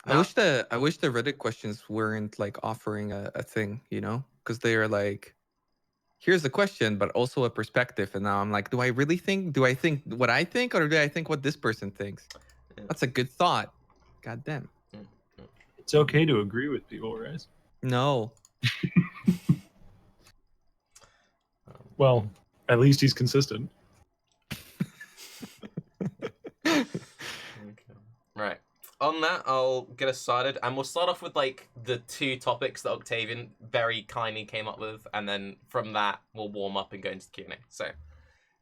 I wish the Reddit questions weren't like offering a thing, you know, because they are like, here's the question, but also a perspective. And now I'm like, do I think what I think, or do I think what this person thinks? Yeah. That's a good thought. God damn. It's okay to agree with people, right? No. Well, at least he's consistent. Okay. Right. On that, I'll get us started, and we'll start off with like the 2 topics that Octavian very kindly came up with, and then from that we'll warm up and go into the Q&A. So,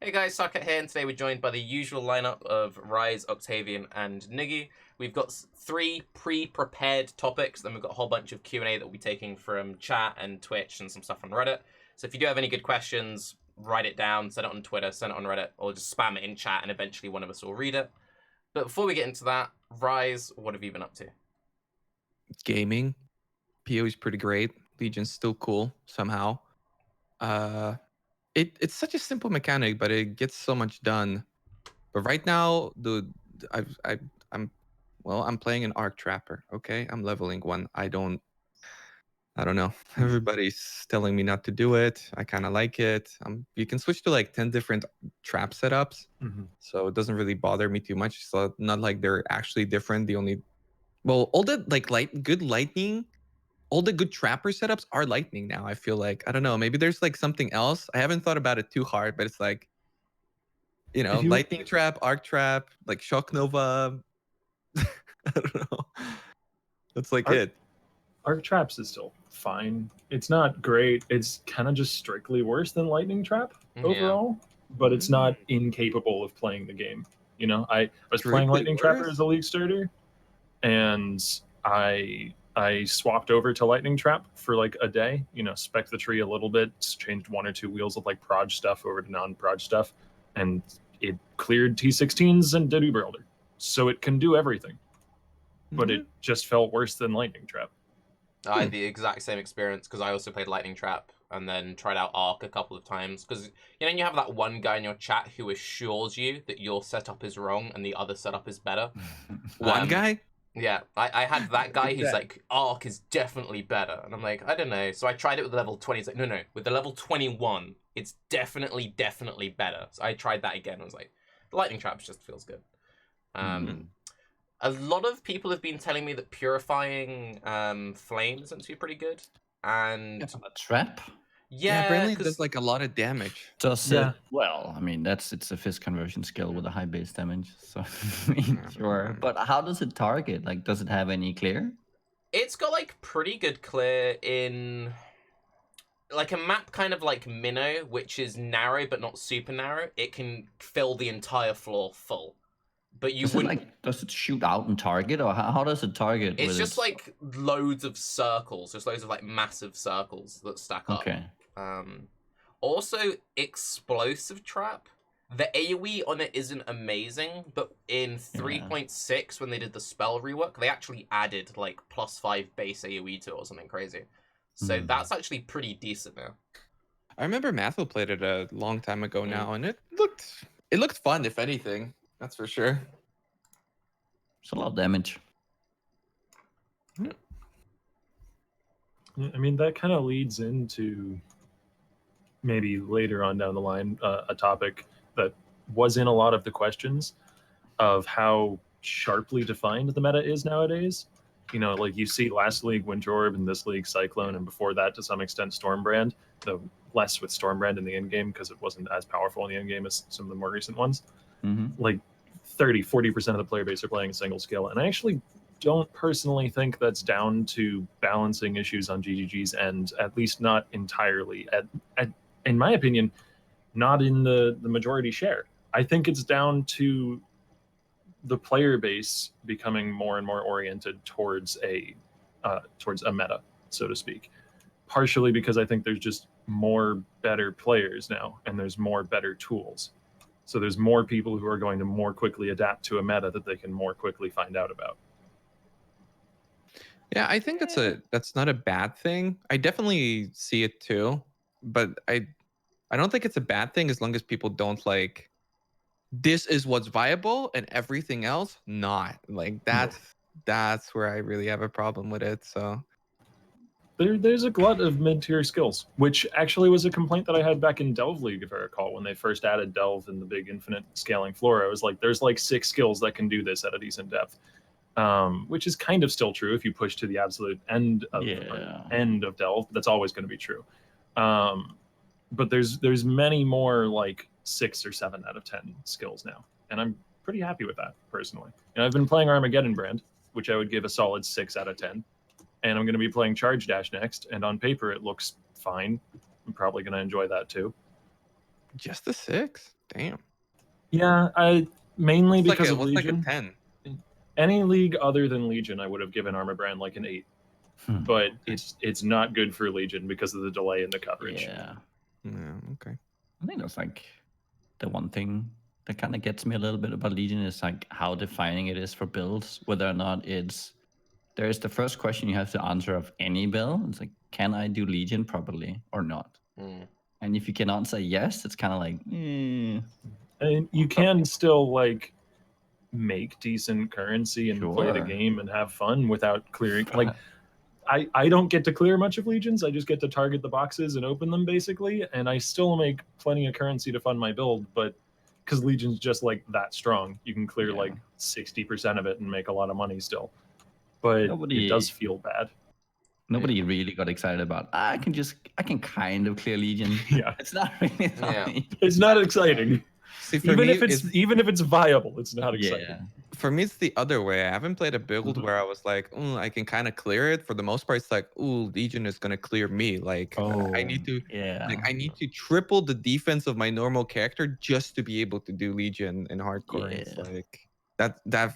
hey guys, Tarke here, and today we're joined by the usual lineup of Raiz, Octavian, and Niggy. We've got 3 pre-prepared topics, then we've got a whole bunch of Q&A that we'll be taking from chat and Twitch and some stuff on Reddit. So if you do have any good questions, write it down, send it on Twitter, send it on Reddit, or just spam it in chat, and eventually one of us will read it. But before we get into that, Raiz, what have you been up to? Gaming. PoE is pretty great. Legion's still cool somehow. It's such a simple mechanic, but it gets so much done. But right now, I'm playing an Arc Trapper. Okay, I'm leveling 1. I don't know. Everybody's telling me not to do it. I kind of like it. You can switch to like 10 different trap setups, so it doesn't really bother me too much. So not like they're actually different. All the like good lightning, all the good trapper setups are lightning now. I feel like, I don't know, maybe there's like something else. I haven't thought about it too hard, but it's like, you know, lightning trap, arc trap, like shock nova. I don't know. That's like it. Arc traps is still fine. It's not great. It's kind of just strictly worse than lightning trap overall, but it's not incapable of playing the game. You know, I was playing lightning trapper as a league starter, and I swapped over to lightning trap for like a day. You know, spec the tree a little bit, changed 1 or 2 wheels of like proj stuff over to non-proj stuff, and it cleared T16s and did Uber Elder. So it can do everything, but it just felt worse than lightning trap. I had the exact same experience because I also played Lightning Trap and then tried out Arc a couple of times. Because, you know, you have that one guy in your chat who assures you that your setup is wrong and the other setup is better. One guy? Yeah, I had that guy who's like, Arc is definitely better. And I'm like, I don't know. So I tried it with level 20. It's like, no, with the level 21, it's definitely better. So I tried that again. I was like, the Lightning Trap just feels good. A lot of people have been telling me that purifying flame is meant to be pretty good. And a trap? Yeah, apparently it does like a lot of damage. Well, I mean, it's a fizz conversion skill with a high base damage. So, I mean, sure. But how does it target? Like, does it have any clear? It's got like pretty good clear in like a map kind of like Minnow, which is narrow but not super narrow. It can fill the entire floor full. But you wouldn't. Does it shoot out and target, or how does it target? It's just like loads of circles, just loads of like massive circles that stack up. Okay. Also, explosive trap. The AoE on it isn't amazing, but in 3.6 when they did the spell rework, they actually added like +5 base AoE to it or something crazy. So that's actually pretty decent now. I remember Matthew played it a long time ago now, and it looked fun, if anything. That's for sure. It's a lot of damage. I mean, that kind of leads into maybe later on down the line a topic that was in a lot of the questions of how sharply defined the meta is nowadays. You know, like you see last league Winter Orb, and this league Cyclone, and before that to some extent Stormbrand, though less with Stormbrand in the end game because it wasn't as powerful in the end game as some of the more recent ones. Like 30-40% of the player base are playing a single skill, and I actually don't personally think that's down to balancing issues on GGG's end, at least not entirely. In my opinion, not in the majority share. I think it's down to the player base becoming more and more oriented towards a meta, so to speak. Partially because I think there's just more better players now, and there's more better tools. So there's more people who are going to more quickly adapt to a meta that they can more quickly find out about. Yeah, I think that's not a bad thing. I definitely see it too, but I don't think it's a bad thing as long as people don't like, this is what's viable and everything else not. Like that. that's where I really have a problem with it. So There's a glut of mid-tier skills, which actually was a complaint that I had back in Delve League, if I recall, when they first added Delve in the big infinite scaling floor. I was like, there's like 6 skills that can do this at a decent depth, which is kind of still true if you push to the absolute end of Delve. That's always going to be true. But there's many more like 6 or 7 out of 10 skills now, and I'm pretty happy with that personally. And I've been playing Armageddon Brand, which I would give a solid 6 out of 10. And I'm going to be playing Charge Dash next, and on paper it looks fine. I'm probably going to enjoy that too. just a 6? Damn. Yeah, I mainly It's because of like Legion. a 10. Any league other than Legion, I would have given Armor Brand like an 8. But it's not good for Legion because of the delay in the coverage. Yeah. Okay. I think that's like the one thing that kind of gets me a little bit about Legion is like how defining it is for builds, whether or not there's the first question you have to answer of any build. It's like, can I do Legion properly or not? And if you can answer yes, it's kind of like, And you can still like make decent currency and play the game and have fun without clearing. Like, I don't get to clear much of Legions. I just get to target the boxes and open them basically, and I still make plenty of currency to fund my build. But because Legion's just like that strong, you can clear like 60% of it and make a lot of money still. But it does feel bad. Nobody really got excited about. I can kind of clear Legion. Yeah, it's not really funny. It's not exciting. See, for even me, if it's viable, it's not exciting. Yeah. For me, it's the other way. I haven't played a build where I was like, I can kind of clear it. For the most part, it's like, Legion is gonna clear me. Like, I need to triple the defense of my normal character just to be able to do Legion in hardcore. It's like that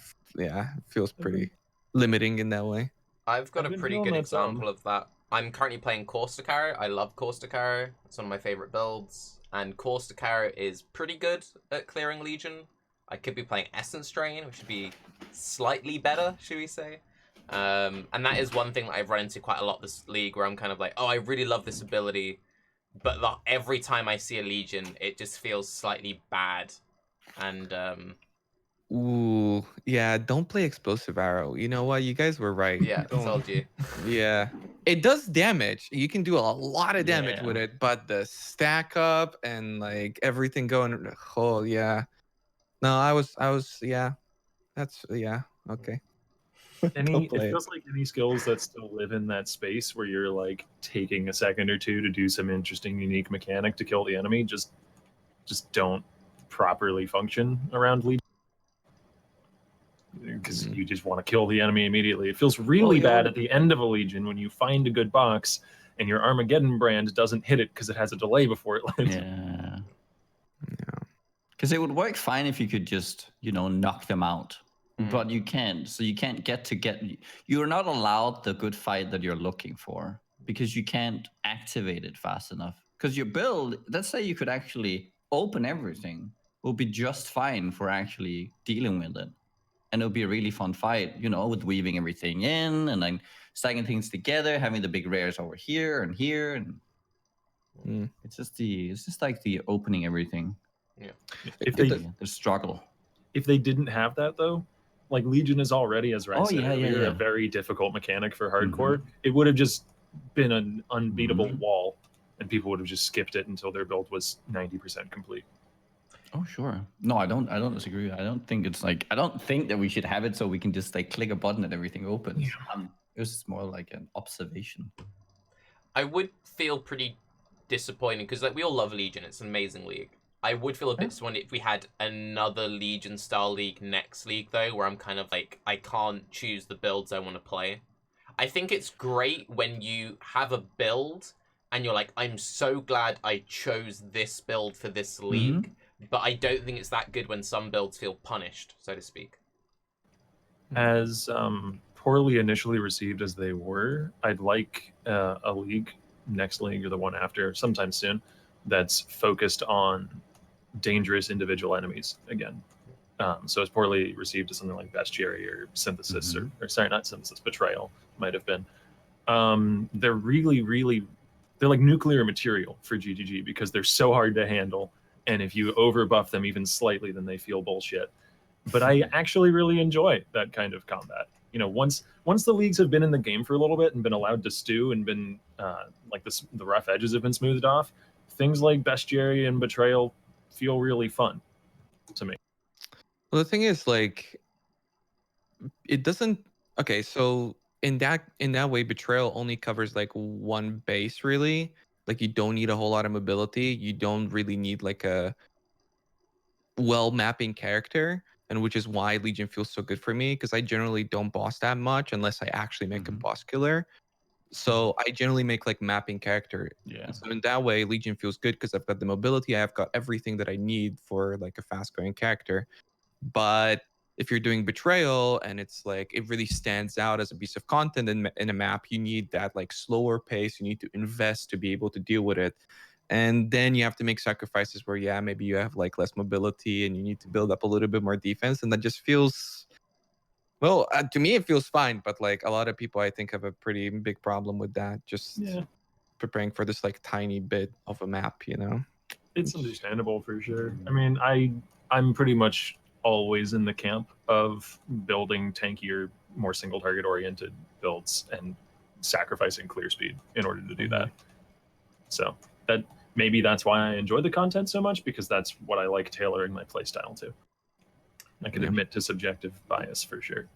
feels pretty limiting in that way. I've got a pretty good example of that. I'm currently playing Corsicaro. I love Corsicaro. It's one of my favorite builds. And Corsicaro is pretty good at clearing Legion. I could be playing Essence Drain, which would be slightly better, should we say. And that is one thing that I've run into quite a lot this league, where I'm kind of like, I really love this ability, but every time I see a Legion, it just feels slightly bad. And don't play Explosive Arrow. You know what? You guys were right. Yeah, I told you. Yeah. It does damage. You can do a lot of damage with it, but the stack up and like everything going, No, I was that's okay. It feels like any skills that still live in that space where you're like taking a second or two to do some interesting, unique mechanic to kill the enemy just don't properly function around Legion. Because you just want to kill the enemy immediately. It feels really bad at the end of a Legion when you find a good box and your Armageddon brand doesn't hit it because it has a delay before it lands. Yeah. Because it would work fine if you could just, knock them out. But you can't. So you can't you're not allowed the good fight that you're looking for because you can't activate it fast enough. Because your build, let's say you could actually open everything, will be just fine for actually dealing with it. And it'll be a really fun fight, with weaving everything in and then stacking things together, having the big rares over here and here. And it's just like the opening everything. Yeah. The struggle. If they didn't have that though, like Legion is already, as Raiz said earlier, a very difficult mechanic for hardcore. It would have just been an unbeatable wall, and people would have just skipped it until their build was 90% complete. Oh sure. No, I don't disagree. I don't think that we should have it so we can just like click a button and everything opens. It was more like an observation. I would feel pretty disappointed because we all love Legion. It's an amazing league. I would feel a bit disappointed if we had another Legion style league next league though, where I'm kind of like, I can't choose the builds I want to play. I think it's great when you have a build and you're like, I'm so glad I chose this build for this league. But I don't think it's that good when some builds feel punished, so to speak. As poorly initially received as they were, I'd like a league, next league or the one after, sometime soon, that's focused on dangerous individual enemies again. So as poorly received as something like Bestiary or Synthesis, or sorry, not Synthesis, Betrayal might have been. They're really, they're like nuclear material for GGG because they're so hard to handle. And if you overbuff them even slightly, then they feel bullshit. But I actually really enjoy that kind of combat. You know, once the leagues have been in the game for a little bit and been allowed to stew and been like the rough edges have been smoothed off, things like Bestiary and Betrayal feel really fun to me. Well, the thing is, like, it doesn't. Okay, so in that way, Betrayal only covers like one base, really. Like, you don't need a whole lot of mobility. You don't really need like a well mapping character, and which is why Legion feels so good for me, because I generally don't boss that much unless I actually make a boss killer. So I generally make like mapping character. Yeah. And so in that way, Legion feels good because I've got the mobility, I've got everything that I need for like a fast growing character. But if you're doing Betrayal and it's like it really stands out as a piece of content in a map, you need that like slower pace. You need to invest to be able to deal with it. And then you have to make sacrifices where, yeah, maybe you have like less mobility and you need to build up a little bit more defense. And that just feels, well, to me, it feels fine. But like a lot of people, I think, have a pretty big problem with that. Just preparing for this like tiny bit of a map, you know? It's understandable for sure. I mean, I'm pretty much always in the camp of building tankier, more single target oriented builds and sacrificing clear speed in order to do that. So that maybe that's why I enjoy the content so much, because that's what I like tailoring my playstyle to. I can admit to subjective bias for sure.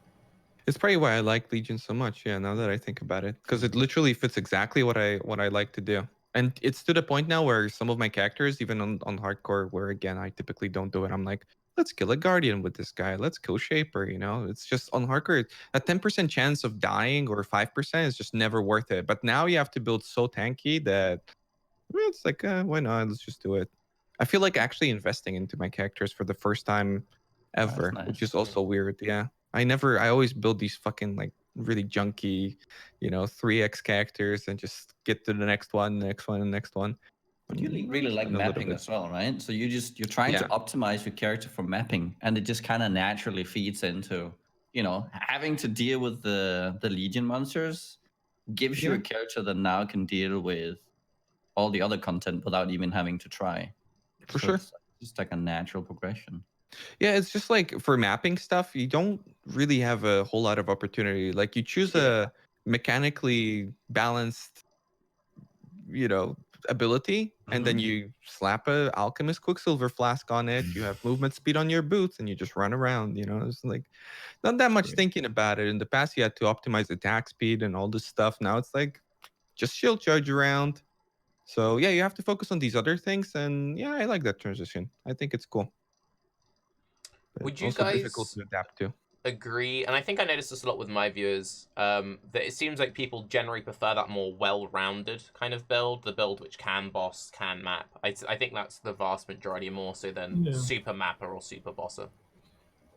It's probably why I like Legion so much. Yeah, now that I think about it, because it literally fits exactly what I like to do. And it's to the point now where some of my characters, even on hardcore, where again I typically don't do it, I'm like, let's kill a guardian with this guy. Let's kill Shaper. You know, it's just on hardcore, a 10% chance of dying or 5% is just never worth it. But now you have to build so tanky that it's like, why not? Let's just do it. I feel like actually investing into my characters for the first time ever, Nice. which is also weird. Yeah. I always build these fucking like really junky, 3x characters and just get to the next one, next one, and next one. But you really like mapping as well, right? So you're trying to optimize your character for mapping, and it just kind of naturally feeds into, having to deal with the Legion monsters gives you a character that now can deal with all the other content without even having to try. For sure. It's just like a natural progression. Yeah, it's just like for mapping stuff, you don't really have a whole lot of opportunity. Like you choose a mechanically balanced, ability, and then you slap a alchemist quicksilver flask on it. You have movement speed on your boots, and you just run around. It's like not that much thinking about it. In the past, you had to optimize attack speed and all this stuff. Now it's like just shield charge around. So yeah, you have to focus on these other things, and yeah, I like that transition. I think it's cool. But Would you also guys difficult to adapt to. Agree? And I think I noticed this a lot with my viewers. That it seems like people generally prefer that more well-rounded kind of build, the build which can boss, can map. I think that's the vast majority, more so than super mapper or super bosser.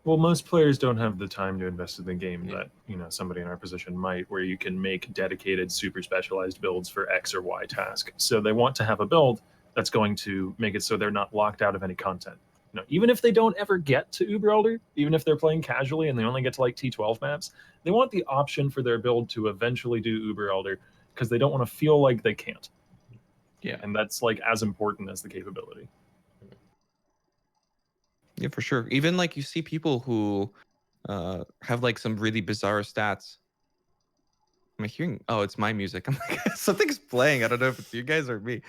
Well, most players don't have the time to invest in the game that somebody in our position might, where you can make dedicated, super specialized builds for X or Y task. So they want to have a build that's going to make it so they're not locked out of any content. Even if they don't ever get to Uber Elder, even if they're playing casually and they only get to like T12 maps, they want the option for their build to eventually do Uber Elder, because they don't want to feel like they can't. Yeah, and that's like as important as the capability. Yeah, for sure. Even like you see people who have like some really bizarre stats. Am I hearing? Oh, it's my music. I'm like, something's playing. I don't know if it's you guys or me.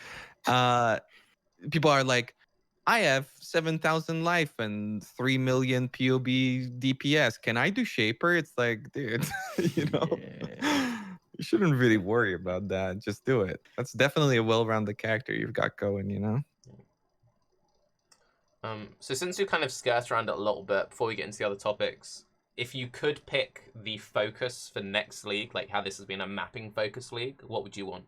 People are like, I have 7,000 life and 3 million POB DPS. Can I do Shaper? It's like, dude, you shouldn't really worry about that. Just do it. That's definitely a well-rounded character you've got going. So since we kind of skirted around it a little bit before we get into the other topics, if you could pick the focus for next league, like how this has been a mapping focus league, what would you want?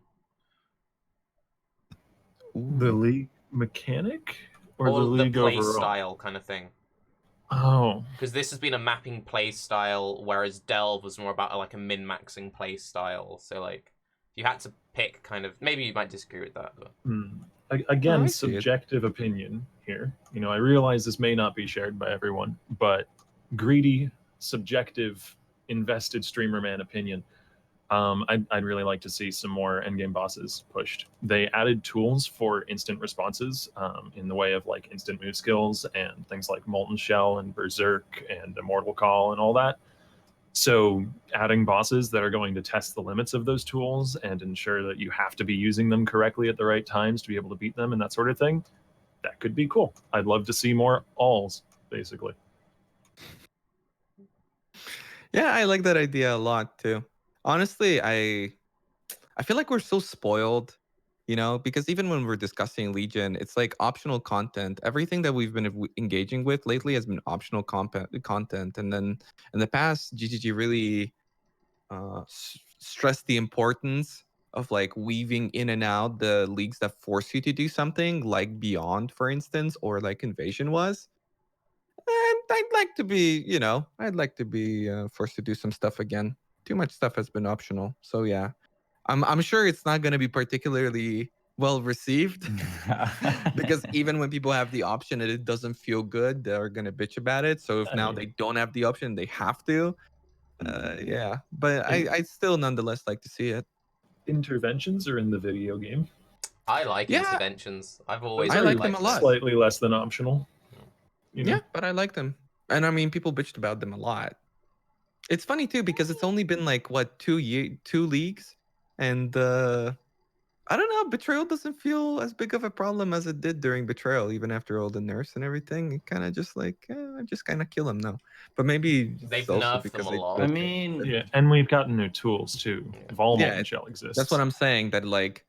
The league mechanic or the league play overall? style kind of thing. Oh, because this has been a mapping play style, whereas Delve was more about like a min-maxing play style. So like, if you had to pick, kind of, maybe you might disagree with that. But... Again, subjective opinion here. I realize this may not be shared by everyone, but greedy, subjective, invested streamer man opinion. I'd really like to see some more endgame bosses pushed. They added tools for instant responses in the way of like instant move skills and things like Molten Shell and Berserk and Immortal Call and all that. So adding bosses that are going to test the limits of those tools and ensure that you have to be using them correctly at the right times to be able to beat them and that sort of thing, that could be cool. I'd love to see more alls, basically. Yeah, I like that idea a lot too. Honestly, I feel like we're so spoiled, you know, because even when we're discussing Legion, it's like optional content. Everything that we've been engaging with lately has been optional content. And then in the past, GGG really stressed the importance of like weaving in and out the leagues that force you to do something, like Beyond, for instance, or like Invasion was. And I'd like to be, you know, I'd like to be forced to do some stuff again. Too much stuff has been optional, so yeah. I'm sure it's not going to be particularly well received because even when people have the option and it doesn't feel good, they're going to bitch about it. So if now they don't have the option, they have to. Yeah, but I still nonetheless like to see it. Interventions are in the video game. I like Yeah. interventions. I've always I really like them liked a lot. Slightly less than optional. You know? Yeah, but I like them. And I mean, people bitched about them a lot. It's funny too because it's only been like what 2 leagues, and I don't know. Betrayal doesn't feel as big of a problem as it did during Betrayal, even after all the nerfs and everything. It kind of just like I just kind of kill him now. But maybe They've it's also nerfed because them a they. lot. I mean, Yeah, and we've gotten new tools too. Volmon shell exists. That's what I'm saying. That like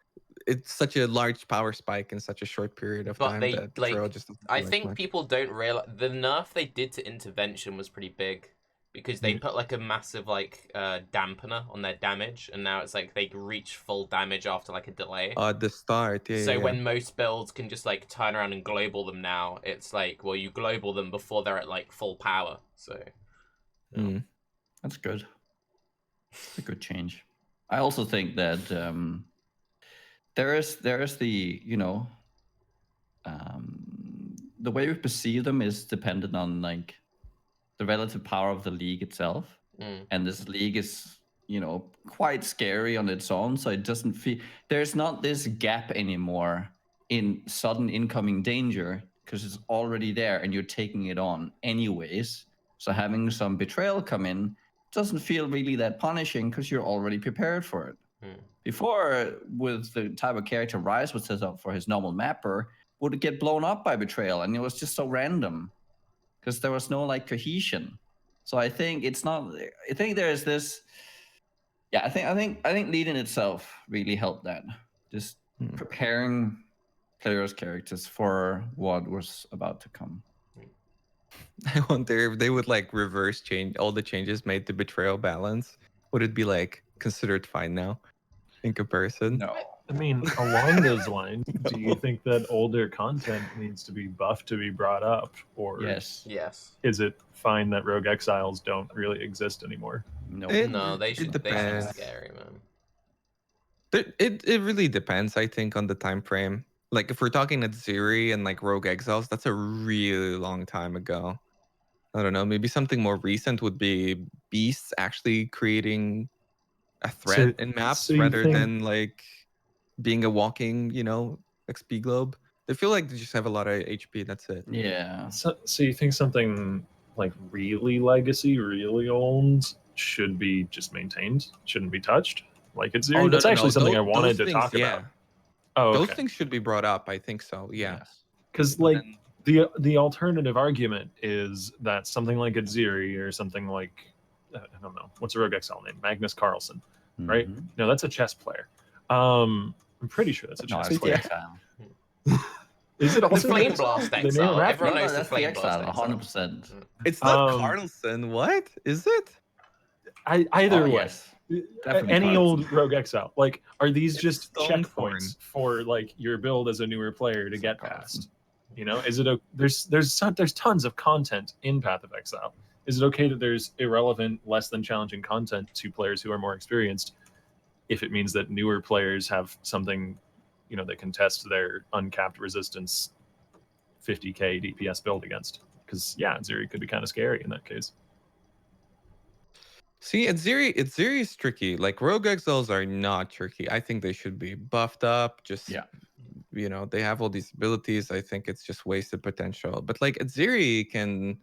it's such a large power spike in such a short period of But time they that Betrayal like. just doesn't I feel as think much. people don't realize the nerf they did to intervention was pretty big because they put like a massive like dampener on their damage, and now it's like they reach full damage after like a delay. The start, yeah. So yeah. when most builds can just like turn around and global them now, it's like, well, you global them before they're at like full power. So that's good. It's a good change. I also think that there is the, you know, the way we perceive them is dependent on like the relative power of the league itself. And this league is, you know, quite scary on its own. So it doesn't feel there's not this gap anymore in sudden incoming danger because it's already there and you're taking it on anyways. So having some betrayal come in doesn't feel really that punishing because you're already prepared for it. Before, with the type of character Raiz would set up for his normal mapper, would get blown up by betrayal, and it was just so random because there was no like cohesion. So I think it's not. I think there's this. Yeah, I think Legion itself really helped that. Just preparing players' characters for what was about to come. I wonder if they would like reverse change all the changes made to Betrayal balance. Would it be like considered fine now in comparison? No. I mean, along those lines, do you think that older content needs to be buffed to be brought up, or Yes. is it fine that Rogue Exiles don't really exist anymore? No. No, they should. They should be depends. scary, man. It really depends, I think, on the time frame. Like if we're talking Atziri and like Rogue Exiles, that's a really long time ago. I don't know. Maybe something more recent would be beasts actually creating a threat in maps rather than like being a walking, you know, XP globe. They feel like they just have a lot of HP. That's it. Yeah. So you think something like really legacy, really old should be just maintained, shouldn't be touched? Like it's that's actually something I wanted to talk about. Oh, okay. Those things should be brought up. I think so. Yeah. Because like the alternative argument is that something like Atziri or something like I don't know what's a Rogue Exile name, Magnus Carlsen, right? No, that's a chess player. I'm pretty sure that's a chess player. Exile. Is it also the Flame Blast Exile? Everyone knows the Flame Blast Exile. 100%. It's not Carlsen. What is it? Either way. Yes. Definitely Any Carlsen. old Rogue Exile, like, are these It's just Stonethorn. checkpoints for like your build as a newer player to get past? You know, is it a there's tons of content in Path of Exile. Is it okay that there's irrelevant, less than challenging content to players who are more experienced, if it means that newer players have something, you know, that can test their uncapped resistance 50k DPS build against? Because yeah, Atziri could be kind of scary in that case. See, Atziri is tricky. Like Rogue Exiles are not tricky. I think they should be buffed up. Just you know, they have all these abilities. I think it's just wasted potential. But like Atziri can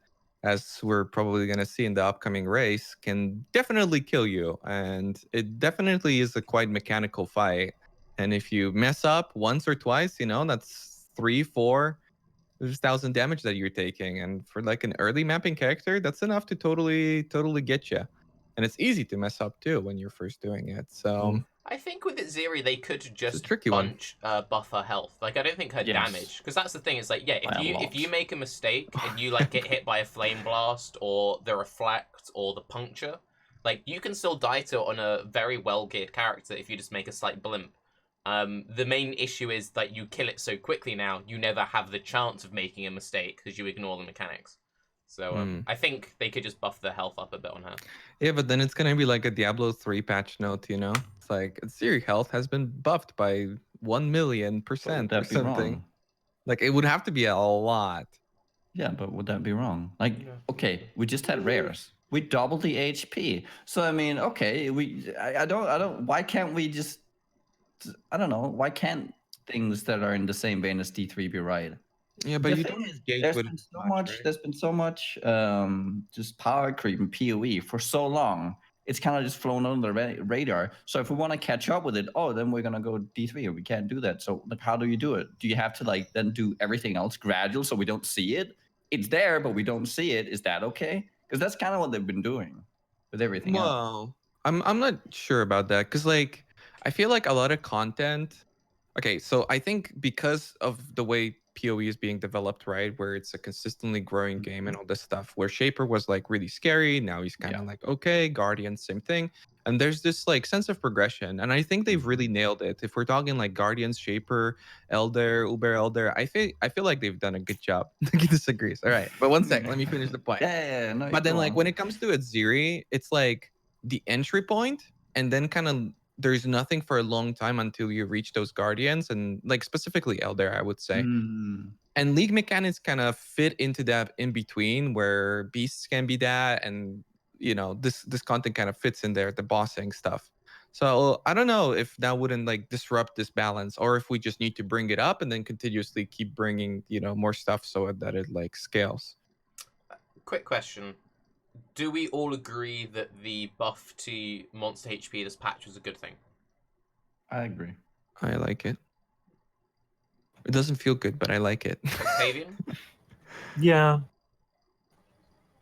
as we're probably going to see in the upcoming race, can definitely kill you. And it definitely is a quite mechanical fight. And if you mess up once or twice, that's 3,000-4,000 damage that you're taking. And for like an early mapping character, that's enough to totally get you. And it's easy to mess up too when you're first doing it. So I think with Atziri, they could it's a just tricky one. buff her health. Like, I don't think her damage, because that's the thing. It's like, yeah, By a if you lot. make a mistake and you like get hit by a flame blast or the reflect or the puncture, like you can still die to it on a very well geared character if you just make a slight blimp. The main issue is that you kill it so quickly now, you never have the chance of making a mistake because you ignore the mechanics. So I think they could just buff the health up a bit on her. Yeah, but then it's gonna be like a Diablo 3 patch note, It's like Atziri health has been buffed by 1,000,000% Would or that be something. wrong? Like it would have to be a lot. Yeah, but would that be wrong? Like, Yeah. okay, we just had rares. We doubled the HP. So I mean, okay, I don't. Why can't we just? I don't know. Why can't things that are in the same vein as D3 be right? Yeah, but The you thing don't is, engage there's with been it so much, much. right? There's been so much just power creep in PoE for so long. It's kind of just flown under the radar. So if we want to catch up with it, then we're gonna go D3, or we can't do that. So like, how do you do it? Do you have to like then do everything else gradual so we don't see it? It's there, but we don't see it. Is that okay? Because that's kind of what they've been doing with everything else. Well, I'm not sure about that because like I feel like a lot of content. Okay, so I think because of the way PoE is being developed, right, where it's a consistently growing game and all this stuff, where Shaper was like really scary, now he's kind of like okay, Guardian, same thing, and there's this like sense of progression, and I think they've really nailed it. If we're talking like Guardians, Shaper, Elder, Uber Elder, I feel like they've done a good job. He disagrees. All right, but one sec, let me finish the point. Yeah, no, But then go like on. when it comes to Atziri, it's like the entry point, and then kind of there's nothing for a long time until you reach those guardians, and like specifically Elder, I would say. And league mechanics kind of fit into that in between where beasts can be that, and this content kind of fits in there, the bossing stuff. So I don't know if that wouldn't like disrupt this balance, or if we just need to bring it up and then continuously keep bringing more stuff so that it like scales. Quick question. Do we all agree that the buff to monster HP this patch was a good thing? I agree. I like it. It doesn't feel good, but I like it. Octavian? Yeah.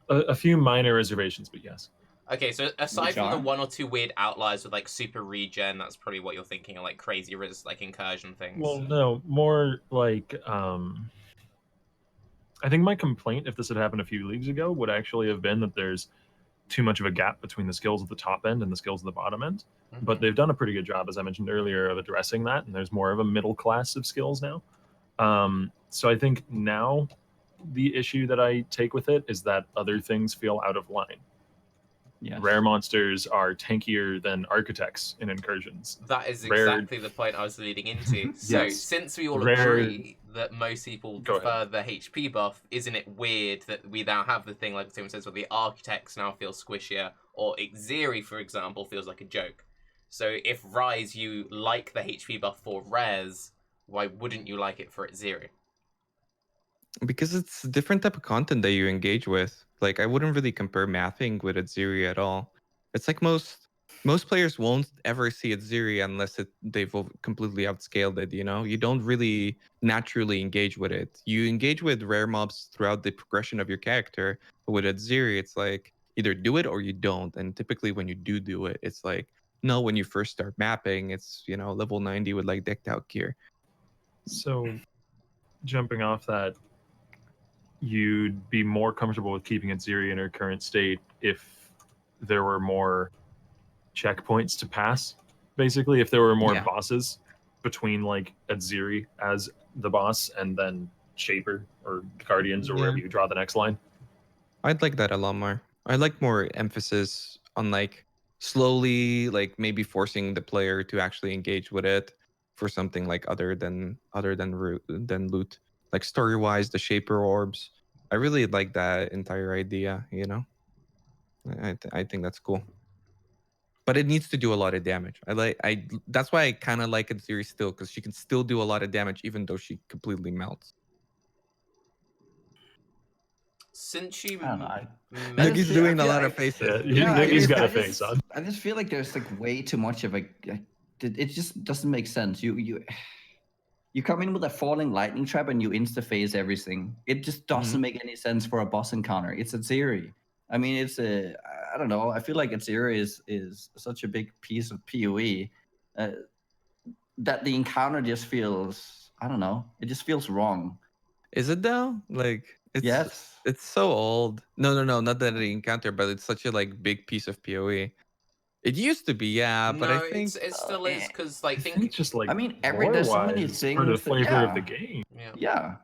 A few minor reservations, but yes. Okay, so aside Which from the are? one or two weird outliers with like super regen, that's probably what you're thinking of, like crazy like incursion things. Well, no, more like I think my complaint, if this had happened a few leagues ago, would actually have been that there's too much of a gap between the skills at the top end and the skills at the bottom end. But they've done a pretty good job, as I mentioned earlier, of addressing that, and there's more of a middle class of skills now. So I think now the issue that I take with it is that other things feel out of line. Yes. Rare monsters are tankier than architects in incursions. That is Rare- exactly the point I was leading into. So Yes. since we all Rare- agree that most people Go prefer the HP buff, isn't it weird that we now have the thing like Tim says where the architects now feel squishier, or Atziri, for example, feels like a joke? So if Raiz, you like the HP buff for rares, why wouldn't you like it for Atziri? Because it's a different type of content that you engage with. Like I wouldn't really compare mapping with Atziri at all. It's like most players won't ever see Atziri unless they've completely outscaled it. You don't really naturally engage with it. You engage with rare mobs throughout the progression of your character. But with Atziri, it's like either do it or you don't. And typically when you do it, it's like no. When you first start mapping, it's level 90 with like decked out gear. So, jumping off that, you'd be more comfortable with keeping Atziri in her current state if there were more checkpoints to pass. Basically, if there were more Yeah. bosses between like Atziri as the boss and then Shaper or Guardians or wherever Yeah. you draw the next line. I'd like that a lot more. I like more emphasis on like slowly, like maybe forcing the player to actually engage with it for something like other than loot. Like story wise, the Shaper orbs. I really like that entire idea. I think that's cool. But it needs to do a lot of damage. That's why I kind of like Atziri still, because she can still do a lot of damage even though she completely melts. Since you I don't know. I Nuggy's just feel- doing I a feel lot like- of faces. Yeah, I Nuggy's just- got I a face just- on. I just feel like there's like way too much of it just doesn't make sense. You come in with a falling lightning trap and you insta phase everything. It just doesn't make any sense for a boss encounter. It's Atziri. I mean, I don't know. I feel like Atziri is such a big piece of PoE that the encounter just feels, I don't know. It just feels wrong. Is it though? Like it's Yes. it's so old. No, not that the encounter, but it's such a like big piece of PoE. It used to be, yeah, but I no, think it still is because like I think think it's just like I mean, lore there's so many wise things for the that- flavor of the yeah. game. yeah.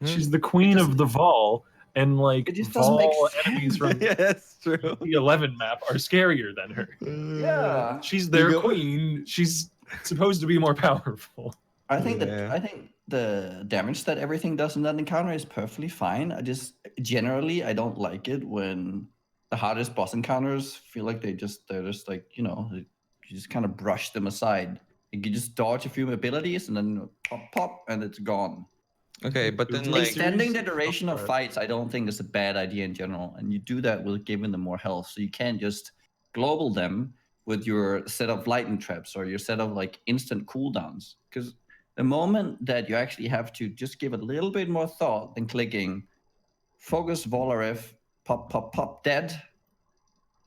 Yeah. She's the queen of the Vol, and like It just doesn't make Vol sense. enemies from yeah, that's true. the 11 map are scarier than her. Yeah. She's their go- queen. She's supposed to be more powerful. I think Yeah. the damage that everything does in that encounter is perfectly fine. I just generally I don't like it when the hardest boss encounters feel like they're just like, you know, you just kind of brush them aside. Like, you just dodge a few abilities and then pop and it's gone. Okay, but then Like, like Extending the series duration of softcore. fights, I don't think is a bad idea in general. And you do that with giving them more health. So you can't just global them with your set of lightning traps or your set of like instant cooldowns. Because the moment that you actually have to just give it a little bit more thought than clicking focus Volaref, pop, dead,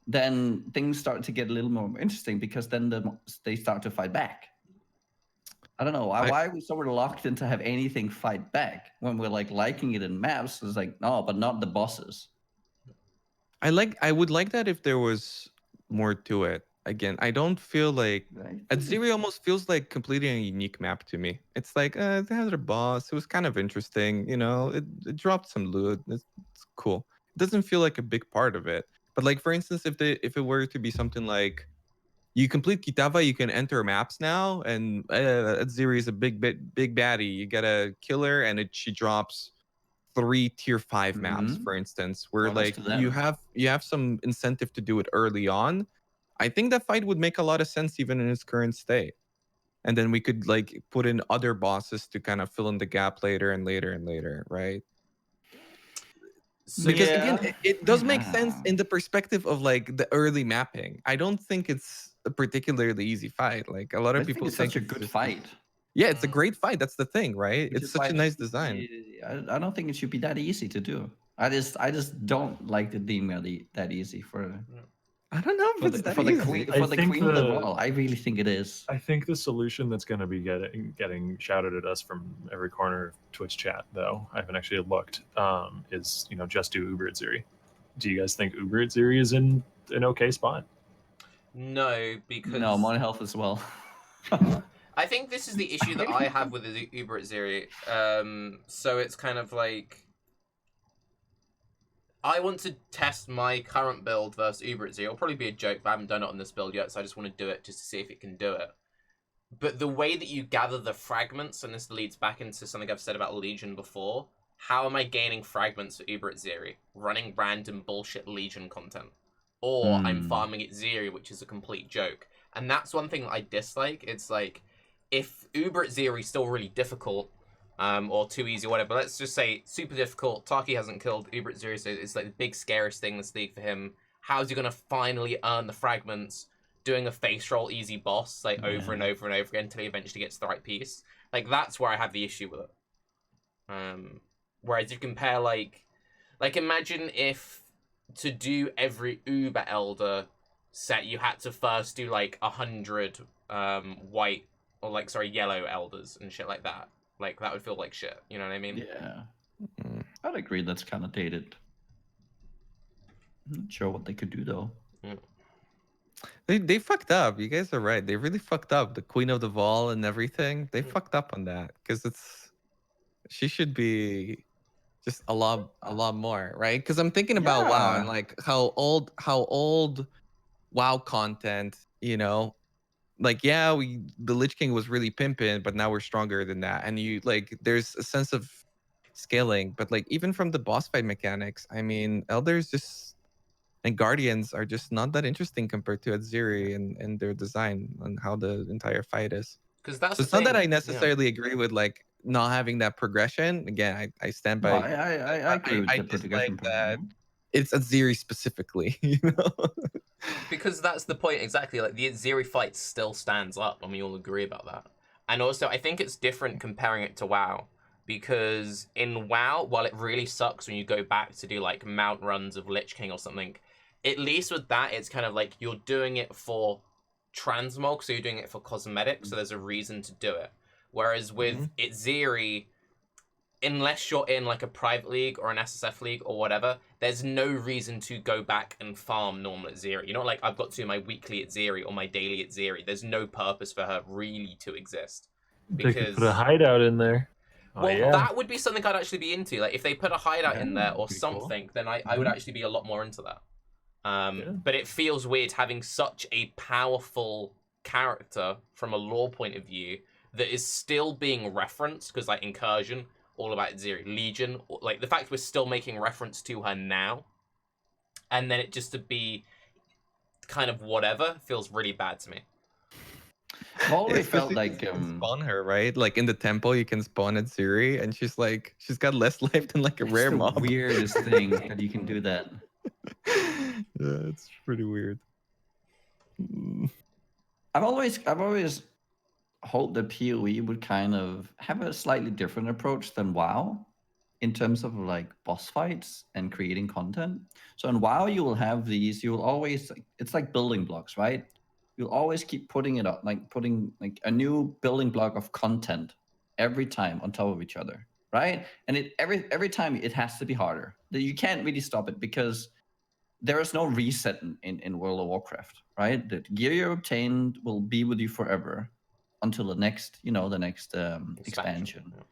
then things start to get a little more interesting because then they start to fight back. I don't know. Why are we so reluctant to have anything fight back when we're like liking it in maps? It's like, no, but not the bosses. I would like that if there was more to it. Again, I don't feel like Right? Atziri almost feels like completely a unique map to me. It's like they had a boss. It was kind of interesting, you know. It dropped some loot. It's cool. It doesn't feel like a big part of it. But like for instance, if it were to be something like you complete Kitava, you can enter maps now, and Atziri is a big baddie. You get a killer, and she drops 3 tier 5 maps, Mhm. for instance, where Kudos like to them. you have some incentive to do it early on. I think that fight would make a lot of sense even in its current state. And then we could like put in other bosses to kind of fill in the gap later and later and later, right? So Because yeah, again, it does make sense Yeah. in the perspective of like the early mapping. I don't think it's a particularly easy fight. Like a lot I of think people it's think such a it's good just- fight. Yeah, it's a great fight. That's the thing, right? Which It's is why such a it nice should design. be- I don't think it should be that easy to do. I just don't like the theme that easy for I don't know if it's that easy. queen I for the think queen of the the- wall. I really think it is. I think the solution that's going to be getting shouted at us from every corner of Twitch chat, though I haven't actually looked, is just do Uber Atziri. Do you guys think Uber Atziri is in an okay spot? no, because No, more health as well. I think this is the issue that I have with the Uber Atziri. So it's kind of like I want to test my current build versus Uber Atziri. It'll probably be a joke, but I haven't done it on this build yet, so I just want to do it just to see if it can do it. But the way that you gather the fragments, and this leads back into something I've said about Legion before, how am I gaining fragments for Uber Atziri? Running random bullshit Legion content. Or I'm farming Atziri, which is a complete joke. And that's one thing that I dislike. It's like, if Uber Atziri is still really difficult, or too easy, whatever, let's just say super difficult, Tarke hasn't killed Uber Atziri, so it's like the big scariest thing in this league for him. How's he going to finally earn the fragments doing a face roll easy boss like over and over and over again until he eventually gets the right piece? Like, that's where I have the issue with it. Whereas you compare like imagine if to do every Uber Elder set you had to first do like 100 white or like yellow elders and shit like that. Like, that would feel like shit, you know what I mean? Yeah, I'd agree. That's kind of dated. I'm not sure what they could do though. They fucked up. You guys are right. They really fucked up. The Queen of the Vol and everything. They fucked up on that because she should be just a lot more, right? Because I'm thinking about WoW and Yeah. like how old WoW content, like the Lich King was really pimping, but now we're stronger than that. And you like there's a sense of scaling, but like even from the boss fight mechanics, I mean, Elders and Guardians are just not that interesting compared to Atziri and their design and how the entire fight is. Because that's So the it's not thing. that I yeah. necessarily agree with like not having that progression. Again, I stand No, by. I agree with I the dislike progression that. part. It's Atziri specifically, you know. Because that's the point exactly. Like the Atziri fight still stands up, and we all agree about that. And also, I think it's different comparing it to WoW, because in WoW, while it really sucks when you go back to do like mount runs of Lich King or something, at least with that, it's kind of like you're doing it for transmog, so you're doing it for cosmetics, so there's a reason to do it. Whereas with Atziri, unless you're in like a private league or an SSF league or whatever, there's no reason to go back and farm normal Atziri. You're not like, I've got to do my weekly Atziri or my daily Atziri. There's no purpose for her really to exist. They could put a Because, hideout in there. well, yeah. that would be something I'd actually be into. Like, if they put a hideout in there or Pretty cool. something, then I would actually be a lot more into that. Yeah. But it feels weird having such a powerful character from a lore point of view that is still being referenced, because like Incursion, all about Atziri, Legion, like the fact we're still making reference to her now, and then it just to be kind of whatever feels really bad to me. I've always felt Especially 'cause like you can spawn her, right? Like in the temple, you can spawn Atziri, and she's got less life than like a rare the mob. weirdest thing that you can do that. Yeah, it's pretty weird. I've always hoped that PoE would kind of have a slightly different approach than WoW in terms of like boss fights and creating content. So in WoW, you will have these. You will always, it's like building blocks, right? You'll always keep putting it up, like putting like a new building block of content every time on top of each other, right? And it every time it has to be harder. You can't really stop it because there is no reset in World of Warcraft, right? The gear you obtained will be with you forever until the next expansion. Yeah.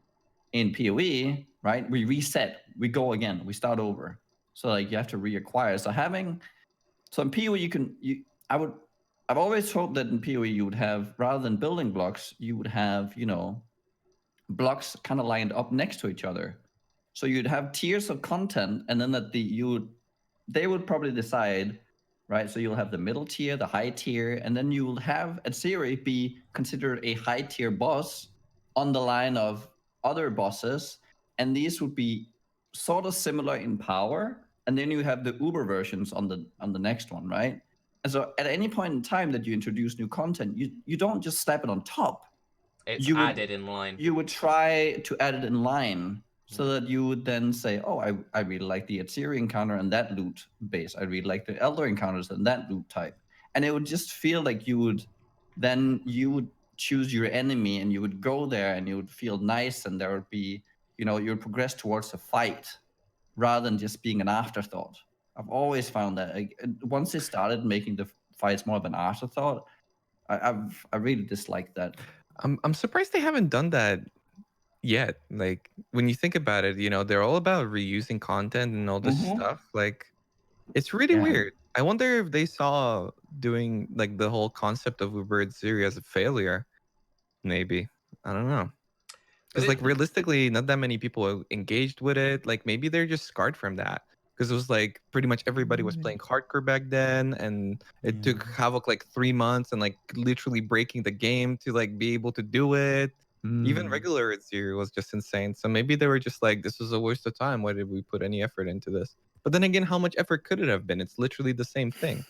In PoE, right, we reset, we go again, we start over. So like you have to reacquire. So in PoE I've always hoped that in PoE you would have, rather than building blocks, you would have, blocks kind of lined up next to each other. So you'd have tiers of content, and then they would probably decide, right? So you'll have the middle tier, the high tier, and then you will have Atziri be considered a high tier boss on the line of other bosses, and these would be sort of similar in power. And then you have the Uber versions on the next one, right? And so at any point in time that you introduce new content, you don't just slap it on top. It's You would- added in line. You would try to add it in line so that you would then say, oh, I really like the Atziri encounter and that loot base. I really like the Elder encounters and that loot type. And it would just feel like you would choose your enemy and you would go there and you would feel nice, and there would be, you would progress towards a fight rather than just being an afterthought. I've always found that once they started making the fights more of an afterthought, I really dislike that. I'm surprised they haven't done that yet. Like when you think about it, they're all about reusing content and all this stuff. Like it's really weird. I wonder if they saw doing like the whole concept of Uber Atziri as a failure. Maybe. I don't know. Because like realistically, not that many people engaged with it. Like maybe they're just scarred from that. Because it was like pretty much everybody was playing hardcore back then, and it took Havoc like 3 months and like literally breaking the game to like be able to do it. Even regular Atziri was just insane. So maybe they were just like, this was a waste of time. Why did we put any effort into this? But then again, how much effort could it have been? It's literally the same thing.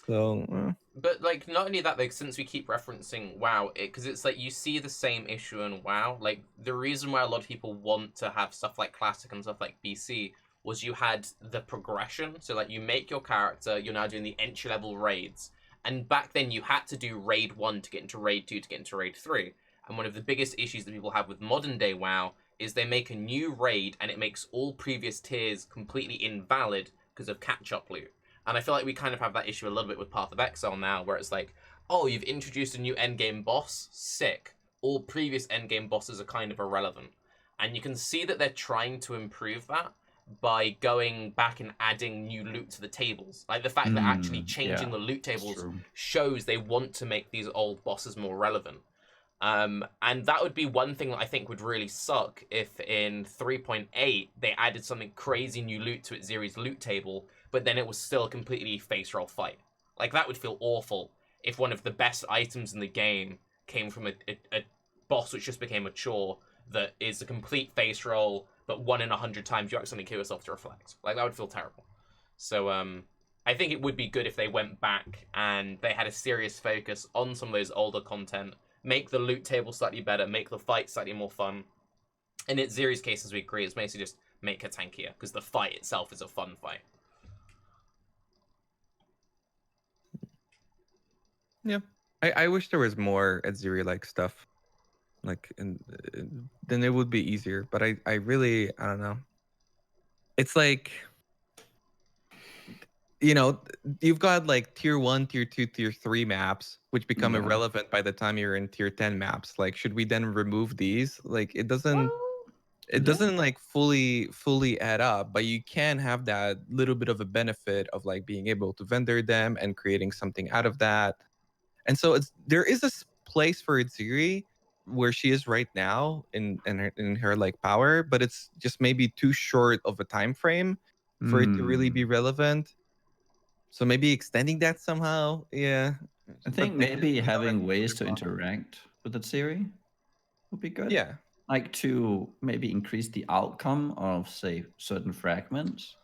So, But like, not only that, like, since we keep referencing WoW, because it's like you see the same issue in WoW. Like the reason why a lot of people want to have stuff like Classic and stuff like BC was you had the progression. So like you make your character, you're now doing the entry level raids, and back then you had to do raid 1 to get into raid 2 to get into raid 3. And one of the biggest issues that people have with modern day WoW is they make a new raid and it makes all previous tiers completely invalid because of catch-up loot. And I feel like we kind of have that issue a little bit with Path of Exile now, where it's like, oh, you've introduced a new endgame boss, sick. All previous endgame bosses are kind of irrelevant. And you can see that they're trying to improve that by going back and adding new loot to the tables. Like the fact that actually changing the loot tables shows they want to make these old bosses more relevant. And that would be one thing that I think would really suck if in 3.8 they added something crazy new loot to Atziri's loot table, but then it was still a completely face roll fight. Like that would feel awful if one of the best items in the game came from a boss which just became a chore that is a complete face roll, but 1 in 100 times you accidentally kill yourself to reflect. Like, that would feel terrible. So, I think it would be good if they went back and they had a serious focus on some of those older content, make the loot table slightly better, make the fight slightly more fun. In Atziri's case, as we agree, it's basically just make her tankier, because the fight itself is a fun fight. Yeah. I wish there was more Atziri-like stuff. Like, then it would be easier. But I don't know. It's like, you know, you've got like tier 1, tier 2, tier 3 maps, which become irrelevant by the time you're in tier 10 maps. Like, should we then remove these? Like, it doesn't like fully add up, but you can have that little bit of a benefit of like being able to vendor them and creating something out of that. And so there is a place for Atziri where she is right now in her like power, but it's just maybe too short of a time frame for it to really be relevant. So maybe extending that somehow, yeah. I think maybe having ways to interact with that series would be good. Yeah. Like to maybe increase the outcome of, say, certain fragments,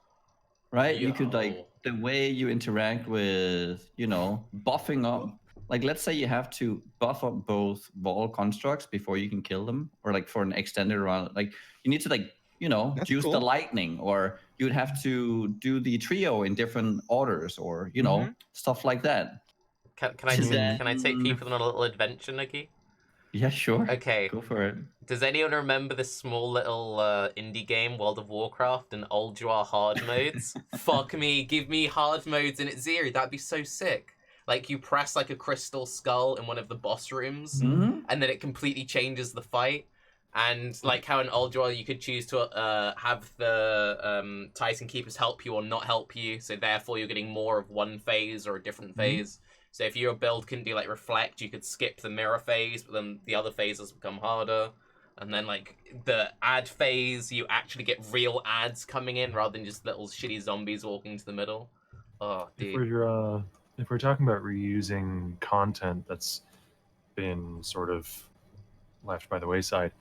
right? You could, like, the way you interact with, you know, buffing up. Like, let's say you have to buff up both wall constructs before you can kill them, or like for an extended run. Like, you need to, like, you know, juice the lightning, or you would have to do the trio in different orders, or, you know, stuff like that. Can I take people on a little adventure, Nikki? Yeah, sure. Okay. Go for it. Does anyone remember this small little indie game, World of Warcraft, and Ulduar hard modes? Fuck me, give me hard modes in Atziri. That'd be so sick. Like, you press like a crystal skull in one of the boss rooms, and then it completely changes the fight. And like how in Ulduar you could choose to have the Titan Keepers help you or not help you, so therefore you're getting more of one phase or a different phase. So if your build couldn't do like reflect, you could skip the mirror phase, but then the other phases become harder. And then like the ad phase, you actually get real ads coming in rather than just little shitty zombies walking to the middle. Oh, dude. If we're talking about reusing content that's been sort of left by the wayside,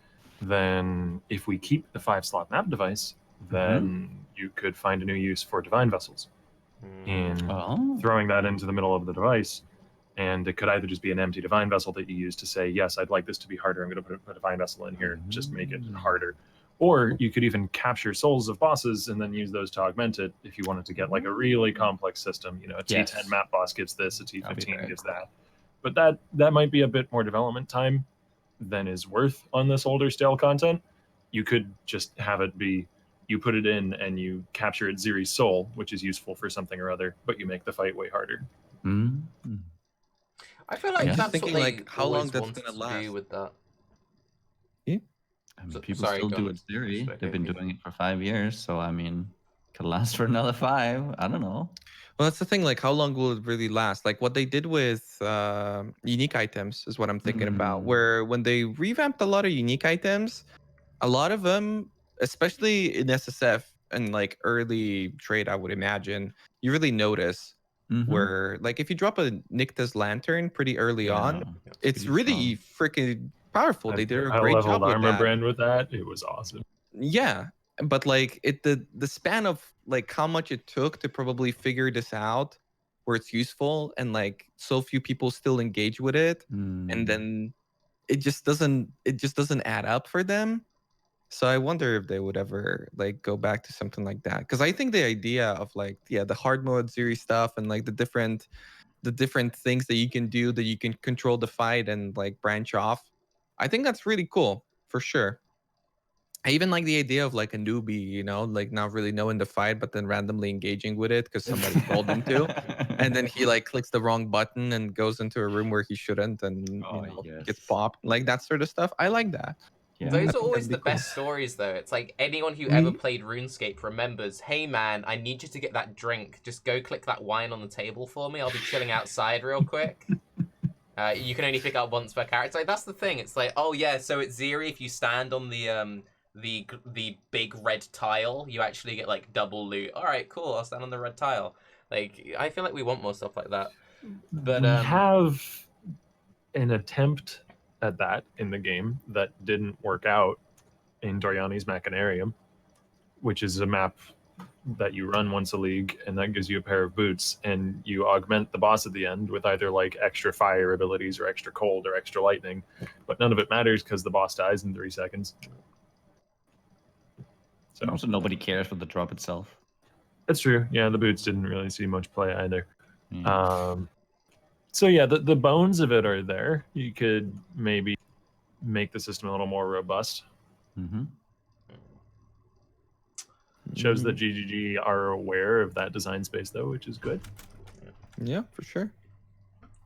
then if we keep the 5-slot map device, then you could find a new use for divine vessels. In throwing that into the middle of the device, and it could either just be an empty divine vessel that you use to say, yes, I'd like this to be harder, I'm going to put a divine vessel in here, just make it harder. Or you could even capture souls of bosses and then use those to augment it if you wanted to get like a really complex system. You know, a T10 map boss gives this, a T15 gives that. But that might be a bit more development time than is worth on this older stale content. You could just have it be, you put it in and you capture Atziri's soul, which is useful for something or other, but you make the fight way harder. I feel like that's thinking what they like how long that's wanted gonna to last. do with that. I mean, people still do it theory. They've been doing it for 5 years, so I mean, could last for another 5. I don't know. Well, that's the thing. Like, how long will it really last? Like, what they did with unique items is what I'm thinking about. Where when they revamped a lot of unique items, a lot of them, especially in SSF and like early trade, I would imagine, you really notice where, like, if you drop a Nycta's Lantern pretty early on, it's really freaking powerful. They did a great job with armor that. brand with that. It was awesome. Yeah, but like the span of like how much it took to probably figure this out where it's useful, and like so few people still engage with it, and then it just doesn't add up for them. So I wonder if they would ever like go back to something like that, because I think the idea of like the hard mode series stuff and like the different things that you can do, that you can control the fight and like branch off, I think that's really cool for sure. I even like the idea of like a newbie, you know, like not really knowing the fight, but then randomly engaging with it because somebody told him to, and then he like clicks the wrong button and goes into a room where he shouldn't, and gets popped, like that sort of stuff. I like that. Those are always the best stories, though. It's like anyone who ever played RuneScape remembers, hey man, I need you to get that drink. Just go click that wine on the table for me. I'll be chilling outside real quick. You can only pick up once per character. Like, that's the thing. It's like, oh yeah, so at Atziri, if you stand on the big red tile, you actually get like double loot. All right, cool. I'll stand on the red tile. Like, I feel like we want more stuff like that. But we have an attempt at that in the game that didn't work out, in Doriani's Machinarium, which is a map that you run once a league, and that gives you a pair of boots, and you augment the boss at the end with either like extra fire abilities or extra cold or extra lightning, but none of it matters because the boss dies in 3 seconds. So Also, nobody cares for the drop itself. that's true. Yeah, the boots didn't really see much play either. Yeah. So yeah, the bones of it are there. You could maybe make the system a little more robust. Mm-hmm. Shows that GGG are aware of that design space though, which is good. Yeah, for sure.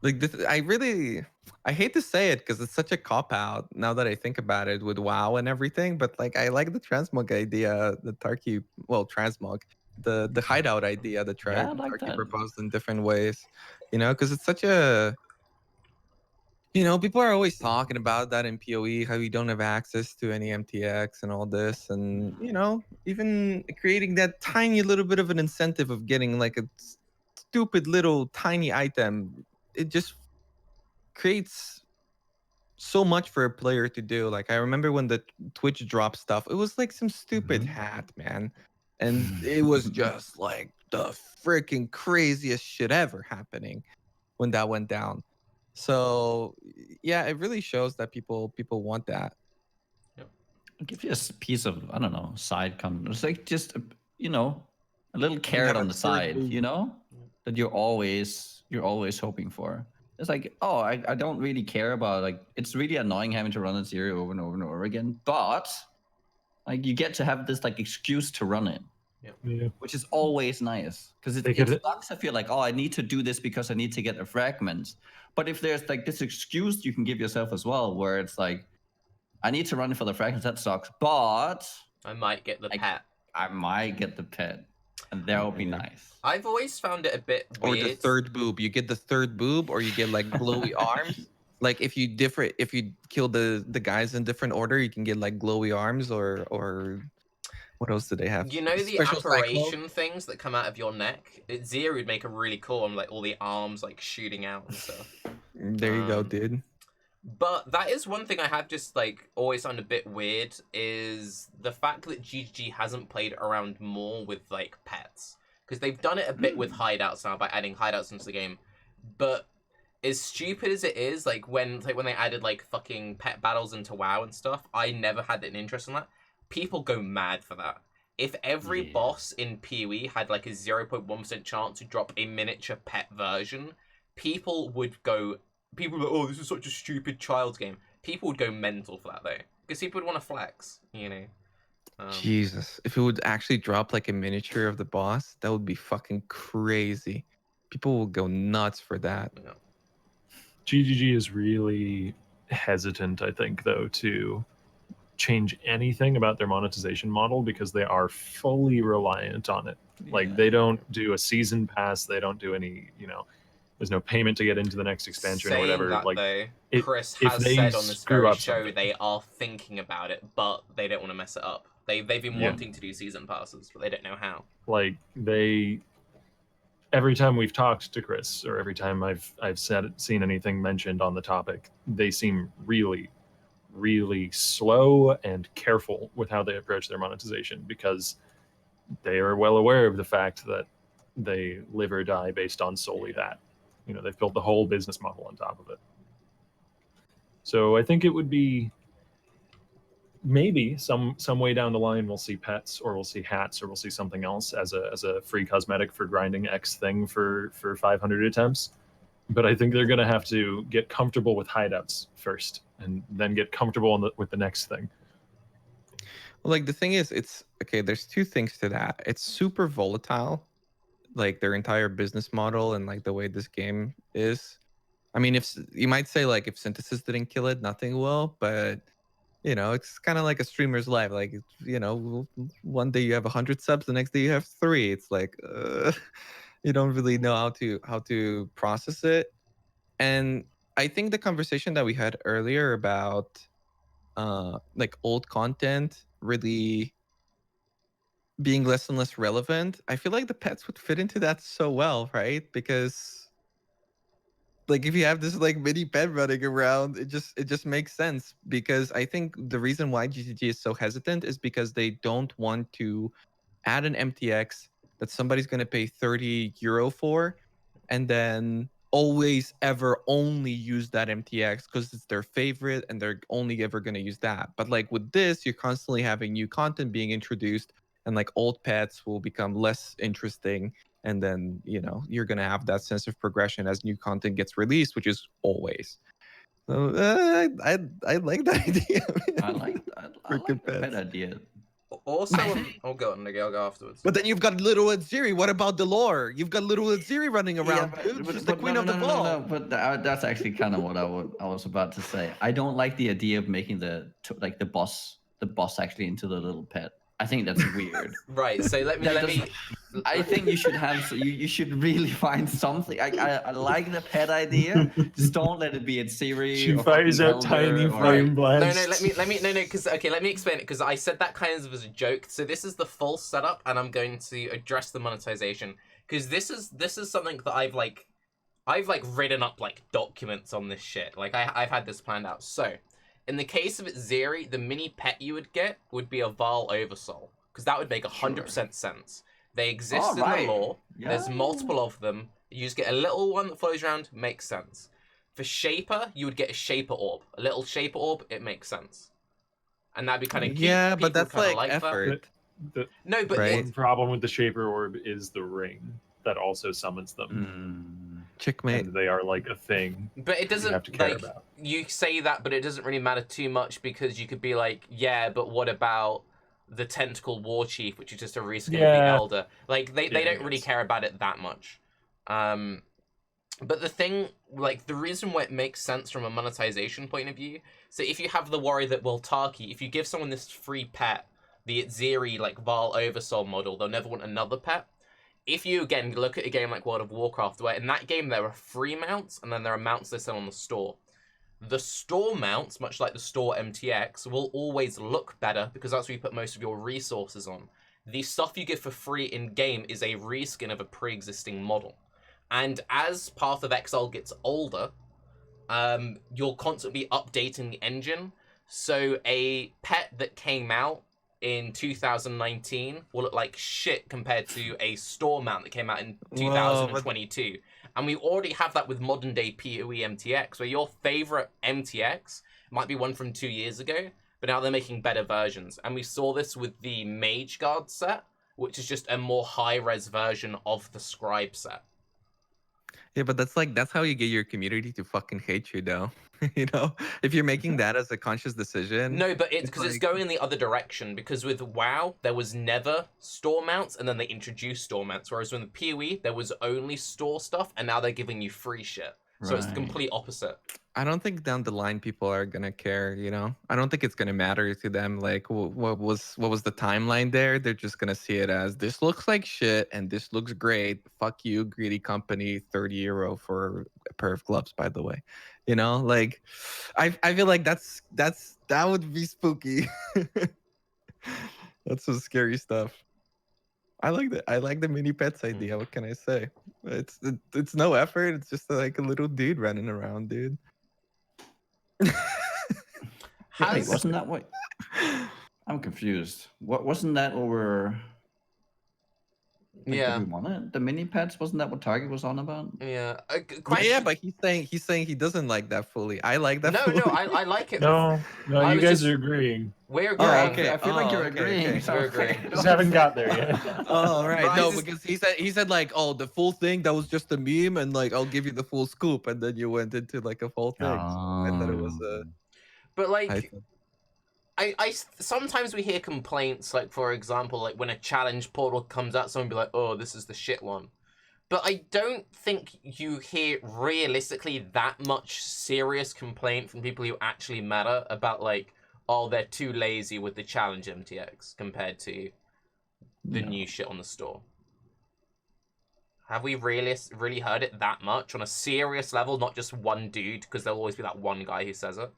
Like this, I hate to say it because it's such a cop out now that I think about it with WoW and everything. But like, I like the transmog idea, the Tarke, well, transmog, the hideout idea that Yeah, I like Tarke that. proposed in different ways. You know, because it's such a, you know, people are always talking about that in PoE, how you don't have access to any MTX and all this, and you know, even creating that tiny little bit of an incentive of getting like a stupid little tiny item, it just creates so much for a player to do. Like I remember when the Twitch drop stuff, it was like some stupid hat, man. And it was just like the freaking craziest shit ever happening when that went down. So yeah, it really shows that people want that. Give you a piece of, I don't know, side content. It's like just you know, a little You carrot have on a the third side, boob. you know, that you're always hoping for. It's like, oh, I don't really care about, like, it's really annoying having to run Atziri over and over and over again, but like you get to have this like excuse to run it. Yeah. Which is always nice, because it sucks. I feel like, oh, I need to do this because I need to get a fragment. But if there's like this excuse you can give yourself as well, where it's like, I need to run for the fragments, that sucks, but I might get the pet. I might get the pet, and that would be nice. I've always found it a bit Or weird. the third boob. You get the third boob, or you get like glowy arms. Like if you kill the guys in different order, you can get like glowy arms or what else do they have? You know the Special apparition things that come out of your neck? Atziri would make a really cool one, like all the arms like shooting out and stuff. There you go, dude. But that is one thing I have just like always found a bit weird, is the fact that GGG hasn't played around more with like pets. Because they've done it a bit with hideouts now by adding hideouts into the game. But as stupid as it is, like when they added like fucking pet battles into WoW and stuff, I never had an interest in that. People go mad for that. If every boss in PoE had like a 0.1% chance to drop a miniature pet version, people would go... People would be like, oh, this is such a stupid child's game. People would go mental for that, though. Because people would want to flex, you know? Jesus. If it would actually drop like a miniature of the boss, that would be fucking crazy. People will go nuts for that. Yeah. GGG is really hesitant, I think, though, to change anything about their monetization model because they are fully reliant on it. Like they don't do a season pass, they don't do any, you know, there's no payment to get into the next expansion or whatever. That, like though, Chris has said on this very show they are thinking about it, but they don't want to mess it up. They've been wanting to do season passes, but they don't know how. Like every time we've talked to Chris, or every time I've seen anything mentioned on the topic, they seem really, really slow and careful with how they approach their monetization, because they are well aware of the fact that they live or die based on solely that. You know, they've built the whole business model on top of it. So I think it would be maybe some way down the line we'll see pets, or we'll see hats, or we'll see something else as a free cosmetic for grinding X thing for 500 attempts. But I think they're going to have to get comfortable with hideouts first, and then get comfortable with the next thing. Well, like the thing is, it's okay. There's two things to that. It's super volatile, like their entire business model and like the way this game is. I mean, if you might say like if Synthesis didn't kill it, nothing will. But you know, it's kind of like a streamer's life. Like you know, one day you have 100 subs, the next day you have 3. It's like you don't really know how to process it. And I think the conversation that we had earlier about like old content really being less and less relevant, I feel like the pets would fit into that so well, right? Because like if you have this like mini pet running around, it just makes sense, because I think the reason why GCG is so hesitant is because they don't want to add an MTX that somebody's going to pay €30 for, and then always ever only use that MTX because it's their favorite and they're only ever going to use that. But like with this, you're constantly having new content being introduced, and like old pets will become less interesting, and then you're going to have that sense of progression as new content gets released, which is always. So I like that idea. I like Freaking the pet pets. idea. Also, I'll go on, Nigga. I'll go afterwards. But then you've got little Atziri. What about the lore? You've got little Atziri running around, dude. She's the queen of the ball. No. But that's actually kind of what I was about to say. I don't like the idea of making the boss actually into the little pet. I think that's weird. Right. So let me. I think you should have. You should really find something. I like the pet idea. Just don't let it be Atziri. She fires out tiny flame blasts. No. Let me. Because let me explain it. Because I said that kind of as a joke. So this is the full setup, and I'm going to address the monetization. Because this is something that I've written up like documents on this shit. Like I've had this planned out. So. In the case of Atziri, the mini pet you would get would be a Val Oversoul, because that would make 100% sense. They exist in the lore. Yeah. There's multiple of them. You just get a little one that flows around. Makes sense. For Shaper, you would get a Shaper Orb. A little Shaper Orb, it makes sense. And that'd be kind of cute. Yeah, People but that's like effort. No, but right? One problem with the Shaper Orb is the ring that also summons them. Checkmate. And they are like a thing. But it doesn't you have to care about. You say that, but it doesn't really matter too much, because you could be like, yeah, but what about the Tentacle War Chief, which is just a reskin of the Elder? Like they don't really care about it that much. But the thing, like the reason why it makes sense from a monetization point of view, so if you have the worry that, well, Tarke, if you give someone this free pet, the Atziri like Val Oversoul model, they'll never want another pet. If you, again, look at a game like World of Warcraft, where in that game there are free mounts, and then there are mounts they sell on the store. The store mounts, much like the store MTX, will always look better, because that's where you put most of your resources on. The stuff you get for free in-game is a reskin of a pre-existing model. And as Path of Exile gets older, you'll constantly be updating the engine. So a pet that came out in 2019 will look like shit compared to a store mount that came out in 2022. And we already have that with modern day PoE MTX, where your favorite MTX might be one from 2 years ago, but now they're making better versions. And we saw this with the Mage Guard set, which is just a more high-res version of the Scribe set. Yeah, but that's how you get your community to fucking hate you, though. If you're making that as a conscious decision. No, but it's because it's going in the other direction. Because with WoW, there was never store mounts, and then they introduced store mounts. Whereas with the PoE, there was only store stuff, and now they're giving you free shit. So it's the complete opposite. I don't think down the line people are gonna care. I don't think it's gonna matter to them. Like, what was the timeline there? They're just gonna see it as, this looks like shit and this looks great. Fuck you, greedy company. €30 for a pair of gloves, by the way. Like, I feel like that would be spooky. That's some scary stuff. I like that. I like the mini pets idea. What can I say? It's no effort. It's just like a little dude running around, dude. Wait, wasn't that what? I'm confused. Wasn't that what we're? Yeah. Did we want it? The mini pets, wasn't that what Target was on about? Yeah. Yeah, but he's saying he doesn't like that fully. I like that. No, I like it. No, you guys are agreeing. We're agreeing. Oh, okay. I feel like you're agreeing. Okay. We're agreeing. Just haven't got there yet. Oh, right. Raiz No, because he said like, oh, the full thing, that was just a meme, and like, I'll give you the full scoop, and then you went into like a full thing. So I thought it was a. But like, I sometimes we hear complaints, like for example, like when a challenge portal comes out, someone be like, oh, this is the shit one. But I don't think you hear realistically that much serious complaint from people who actually matter about like, oh, they're too lazy with the challenge MTX compared to the new shit on the store. Have we really heard it that much on a serious level, not just one dude, because there'll always be that one guy who says it?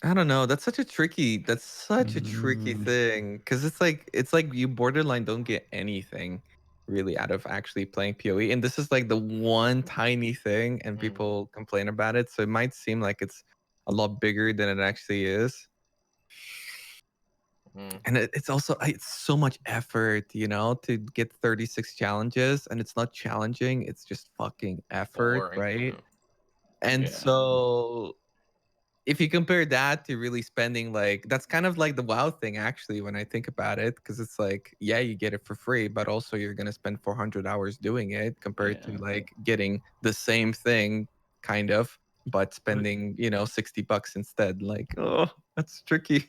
I don't know. That's such a tricky thing, because it's like you borderline don't get anything, really out of actually playing PoE. And this is like the one tiny thing, and people complain about it. So it might seem like it's a lot bigger than it actually is. And it's also it's so much effort, you know, to get 36 challenges, and it's not challenging, it's just fucking effort, Boring, right? yeah. And Yeah. so if you compare that to really spending like, that's kind of like the WoW thing actually when I think about it, because it's like, yeah, you get it for free, but also you're gonna spend 400 hours doing it compared to like getting the same thing kind of, but spending, you know, $60 instead. Like, oh, that's tricky.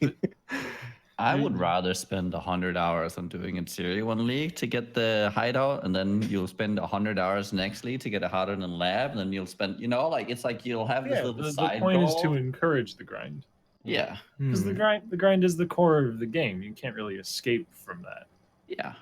I would rather spend 100 hours on doing Atziri one league to get the hideout, and then you'll spend 100 hours next league to get a hideout in lab, and then you'll spend, you know, like it's like you'll have this little the side point goal. is to encourage the grind. Yeah. Because the grind is the core of the game. You can't really escape from that. Yeah.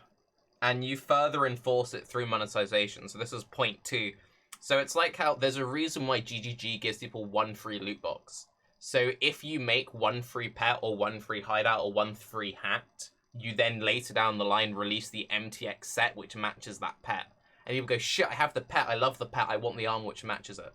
And you further enforce it through monetization. So this is point 2. So it's like how there's a reason why GGG gives people 1 free loot box. So if you make 1 free pet or 1 free hideout or 1 free hat, you then later down the line release the MTX set which matches that pet. And people go, shit, I have the pet, I love the pet, I want the armor which matches it.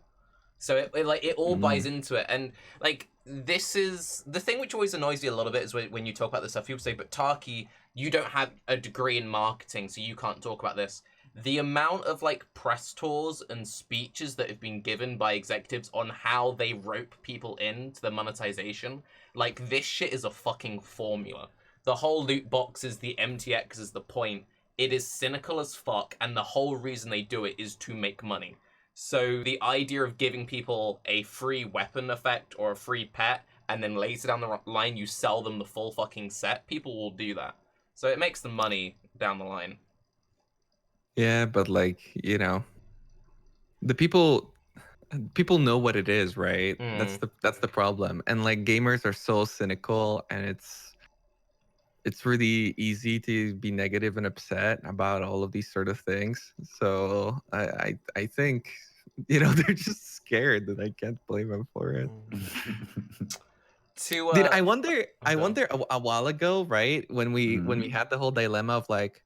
So it all buys into it. And like, this is the thing which always annoys me a little bit is when you talk about this stuff, people say, but Tarke, you don't have a degree in marketing, so you can't talk about this. The amount of like press tours and speeches that have been given by executives on how they rope people into the monetization, like this shit is a fucking formula. The whole loot box is the MTX is the point. It is cynical as fuck, and the whole reason they do it is to make money. So the idea of giving people a free weapon effect or a free pet, and then later down the line you sell them the full fucking set, people will do that. So it makes them money down the line. Yeah, but like, you know, the people know what it is, right? That's the problem. And like gamers are so cynical, and it's really easy to be negative and upset about all of these sort of things. So I think, you know, they're just scared, that I can't blame them for it. Did I wonder a while ago, right? When we had the whole dilemma of like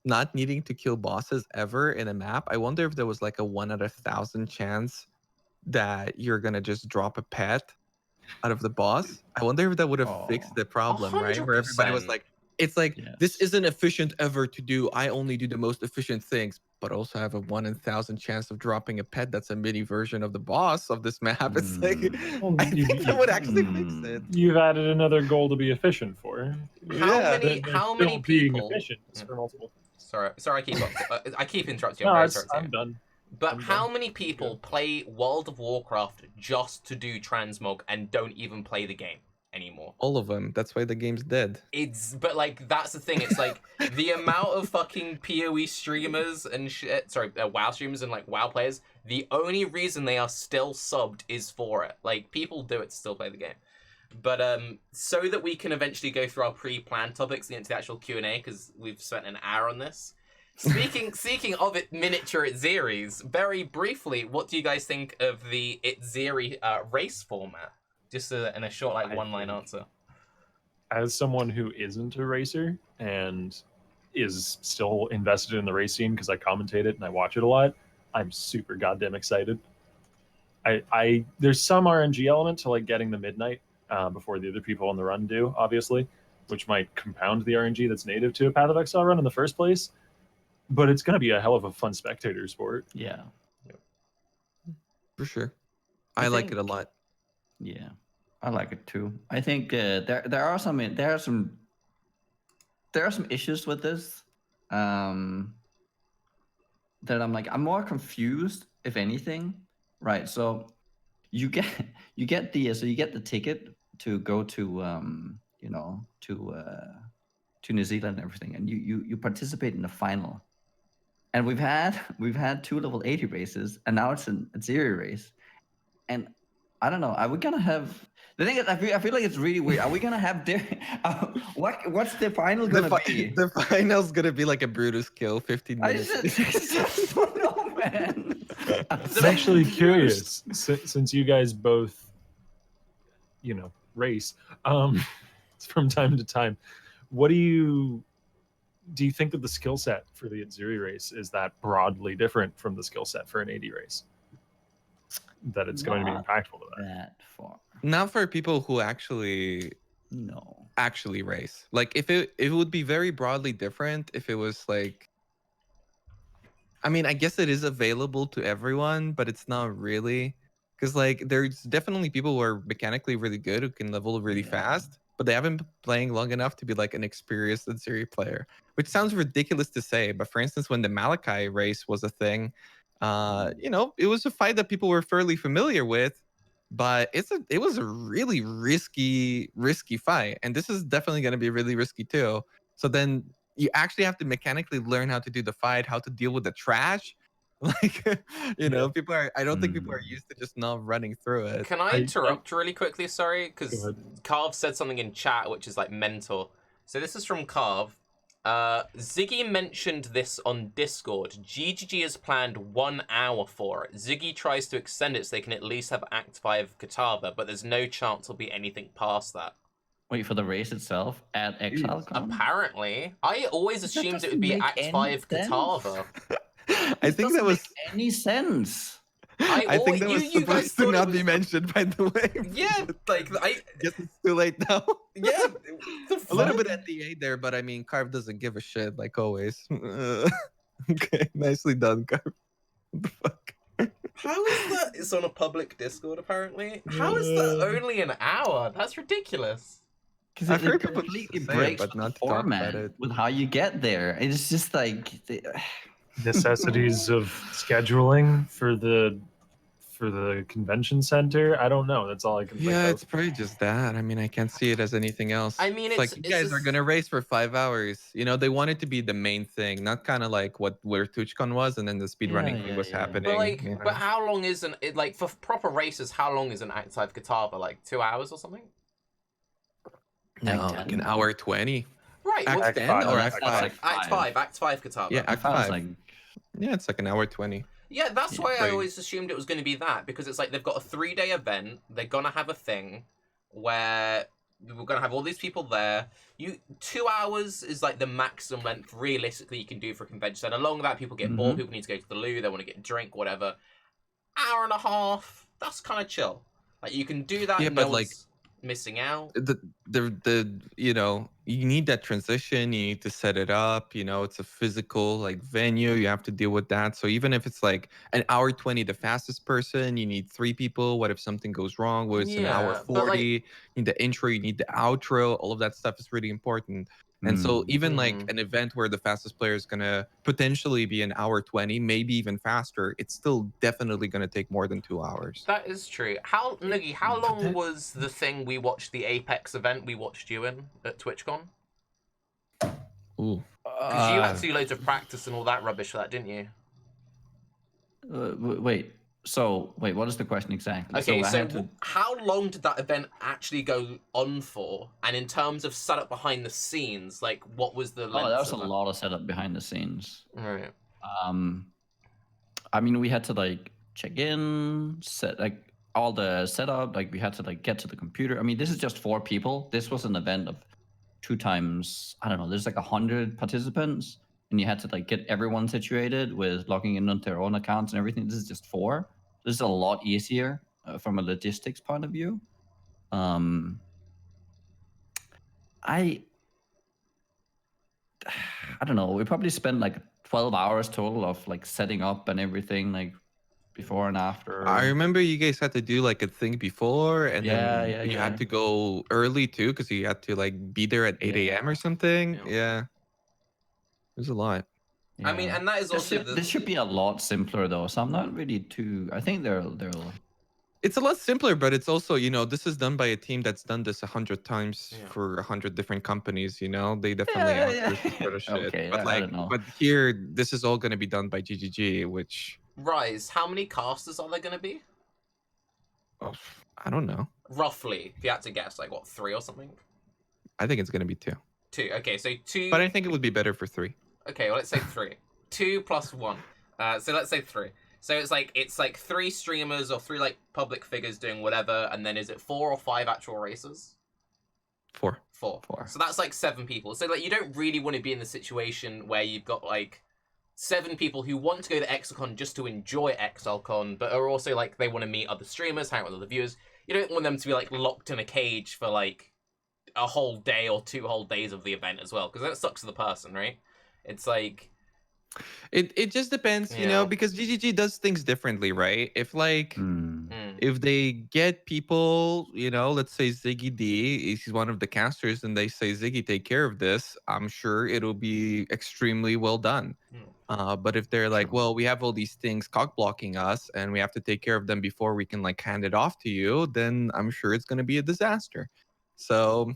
not needing to kill bosses ever in a map, I wonder if there was like a 1 out of 1,000 chance that you're gonna just drop a pet out of the boss. I wonder if that would have fixed the problem, right? Where everybody was 100%. like, it's like, this Yes. isn't efficient ever to do. I only do the most efficient things, but also have a 1 in 1,000 chance of dropping a pet that's a mini version of the boss of this map. It's like, Well, I think that would actually fix it. You've added another goal to be efficient for. How Still many being people? efficient for multiple things. Sorry, I keep interrupting you. No, I'm very sorry. I'm done. But I'm how done. many people play World of Warcraft just to do transmog and don't even play the game anymore? All of them. That's why the game's dead. But like, that's the thing. It's like the amount of fucking PoE streamers and shit. Sorry, WoW streamers and like WoW players. The only reason they are still subbed is for it. Like, people do it to still play the game. But so that we can eventually go through our pre-planned topics and get into the actual Q&A, because we've spent an hour on this. Speaking of it, miniature Atziris, very briefly, what do you guys think of the Atziri race format? Just in a short, like, one-line answer. As someone who isn't a racer and is still invested in the race scene because I commentate it and I watch it a lot, I'm super goddamn excited. I there's some RNG element to like getting the midnight before the other people on the run do, obviously, which might compound the RNG that's native to a Path of Exile run in the first place. But it's going to be a hell of a fun spectator sport. Yeah. For sure. I like it a lot. Yeah, I like it too. I think there are some issues with this. That I'm like, I'm more confused, if anything. Right. So you get the ticket to go to to New Zealand and everything, and you participate in the final. And we've had 2 level 80 races, and now it's an Atziri race. And I don't know. Are we gonna have? The thing is, I feel like it's really weird. Are we gonna have what's the final gonna be? The final's gonna be like a Brutus kill, 15 minutes. I just don't know, man. I'm actually curious, since you guys both, you know, race from time to time. What do you do you think that the skill set for the Atziri race is that broadly different from the skill set for an AD race? That it's going to be Not impactful to that? that far. Not for people who actually No. race. Like if it would be very broadly different if it was like, I mean, I guess it is available to everyone, but it's not really. Because like there's definitely people who are mechanically really good who can level really Yeah. fast, but they haven't been playing long enough to be like an experienced Atziri player. Which sounds ridiculous to say, but for instance, when the Malachi race was a thing, you know, it was a fight that people were fairly familiar with, but it was a really risky fight, and this is definitely going to be really risky too. So then you actually have to mechanically learn how to do the fight, how to deal with the trash. Like, you know, people are, I don't think people are used to just not running through it. Can I interrupt really quickly? Sorry, Go because ahead. Carve said something in chat which is like mental. So this is from Carve. Ziggy mentioned this on Discord. GGG has planned 1 hour for it. Ziggy tries to extend it so they can at least have Act 5 Katava, but there's no chance there'll be anything past that. Wait, for the race itself at Exile? Apparently. I always assumed it would be Act 5 Katava. I think that was make any sense. I think that was you guys supposed to thought it not was... be mentioned, by the way. Yeah, like I guess it's too late now. Yeah, a little bit at the 8 there, but I mean, Carve doesn't give a shit like always. Okay, nicely done, Carve. What the fuck? How is that? It's on a public Discord apparently. How is that only an hour? That's ridiculous. Because I've heard it people completely say it, breaks but the not to talk about format it. with how you get there. It's just like Necessities of scheduling for the convention center. I don't know. That's all I can think Yeah, of. it's probably just that. I mean, I can't see it as anything else. I mean, it's like you guys are gonna race for 5 hours. You know, they want it to be the main thing, not kind of like where TwitchCon was, and then the speedrunning thing was happening. But like, you know? but how long isn't it? Like for proper races, how long is an Act 5 Katava? Like 2 hours or something? No, like an hour 20. Right. Act Well, 10 or Act 5? Act 5 Katava. Yeah, Act 5. Like... Yeah, it's like an hour 20. Yeah, that's why I always assumed it was going to be that, because it's like they've got a 3-day event. They're going to have a thing where we're going to have all these people there. 2 hours is like the maximum length realistically you can do for a convention. And along that, people get bored. People need to go to the loo. They want to get a drink, whatever. Hour and a half. That's kind of chill. Like you can do that. Yeah, and but no like one's missing out. The you know, you need that transition. You need to set it up. You know, it's a physical like venue. You have to deal with that. So even if it's like an hour 20, the fastest person, you need 3 people. What if something goes wrong? Well, it's an hour 40. Like, you need the intro. You need the outro. All of that stuff is really important. And so even like an event where the fastest player is gonna potentially be an hour 20, maybe even faster, it's still definitely gonna take more than 2 hours. That is true. Nuggy, how long was the thing we watched, the Apex event we watched you in at TwitchCon? Ooh. Because you had to do loads of practice and all that rubbish for that, didn't you? Wait, what is the question exactly? Okay, so how long did that event actually go on for? And in terms of setup behind the scenes, like what was the length? Oh, that was a lot of setup behind the scenes. Right. I mean, we had to like check in, set like all the setup, like we had to like get to the computer. I mean, this is just 4 people. This was an event of 2 times, I don't know, there's like 100 participants, and you had to like get everyone situated with logging in on their own accounts and everything. This is just 4. This is a lot easier from a logistics point of view. I don't know. We probably spent like 12 hours total of like setting up and everything, like before and after. I remember you guys had to do like a thing before, and then you had to go early too, because you had to like be there at 8 a.m. or something. Yeah. There's a lot. Yeah. I mean, and that is also this should be a lot simpler though, so I'm not really too. I think they'll. It's a lot simpler, but it's also, you know, this is done by a team that's done this 100 times for 100 different companies. You know, they definitely have this sort of shit. Okay, but I don't know. But here, this is all going to be done by GGG, which. Raiz, how many casters are there going to be? Oh, I don't know. Roughly, if you had to guess, like what, 3 or something? I think it's going to be 2. 2. Okay, so 2. But I think it would be better for 3. Okay, well let's say 3. 2 plus 1. So let's say 3. So it's like 3 streamers or 3 like public figures doing whatever, and then is it 4 or 5 actual races? 4. Four. So that's like 7 people. So like you don't really want to be in the situation where you've got like 7 people who want to go to ExileCon just to enjoy ExileCon, but are also like they want to meet other streamers, hang out with other viewers. You don't want them to be like locked in a cage for like a whole day or 2 whole days of the event as well, because that sucks to the person, right? It's like It just depends, you know, because GGG does things differently, right? If like if they get people, you know, let's say Ziggy D, he's one of the casters, and they say, Ziggy, take care of this, I'm sure it'll be extremely well done. But if they're like, well, we have all these things cock blocking us and we have to take care of them before we can like hand it off to you, then I'm sure it's going to be a disaster. So,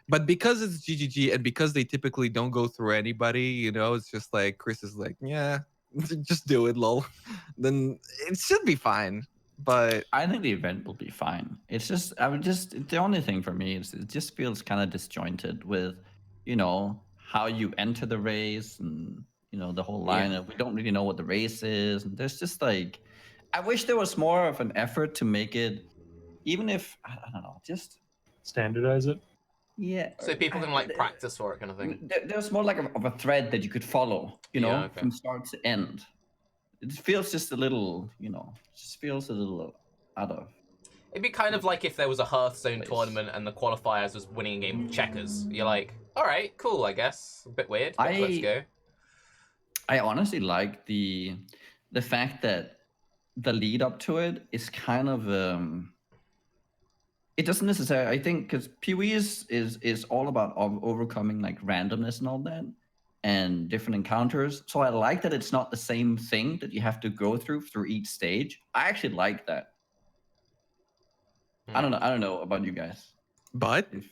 but because it's GGG and because they typically don't go through anybody, you know, it's just like Chris is like, yeah, just do it, lol. Then it should be fine. But I think the event will be fine. It's just, the only thing for me is it just feels kind of disjointed with, you know, how you enter the race and, you know, the whole lineup. We don't really know what the race is. And there's just like, I wish there was more of an effort to make it, even if, I don't know, just standardize it. Yeah. so people can like practice for it kind of thing. There's more like of a thread that you could follow, you know, okay. from start to end. It feels just a little, you know, just feels a little out of. It'd be kind of like if there was a Hearthstone tournament and the qualifiers was winning a game of checkers. You're like, all right, cool, I guess. A bit weird, but let's go. I honestly like the fact that the lead up to it is kind of it doesn't necessarily, I think, because PoE is all about overcoming like randomness and all that and different encounters. So I like that it's not the same thing that you have to go through each stage. I actually like that. I don't know about you guys. But what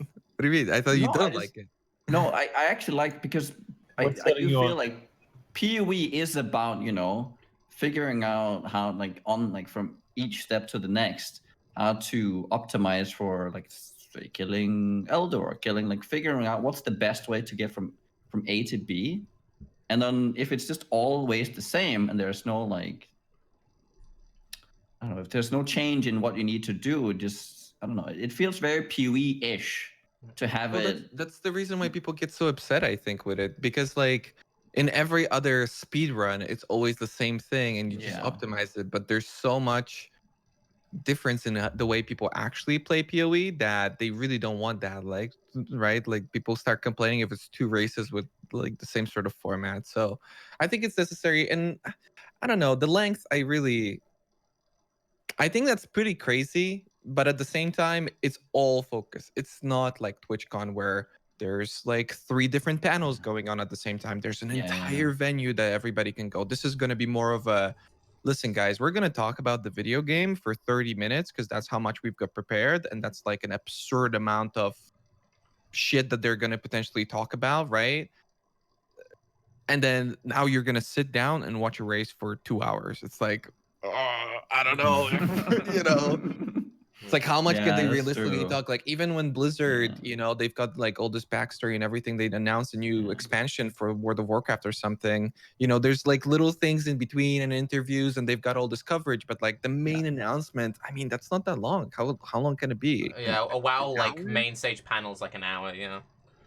do you mean? I thought you don't like it. No, I actually like, because I do feel like PoE is about, you know, figuring out how like from each step to the next, how to optimize for like killing Elder or killing, like figuring out what's the best way to get from A to B. And then if it's just always the same and there's no like, I don't know, if there's no change in what you need to do, just, I don't know, it feels very PoE-ish to have it. That's the reason why people get so upset, I think, with it, because like in every other speed run, it's always the same thing and you just optimize it. But there's so much difference in the way people actually play PoE that they really don't want that, like, right? Like people start complaining if it's 2 races with like the same sort of format. So I think it's necessary. And I don't know, the length, I think that's pretty crazy, but at the same time, it's all focus. It's not like TwitchCon where there's like 3 different panels going on at the same time. There's an entire venue that everybody can go. This is going to be more of a, listen, guys, we're going to talk about the video game for 30 minutes because that's how much we've got prepared. And that's like an absurd amount of shit that they're going to potentially talk about, right? And then now you're going to sit down and watch a race for 2 hours. It's like, I don't know, you know. It's like, how much can they realistically talk? Like, even when Blizzard, you know, they've got like all this backstory and everything, they'd announced a new expansion for World of Warcraft or something. You know, there's like little things in between and interviews, and they've got all this coverage. But like the main announcement, I mean, that's not that long. How long can it be? Yeah, a WoW like main stage panel's like an hour.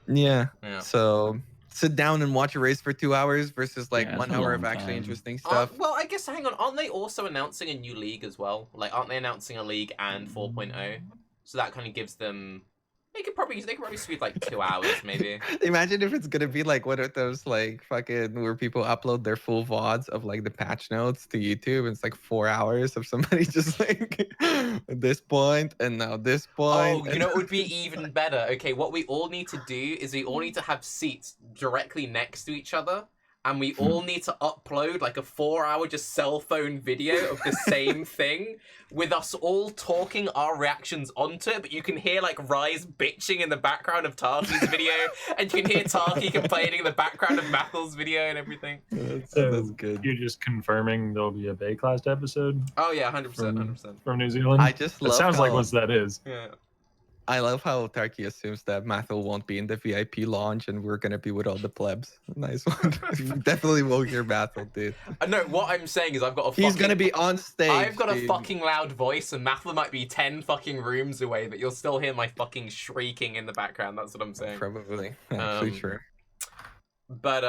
Yeah. So sit down and watch a race for 2 hours versus like 1 hour of actually interesting stuff. Well, I guess, hang on, aren't they also announcing a new league as well? Like, aren't they announcing a league and 4.0? So that kind of gives them, they could probably squeeze like 2 hours maybe. Imagine if it's gonna be like one of those like fucking where people upload their full VODs of like the patch notes to YouTube, and it's like 4 hours of somebody just like at this point and now this point. Oh, you know, it would be even better. Okay, what we all need to do is we all need to have seats directly next to each other, and we all need to upload like a 4-hour just cell phone video of the same thing with us all talking our reactions onto it, but you can hear like Raiz bitching in the background of Tarke's video, and you can hear Tarke complaining in the background of Mathel's video and everything. That's good. You're just confirming there'll be a Baeclast episode? Oh yeah, 100%, 100%. From New Zealand? I just love It sounds like what that is. Yeah. I love how Tarke assumes that Mathil won't be in the VIP launch and we're gonna be with all the plebs. Nice one. We definitely will hear Mathil, dude. No, what I'm saying is I've got a He's gonna be on stage. I've got a dude. fucking loud voice, and Mathil might be 10 fucking rooms away, but you'll still hear my fucking shrieking in the background. That's what I'm saying. Probably. Actually, sure. But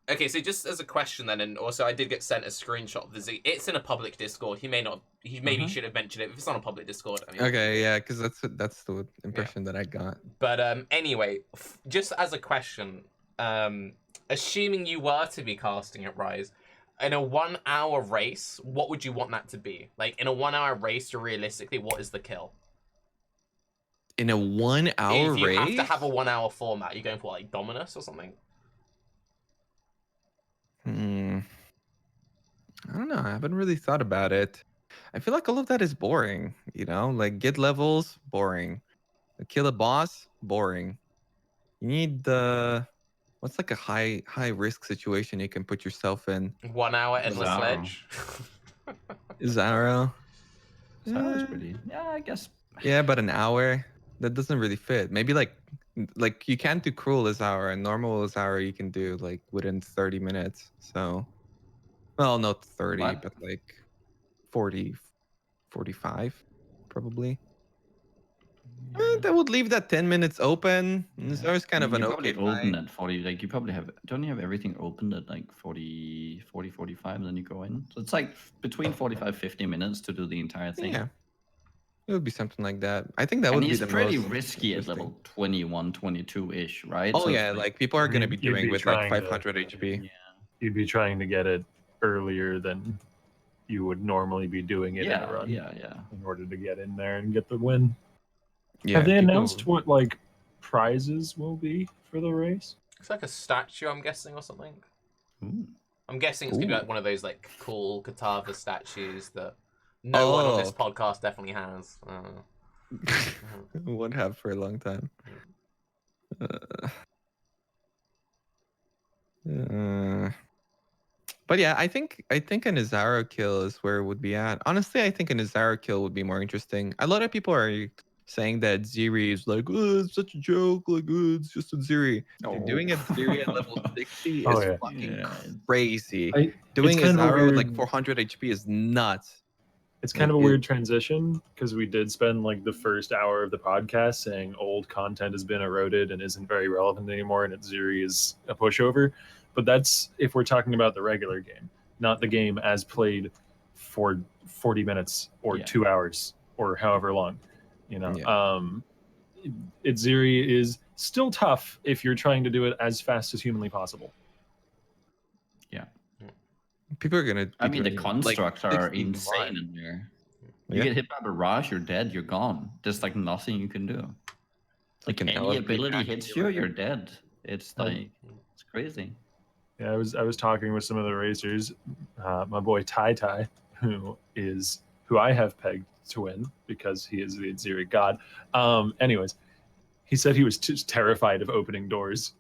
okay, so just as a question then, and also I did get sent a screenshot of the Z. It's in a public Discord. He maybe should have mentioned it if it's on a public Discord. I mean, Okay, yeah, because that's the impression that I got. But anyway, just as a question, assuming you were to be casting at Raiz, in a 1 hour race, what would you want that to be? Like in a 1 hour race, realistically, what is the kill? In a 1 hour If you race? have to have a 1 hour format, you're going for like Dominus or something? I don't know. I haven't really thought about it. I feel like all of that is boring, you know? Like get levels, boring. Kill a boss, boring. You need the what's like a high risk situation you can put yourself in? 1 hour endless Zaro. sledge. Zaro. Zaro's pretty. Yeah, I guess. Yeah, but an hour that doesn't really fit. Maybe like you can't do cruel as hour and normal as hour you can do like within 30 minutes. So well, not 30, What? but like 40, 45 probably. That would leave that 10 minutes open. It's always kind of an you okay probably open fight. at 40. Like you probably don't you have everything opened at like 40, 45, and then you go in. So it's like between 45, 50 minutes to do the entire thing. Yeah. It would be something like that. I think that And would be he's the pretty most risky at interesting. level 21, 22-ish, right? Oh So it's yeah, like people are going to be You'd doing be with like trying to- 500 HP. Yeah. You'd be trying to get it earlier than you would normally be doing it in a run. Yeah. In order to get in there and get the win. Yeah, Have they people- announced what like prizes will be for the race? It's like a statue, I'm guessing, or something. Ooh. I'm guessing it's gonna be Ooh. like one of those like cool Katava statues that no one on this Oh. podcast definitely has. would have for a long time. But yeah, I think an Azaro kill is where it would be at. Honestly, I think an Azaro kill would be more interesting. A lot of people are saying that Atziri is like, oh, it's such a joke, like, oh, it's just Atziri. Dude, doing Atziri at level 60 Oh, is yeah. fucking Yeah. crazy. It's Doing kind of a Azaro with like weird- 400 HP is nuts. It's kind Like, of a weird transition because we did spend like the first hour of the podcast saying old content has been eroded and isn't very relevant anymore, and Atziri is a pushover. But that's if we're talking about the regular game, not the game as played for 40 minutes or Yeah. 2 hours or however long. You know, Yeah. Atziri is still tough if you're trying to do it as fast as humanly possible. People are gonna. I be mean, the doing, constructs like, are 60 insane combined. in there. You Yeah. get hit by barrage, you're dead, you're gone. There's like nothing you can do. Like an any LMP ability pack hits killer. you're dead. It's like it's crazy. Yeah, I was talking with some of the racers. My boy Tai, who I have pegged to win because he is the Atziri god. Anyways, he said he was just terrified of opening doors.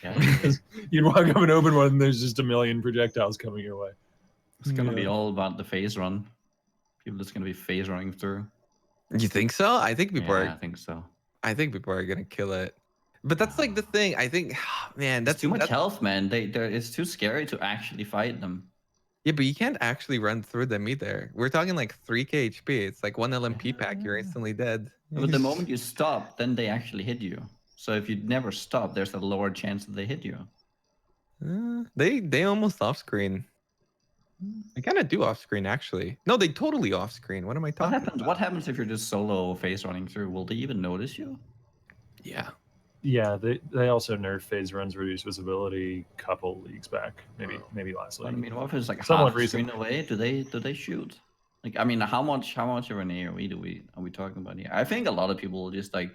Yeah. Because you'd walk up and open one, and there's just a million projectiles coming your way. It's gonna be Yeah. all about the phase run. People just gonna be phase running through. You think so? I think people Yeah, I are. think so. I think people are gonna kill it. But that's like the thing. I think, man, That's that's too much that's, health, man. It's too scary to actually fight them. Yeah, but you can't actually run through them either. We're talking like 3k HP. It's like one LMP pack. You're Yeah. instantly dead. But the moment you stop, then they actually hit you. So if you never stop, there's a lower chance that they hit you. They almost off screen. They kind of do off screen actually. No, they totally off screen. What am I What talking happens? about? What happens if you're just solo phase running through? Will they even notice you? Yeah. Yeah, they also nerf phase runs reduce visibility a couple leagues back, maybe last But I league. mean, what if it's like Somewhat half a recent. screen away? Do they shoot? Like, I mean, how much of an AoE are we talking about here? I think a lot of people will just like,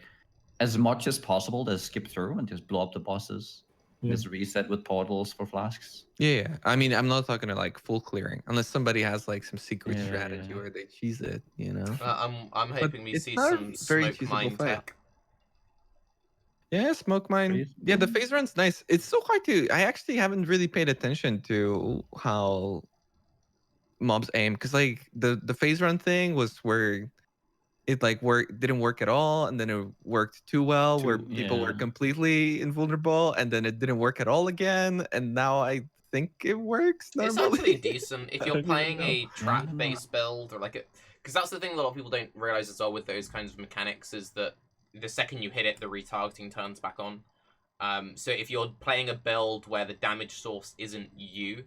as much as possible, they skip through and just blow up the bosses. Yeah. Just reset with portals for flasks. Yeah. I mean, I'm not talking to like full clearing unless somebody has like some secret Yeah, strategy yeah. where they cheese it, you know? I'm hoping we it's see not a some very smoke cheesable mine fight. tech. Yeah, smoke mine. Phase Yeah, the run? phase run's nice. It's so hard to. I actually haven't really paid attention to how mobs aim because like the phase run thing was where it like didn't work at all, and then it worked too well, where people were completely invulnerable, and then it didn't work at all again, and now I think it works It's normally. actually decent if I you're don't even playing know. a trap-based build or like a, because that's the thing a lot of people don't realize as well with those kinds of mechanics is that the second you hit it, the retargeting turns back on. So if you're playing a build where the damage source isn't you,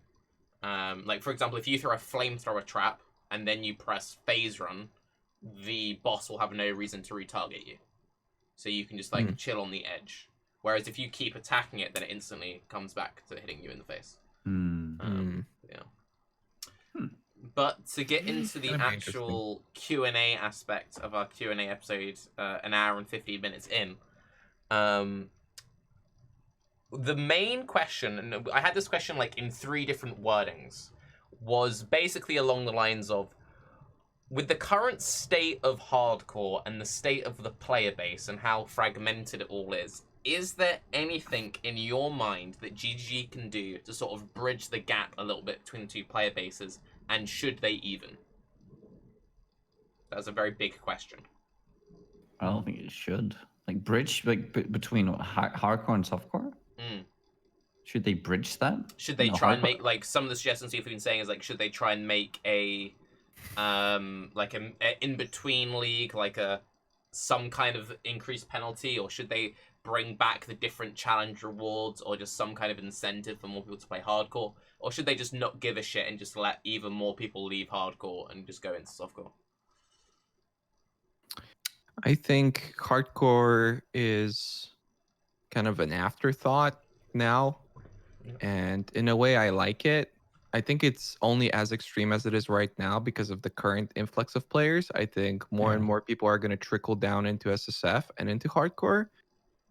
like for example, if you throw a flamethrower trap and then you press phase run, the boss will have no reason to retarget you. So you can just like chill on the edge. Whereas if you keep attacking it, then it instantly comes back to hitting you in the face. Yeah. But to get into the actual Q&A aspect of our Q&A episode, an hour and 15 minutes in, the main question, and I had this question like in 3 different wordings, was basically along the lines of, with the current state of hardcore and the state of the player base and how fragmented it all is there anything in your mind that GG can do to sort of bridge the gap a little bit between the 2 player bases, and should they even? That's a very big question. I don't think it should. Like bridge like between hardcore and softcore? Should they bridge that? Should they try and make, like, some of the suggestions you've been saying is like, should they try and make a like a in-between league, like some kind of increased penalty, or should they bring back the different challenge rewards, or just some kind of incentive for more people to play hardcore, or should they just not give a shit and just let even more people leave hardcore and just go into softcore? I think hardcore is kind of an afterthought now, and in a way I like it. I think it's only as extreme as it is right now because of the current influx of players. I think more and more people are going to trickle down into SSF and into hardcore.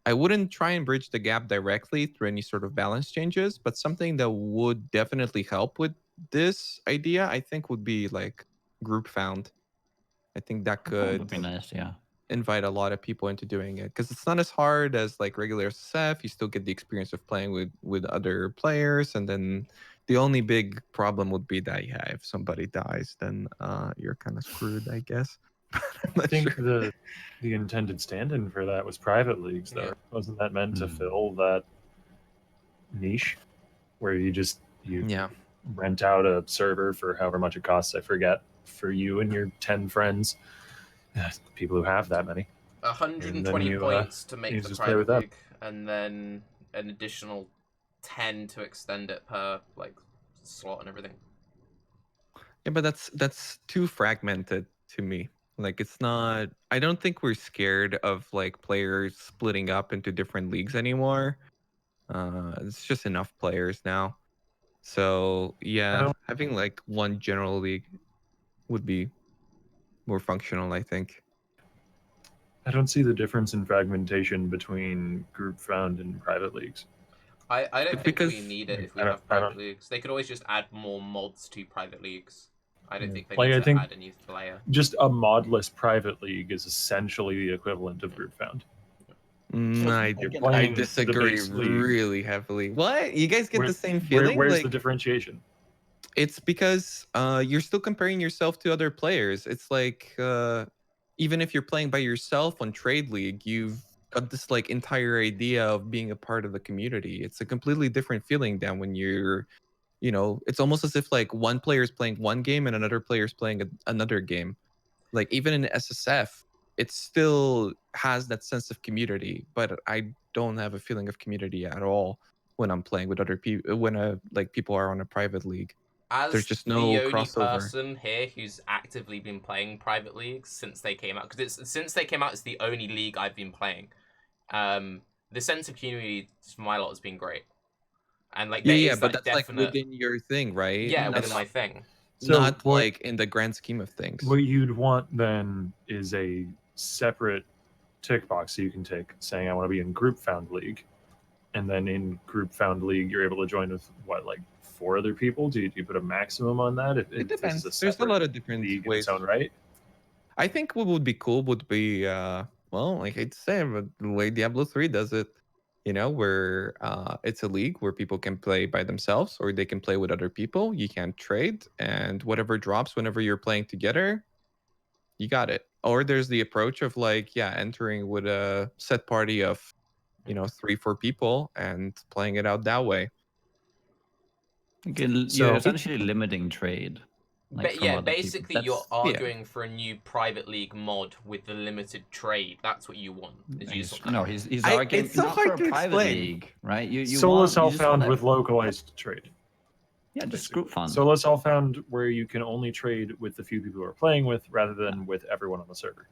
I wouldn't try and bridge the gap directly through any sort of balance changes, but something that would definitely help with this idea, I think, would be like group found. I think that could be nice, yeah. invite a lot of people into doing it, because it's not as hard as like regular SSF. You still get the experience of playing with other players, and then the only big problem would be that if somebody dies, then you're kind of screwed, I guess. I think the intended stand-in for that was private leagues, though. Wasn't that meant to fill that niche where you rent out a server for however much it costs, I forget, for you and your 10 friends, people who have that many. 120 points to make the private league, and then an additional 10 to extend it per like slot and everything. Yeah, but that's too fragmented to me. Like, it's not, I don't think we're scared of like players splitting up into different leagues anymore. It's just enough players now. So yeah, having like one general league would be more functional, I think. I don't see the difference in fragmentation between group found and private leagues. I don't think we need it if we have private leagues. They could always just add more mods to private leagues. I don't think they need to add a new player. Just a modless private league is essentially the equivalent of group found. I disagree really heavily. What? You guys get the same feeling? Where's the differentiation? It's because you're still comparing yourself to other players. It's like even if you're playing by yourself on Trade League, you've got this like entire idea of being a part of the community. It's a completely different feeling than when you're, it's almost as if like one player is playing one game and another player is playing another game. Like even in SSF, it still has that sense of community, but I don't have a feeling of community at all when I'm playing with other people, when like people are on a private league. There's just no the only crossover. person here who's actively been playing private leagues since they came out, because since they came out, it's the only league I've been playing. The sense of community for my lot has been great, and like but that's definite, like within your thing, right? Yeah, within my thing. So not like in the grand scheme of things. What you'd want then is a separate tick box so you can tick saying I want to be in group found league, and then in group found league you're able to join with like 4 other people. Do you put a maximum on that? It depends. There's a lot of different league ways. In its own right. I think what would be cool would be well, I hate to say it, but the way Diablo 3 does it, where it's a league where people can play by themselves or they can play with other people. You can trade, and whatever drops whenever you're playing together, you got it. Or there's the approach of like, yeah, entering with a set party of, 3-4 people and playing it out that way. You're So- essentially limiting trade. Like from other basically people. you're That's- yeah. arguing for a new private league mod with the limited trade. That's what you want. Is you just want No, that. he's I- arguing it's so not hard for a to private explain. league, right? You Solo want, you just self-found want with localized trade. yeah, just basically. group fun. Solo self-found where you can only trade with the few people who are playing with, rather than with everyone on the server.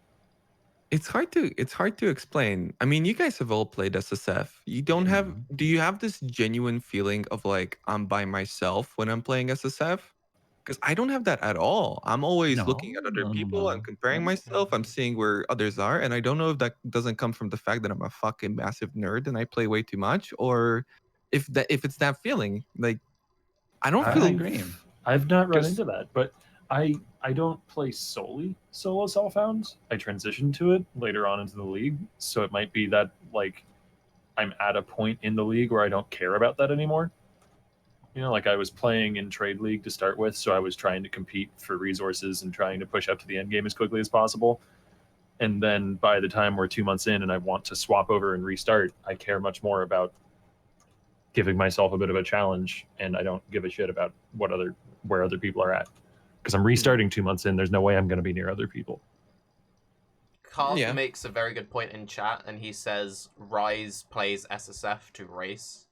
It's hard to explain. I mean, you guys have all played SSF. You don't have Mhm. do you have this genuine feeling of like I'm by myself when I'm playing SSF? Because I don't have that at all. I'm always looking at other people and comparing myself. I'm seeing where others are, and I don't know if that doesn't come from the fact that I'm a fucking massive nerd and I play way too much, or if it's that feeling. Like I don't feel. I agree. I've not run 'Cause- into that, but I don't play solely solo self-found. I transitioned to it later on into the league, so it might be that like I'm at a point in the league where I don't care about that anymore. Like I was playing in trade league to start with, so I was trying to compete for resources and trying to push up to the end game as quickly as possible. And then by the time we're 2 months in and I want to swap over and restart, I care much more about giving myself a bit of a challenge, and I don't give a shit about where other people are at. Because I'm restarting 2 months in, there's no way I'm going to be near other people. Carth Yeah. makes a very good point in chat, and he says Raiz plays SSF to race,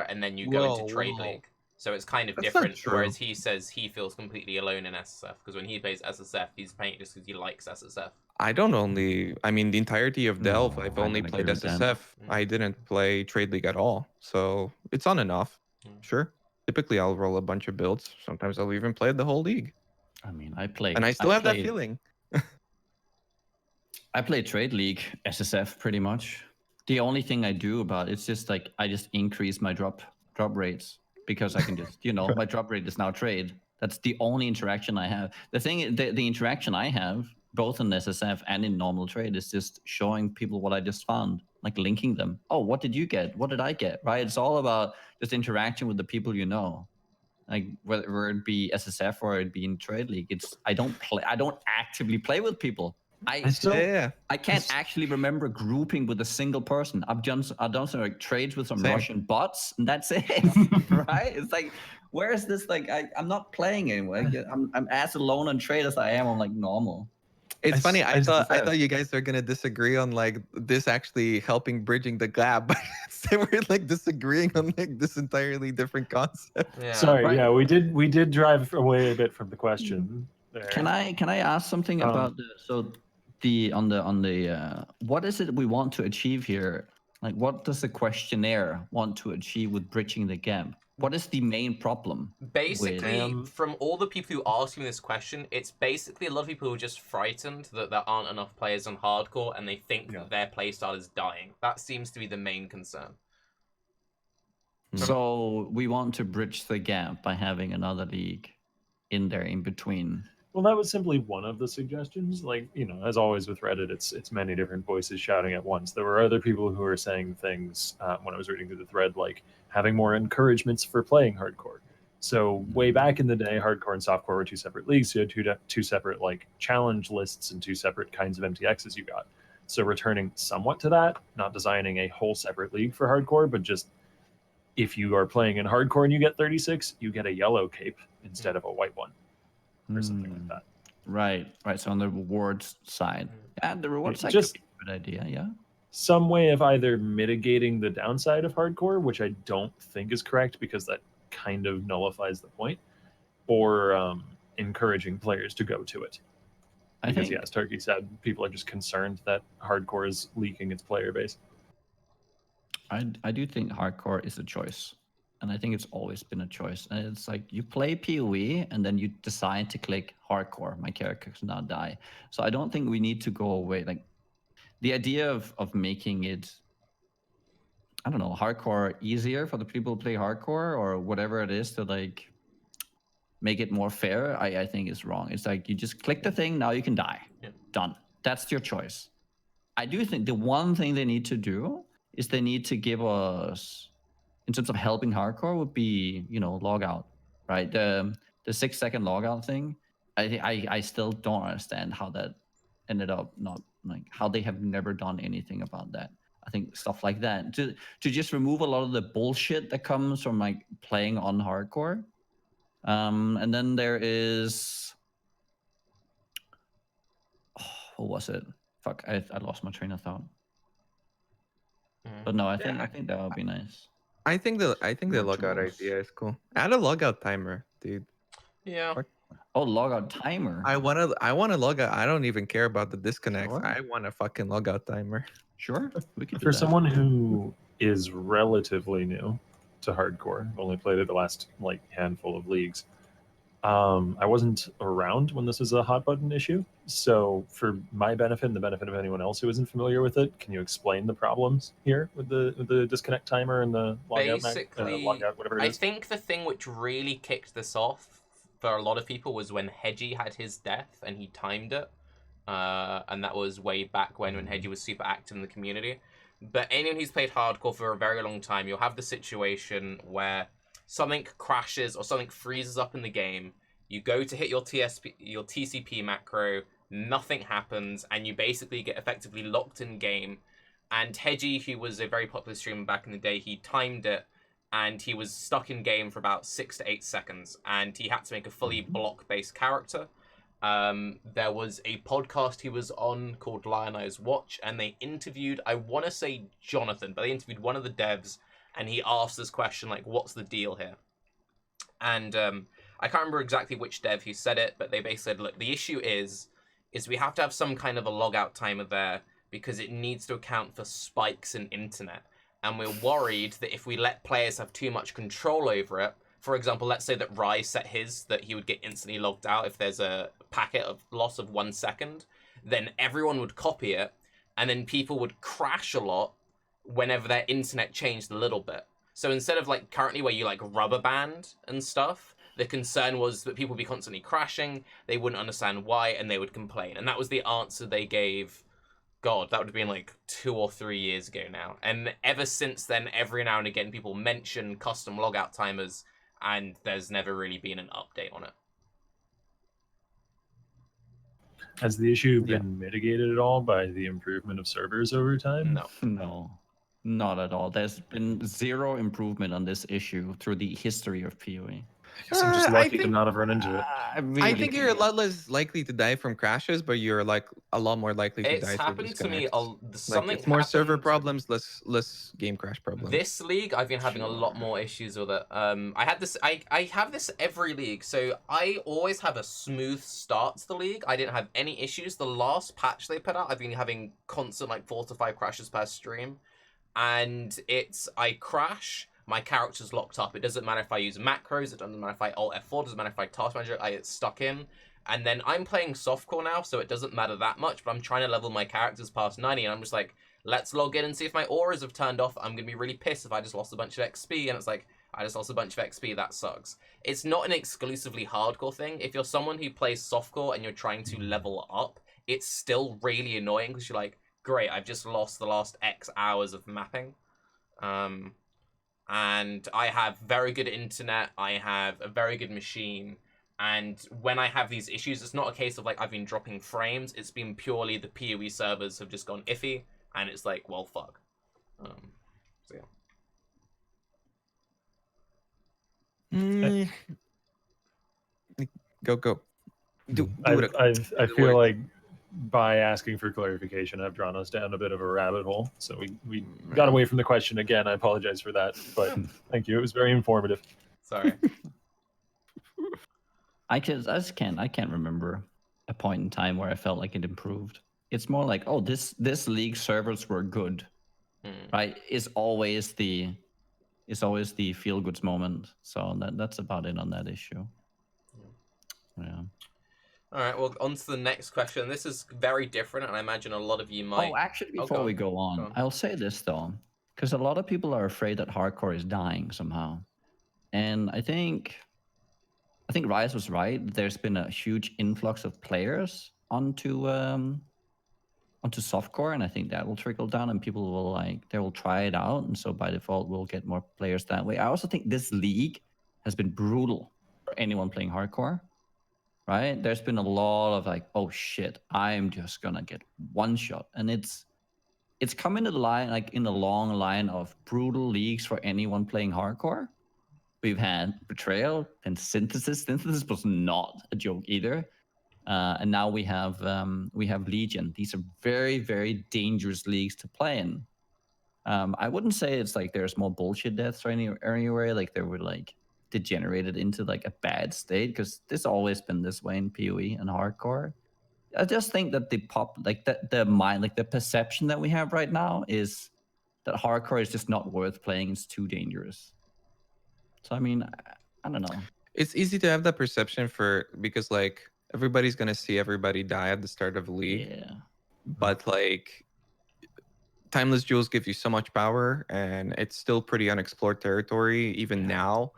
and then you go into trade league. So it's kind of That's not different. true. Whereas he says he feels completely alone in SSF because when he plays SSF, he's playing it just because he likes SSF. I don't only. I mean, the entirety of Delve, No, I've I only don't played agree with that. SSF. I didn't play Trade League at all, so it's on and off. Mm. Sure. Typically, I'll roll a bunch of builds. Sometimes I'll even play the whole league, I mean, I play, and I still have that feeling. I play trade league SSF pretty much. The only thing I do about it's just like I just increase my drop rates because I can just my drop rate is now trade. That's the only interaction I have. The interaction I have both in SSF and in normal trade is just showing people what I just found, like linking them. Oh, what did you get? What did I get? Right? It's all about just interaction with the people you know. Like whether it be SSF or it be in trade league, I don't actively play with people. Yeah. I can't actually remember grouping with a single person. I've done some like trades with some Same. Russian bots, and that's it. Right? It's like, where is this? Like, I'm not playing anyway. I'm as alone on trade as I am on like normal. It's funny. I thought SSF. you guys are gonna disagree on like this actually helping bridging the gap, but they were like disagreeing on like this entirely different concept. Yeah. Sorry, Right. yeah, we did drive away a bit from the question. There. Can I ask something about what is it we want to achieve here? Like, what does the questionnaire want to achieve with bridging the gap? What is the main problem? Basically, from all the people who ask me this question, it's basically a lot of people who are just frightened that there aren't enough players on hardcore and they think that their playstyle is dying. That seems to be the main concern. So we want to bridge the gap by having another league in there in between. Well, that was simply one of the suggestions. Like, as always with Reddit, it's many different voices shouting at once. There were other people who were saying things when I was reading through the thread, like having more encouragements for playing hardcore. So way back in the day, hardcore and softcore were two separate leagues. So you had two separate like challenge lists and two separate kinds of MTXs you got. So returning somewhat to that, not designing a whole separate league for hardcore, but just if you are playing in hardcore and you get 36, you get a yellow cape instead of a white one. Or something like that. Right. So on the rewards side, and the rewards side just could be a good idea. Yeah. Some way of either mitigating the downside of hardcore, which I don't think is correct because that kind of nullifies the point, or encouraging players to go to it. Because as Tarke said, people are just concerned that hardcore is leaking its player base. I do think hardcore is a choice. And I think it's always been a choice. And it's like you play PoE and then you decide to click hardcore. My character can now die. So I don't think we need to go away. Like the idea of making it, I don't know, hardcore easier for the people who play hardcore or whatever it is to like make it more fair, I think is wrong. It's like you just click the thing, now you can die. Yeah. Done. That's your choice. I do think the one thing they need to do is they need to give us, in terms of helping hardcore, would be logout, right? The 6-second logout thing. I still don't understand how that ended up not like how they have never done anything about that. I think stuff like that to just remove a lot of the bullshit that comes from like playing on hardcore. And then there is, what was it? Fuck, I lost my train of thought. But no, I think that would be nice. I think the More logout tools. idea is cool. Add a logout timer, dude. Yeah. Fuck. Oh, logout timer. I want to logout. I don't even care about the disconnects. Sure. I want a fucking logout timer. Sure, we could do For that. someone who is relatively new to hardcore, only played it the last like handful of leagues. I wasn't around when this was a hot button issue, so for my benefit and the benefit of anyone else who isn't familiar with it, can you explain the problems here with the disconnect timer and the logout, logout, whatever it I is? think the thing which really kicked this off for a lot of people was when Hedgie had his death and he timed it, and that was way back when Hedgie was super active in the community. But anyone who's played hardcore for a very long time, you'll have the situation where something crashes or something freezes up in the game. You go to hit your TCP macro, nothing happens, and you basically get effectively locked in game. And Hedgie, who was a very popular streamer back in the day, he timed it, and he was stuck in game for about 6 to 8 seconds, and he had to make a fully block-based character. There was a podcast he was on called Lion Eyes Watch, and they interviewed, I want to say Jonathan, but they interviewed one of the devs, and he asked this question, like, what's the deal here? And I can't remember exactly which dev who said it, but they basically said, look, the issue is we have to have some kind of a logout timer there because it needs to account for spikes in internet. And we're worried that if we let players have too much control over it, for example, let's say that Raiz set his, that he would get instantly logged out if there's a packet of loss of 1 second, then everyone would copy it, and then people would crash a lot whenever their internet changed a little bit. So instead of like currently where you like rubber band and stuff, the concern was that people would be constantly crashing, they wouldn't understand why, and they would complain. And that was the answer they gave. God, that would have been like 2 or 3 years ago now. And ever since then, every now and again, people mention custom logout timers, and there's never really been an update on it. Has the issue been mitigated at all by the improvement of servers over time? No. No, not at all. There's been zero improvement on this issue through the history of PoE. I guess I'm just lucky to not have run into it. I think you're a lot less likely to die from crashes, but you're like a lot more likely to die. It's happened to me. Like, it's more server problems, less game crash problems. This league, I've been having a lot more issues with it. I have this every league, so I always have a smooth start to the league. I didn't have any issues. The last patch they put out, I've been having constant like 4 to 5 crashes per stream, and I crash. My character's locked up. It doesn't matter if I use macros. It doesn't matter if I Alt F4. It doesn't matter if I task manager. I get stuck in. And then I'm playing softcore now, so it doesn't matter that much. But I'm trying to level my characters past 90, and I'm just like, let's log in and see if my auras have turned off. I'm gonna be really pissed if I just lost a bunch of XP. And it's like, I just lost a bunch of XP. That sucks. It's not an exclusively hardcore thing. If you're someone who plays softcore and you're trying to level up, it's still really annoying because you're like, great, I've just lost the last X hours of mapping. And I have very good internet, I have a very good machine, and when I have these issues, it's not a case of like I've been dropping frames, it's been purely the PoE servers have just gone iffy, and it's like, well, fuck. So yeah. Go. Do it. I feel like by asking for clarification, I've drawn us down a bit of a rabbit hole. So we got away from the question again. I apologize for that, but thank you. It was very informative. Sorry. I can't remember a point in time where I felt like it improved. It's more like, oh, this league servers were good, right? It's always the feel goods moment. So that's about it on that issue. Yeah. All right, well, on to the next question. This is very different, and I imagine a lot of you might... Oh, actually, before we go on, I'll say this, though, because a lot of people are afraid that hardcore is dying somehow. And I think Raiz was right. There's been a huge influx of players onto softcore, and I think that will trickle down, and people will they will try it out, and so by default, we'll get more players that way. I also think this league has been brutal for anyone playing hardcore. right? There's been a lot of like, oh shit, I'm just gonna get one shot, and it's come in a line, like in a long line of brutal leagues for anyone playing hardcore. We've had Betrayal and Synthesis. Synthesis was not a joke either. And now we have Legion. These are very, very dangerous leagues to play in. I wouldn't say it's like there's more bullshit deaths or anywhere like they were like degenerated into like a bad state, because this always been this way in PoE and hardcore. I just think that the mind, like the perception that we have right now is that hardcore is just not worth playing. It's too dangerous. So I mean, I don't know. It's easy to have that perception because like everybody's gonna see everybody die at the start of the league. Yeah. But like Timeless Jewels give you so much power, and it's still pretty unexplored territory even now.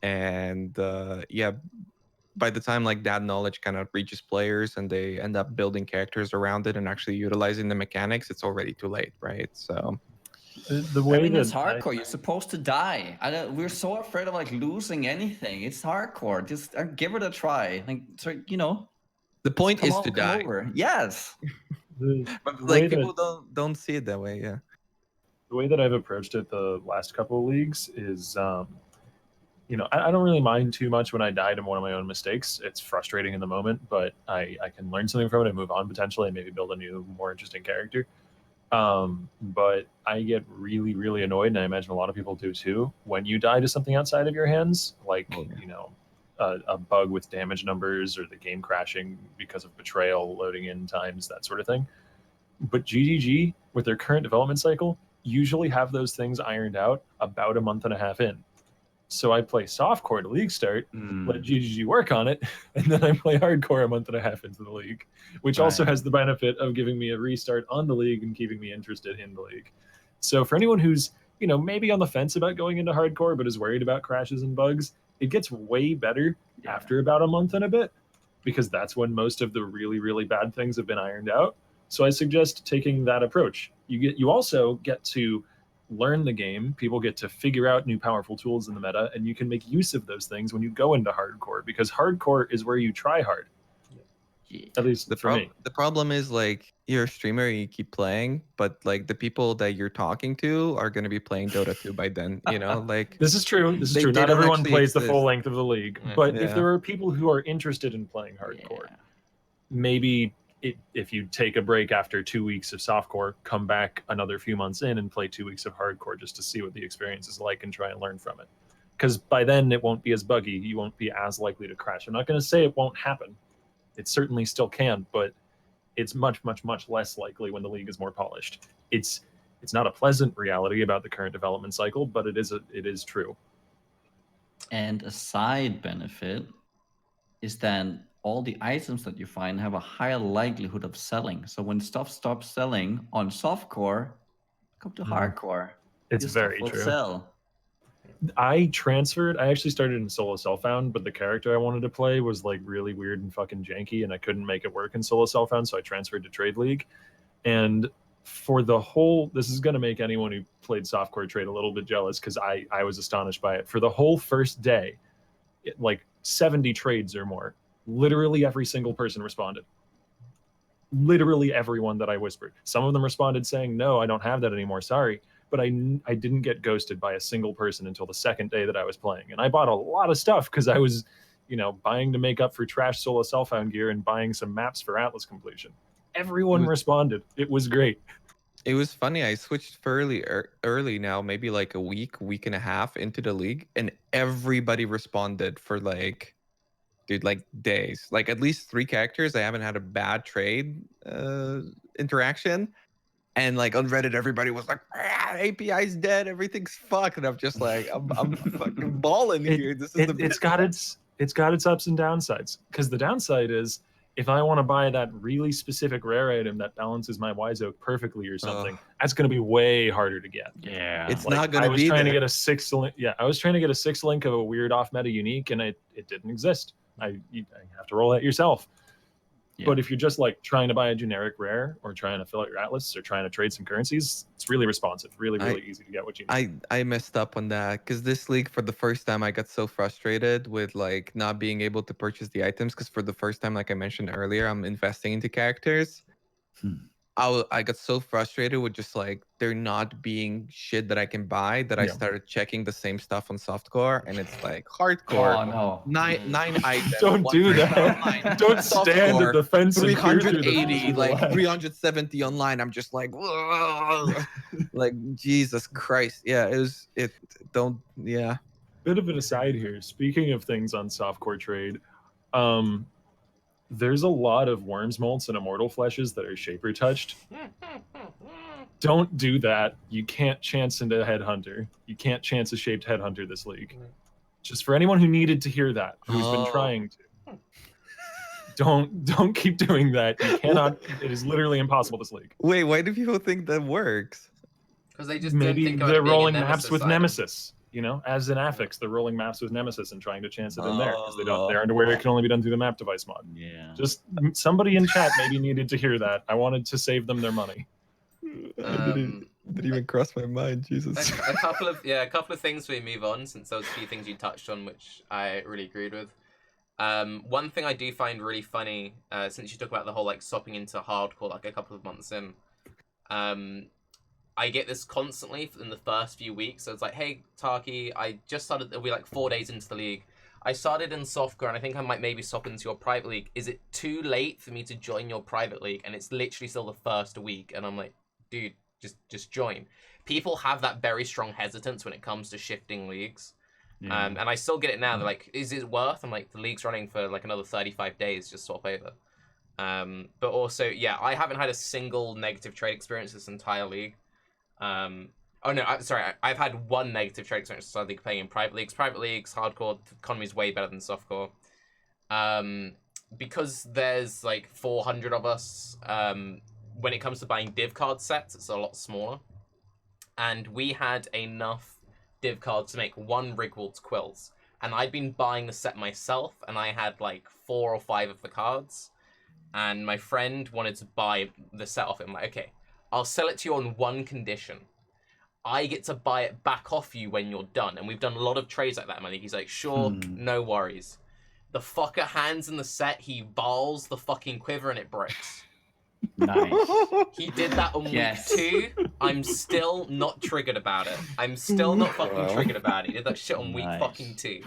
And yeah, by the time like that knowledge kind of reaches players and they end up building characters around it and actually utilizing the mechanics, it's already too late, right? So The way it's hardcore. You're supposed to die. We're so afraid of like losing anything. It's hardcore. Just give it a try. Like, so, you know, the point is to come die. over. Yes. But like people don't see it that way. Yeah. The way that I've approached it the last couple of leagues is, you know, I don't really mind too much when I die to one of my own mistakes. It's frustrating in the moment, but I can learn something from it and move on potentially and maybe build a new, more interesting character. But I get really, really annoyed, and I imagine a lot of people do too, when you die to something outside of your hands, like, you know, a bug with damage numbers or the game crashing because of betrayal, loading in times, that sort of thing. But GGG, with their current development cycle, usually have those things ironed out about a month and a half in. So I play softcore to league start, let GGG work on it, and then I play hardcore a month and a half into the league, which also has the benefit of giving me a restart on the league and keeping me interested in the league. So for anyone who's, you know, maybe on the fence about going into hardcore but is worried about crashes and bugs, it gets way better after about a month and a bit, because that's when most of the really, really bad things have been ironed out. So I suggest taking that approach. You also get to learn the game. People get to figure out new powerful tools in the meta, and you can make use of those things when you go into hardcore, because hardcore is where you try hard. At least for me. The problem is like you're a streamer, you keep playing, but like the people that you're talking to are going to be playing Dota 2 by then, you know, like this is true. This is true. Not everyone plays the full length of the league, but if there are people who are interested in playing hardcore, maybe if you take a break after 2 weeks of softcore, come back another few months in and play 2 weeks of hardcore just to see what the experience is like and try and learn from it. Because by then it won't be as buggy. You won't be as likely to crash. I'm not going to say it won't happen. It certainly still can, but it's much, much, much less likely when the league is more polished. It's not a pleasant reality about the current development cycle, but it is true. And a side benefit is that all the items that you find have a higher likelihood of selling. So when stuff stops selling on softcore, come to hardcore. It's very true. Sell. I actually started in solo self-found, but the character I wanted to play was like really weird and fucking janky, and I couldn't make it work in solo self-found, so I transferred to Trade League. And for the whole, this is going to make anyone who played softcore trade a little bit jealous, because I was astonished by it. For the whole first day, like 70 trades or more, literally every single person responded. Literally everyone that I whispered. Some of them responded saying, no, I don't have that anymore, sorry. But I didn't get ghosted by a single person until the second day that I was playing. And I bought a lot of stuff because I was, you know, buying to make up for trash solo self-found gear and buying some maps for Atlas completion. Everyone responded. It was great. It was funny. I switched early now, maybe like a week and a half into the league, and everybody responded for like, dude, like days. Like at least 3 characters. I haven't had a bad trade interaction. And like on Reddit, everybody was like, API's dead, everything's fucked. And I'm just like, I'm fucking balling here. This is it's got its ups and downsides. Because the downside is, if I want to buy that really specific rare item that balances my Wise Oak perfectly or something, that's going to be way harder to get. Yeah, it's like, not going to be. I was trying to get a 6 link. Yeah, I was trying to get a 6 link of a weird off meta unique, and it didn't exist. You have to roll that yourself. But if you're just like trying to buy a generic rare or trying to fill out your atlas or trying to trade some currencies, it's really responsive, really easy to get what you need. I messed up on that because this league for the first time I got so frustrated with like not being able to purchase the items because for the first time, like I mentioned earlier, I'm investing into characters. I got so frustrated with just like there not being shit that I can buy that I started checking the same stuff on softcore, and it's like hardcore. Oh no! Nine items. Don't do that. Don't stand at the fence and peer through the 380, like lag. 370 online. I'm just like, like Jesus Christ. Yeah, Bit of an aside here. Speaking of things on softcore trade, there's a lot of worms molts and immortal fleshes that are shaper touched. Don't do that. You can't chance into headhunter. You can't chance a shaped headhunter this league. Just for anyone who needed to hear that, who's been trying to. Don't keep doing that. You cannot. It is literally impossible this league. Wait, why do people think that works? Because they just maybe don't think about they're it being a rolling maps Nemesis with item. Nemesis. You know, as an affix, they're rolling maps with Nemesis and trying to chance it in there because they aren't aware it can only be done through the map device mod. Yeah. Just somebody in chat maybe needed to hear that. I wanted to save them their money. Didn't even cross my mind. Jesus. A couple of things we move on, since there was a few things you touched on which I really agreed with. One thing I do find really funny, since you talk about the whole like swapping into hardcore like a couple of months in, I get this constantly in the first few weeks. So it's like, hey, Tarke, I just started, it'll be like 4 days into the league. I started in softcore and I think I might maybe swap into your private league. Is it too late for me to join your private league? And it's literally still the first week. And I'm like, dude, just join. People have that very strong hesitance when it comes to shifting leagues. Yeah. And I still get it now. They're like, is it worth? I'm like, the league's running for like another 35 days, just swap over. But also, yeah, I haven't had a single negative trade experience this entire league. Oh no, I've had one negative trade experience so I think playing in private leagues. Private leagues, hardcore, the economy is way better than softcore. Because there's like 400 of us, when it comes to buying div card sets, it's a lot smaller. And we had enough div cards to make one Rigwald's Quills. And I'd been buying the set myself, and I had like 4 or 5 of the cards. And my friend wanted to buy the set off it. I'm like, okay, I'll sell it to you on one condition. I get to buy it back off you when you're done. And we've done a lot of trades like that in my league. He's like, sure, no worries. The fucker hands in the set, he balls the fucking quiver and it breaks. Nice. He did that on week 2. I'm still not triggered about it. I'm still not fucking triggered about it. He did that shit on week fucking 2.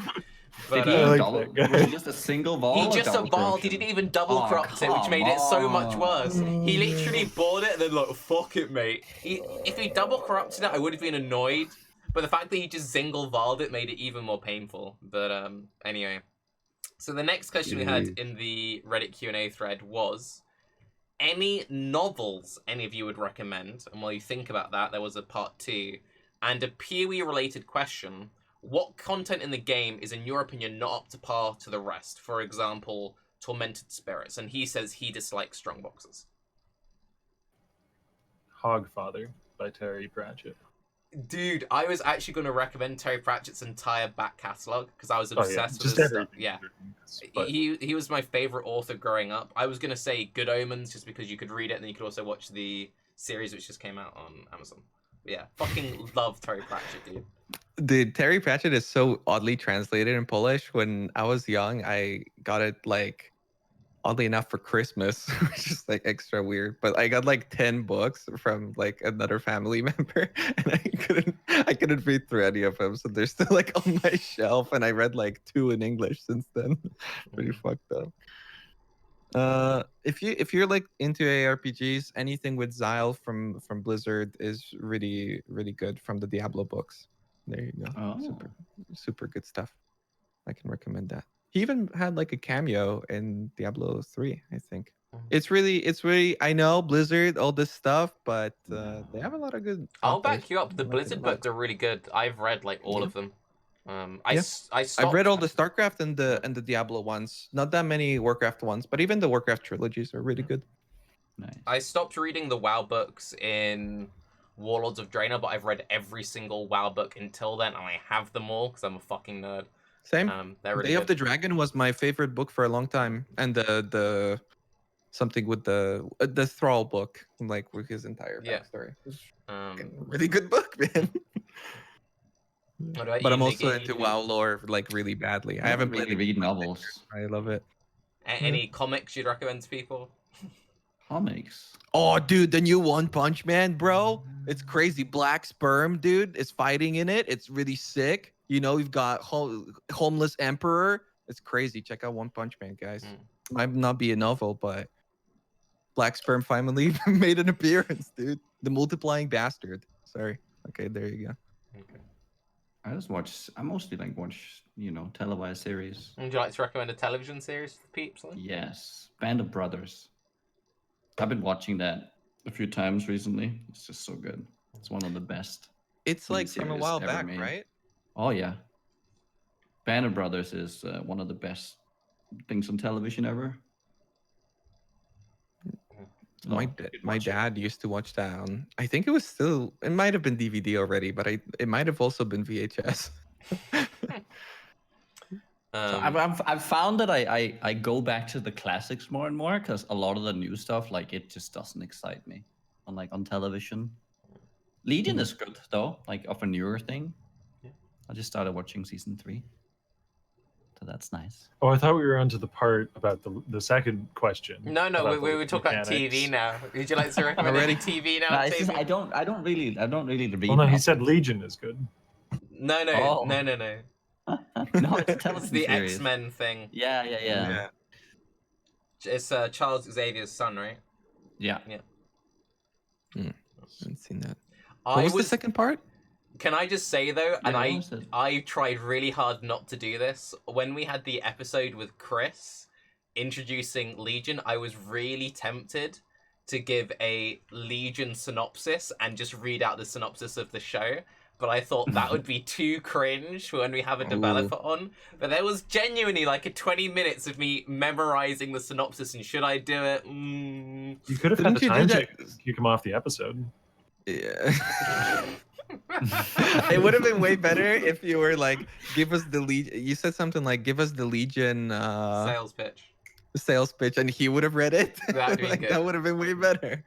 But, Did he double? Was it just a single ball? he or just double evolved. He corruption? didn't even double corrupt it, which made it so much worse. He literally bought it and then like, fuck it, mate. If he double corrupted it, I would have been annoyed. But the fact that he just Zingle Valed it made it even more painful. But anyway. So the next question we had in the Reddit Q&A thread was, any novels any of you would recommend? And while you think about that, there was a part 2. And a PoE related question. What content in the game is, in your opinion, not up to par to the rest? For example, Tormented Spirits. And he says he dislikes strongboxes. Hogfather by Terry Pratchett. Dude, I was actually going to recommend Terry Pratchett's entire back catalogue because I was obsessed with Just his stuff. everything. Yeah. But He was my favorite author growing up. I was going to say Good Omens just because you could read it and then you could also watch the series which just came out on Amazon. But yeah, fucking love Terry Pratchett, dude. Dude, Terry Pratchett is so oddly translated in Polish. When I was young, I got it like oddly enough for Christmas, which is like extra weird. But I got like 10 books from like another family member, and I couldn't read through any of them. So they're still like on my shelf, and I read like 2 in English since then. Pretty fucked up. If you're like into ARPGs, anything with Exile from Blizzard is really good from the Diablo books. There you go. Oh. Super good stuff. I can recommend that. He even had like a cameo in Diablo 3, I think. It's really I know Blizzard, all this stuff, but they have a lot of good I'll authors. back you up. The Blizzard books are really good. I've read like all of them. I've read all the StarCraft and the Diablo ones. Not that many Warcraft ones, but even the Warcraft trilogies are really good. Nice. I stopped reading the WoW books in Warlords of Draenor, but I've read every single WoW book until then, and I have them all because I'm a fucking nerd. Same. They're really Day good. of the Dragon was my favorite book for a long time, and the something with the Thrall book, like with his entire Yeah. backstory. It was Um, a really good book, man. what about But you, I'm also Niggy? into WoW lore like really badly. I haven't played really any read of my novels. I love it. Any comics you'd recommend to people? Comics. Oh, dude, the new One Punch Man, bro. It's crazy. Black Sperm, dude, is fighting in it. It's really sick. You know, we've got Homeless Emperor. It's crazy. Check out One Punch Man, guys. Might not be a novel, but Black Sperm finally made an appearance, dude. The multiplying bastard. Sorry. Okay, there you go. Okay. I mostly like watch, televised series. Would you like to recommend a television series for the peeps? Then? Yes, Band of Brothers. I've been watching that a few times recently. It's just so good. It's one of the best. It's like from a miniseries while ever back, made. right? Oh yeah. Band of Brothers is one of the best things on television ever. My dad used to watch that on, I think it might have been DVD already, but it might have also been VHS. So I've found that I go back to the classics more and more because a lot of the new stuff, like, it just doesn't excite me on television. Legion is good though, like, of a newer thing. I just started watching season 3, so that's nice. Oh, I thought we were onto the part about the second question. No, we were talking about TV now. Would you like to recommend any TV now? No, it's just, I don't really read. Well, no, he said Legion is good. No. No, it's a television It's the series. X-Men thing. Yeah. It's Charles Xavier's son, right? Yeah. I haven't seen that. What was the second part? Can I just say though, and Yeah, I tried really hard not to do this. When we had the episode with Chris introducing Legion, I was really tempted to give a Legion synopsis and just read out the synopsis of the show. But I thought that would be too cringe for when we have a developer on. But there was genuinely like a 20 minutes of me memorizing the synopsis, and should I do it? You could have had the time to kick him off the episode. Yeah. It would have been way better if you were like, give us the Legion. You said something like, give us the Legion sales pitch, and he would have read it. That would have been way better.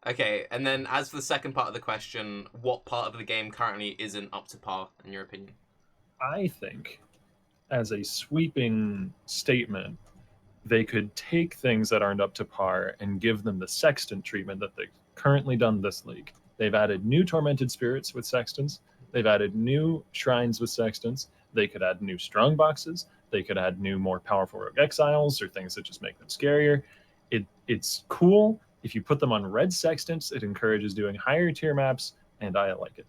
Okay, and then as for the second part of the question, what part of the game currently isn't up to par, in your opinion? I think, as a sweeping statement, they could take things that aren't up to par and give them the sextant treatment that they've currently done this league. They've added new tormented spirits with sextants. They've added new shrines with sextants. They could add new strong boxes. They could add new, more powerful rogue exiles or things that just make them scarier. It's cool. If you put them on red sextants, it encourages doing higher tier maps, and I like it.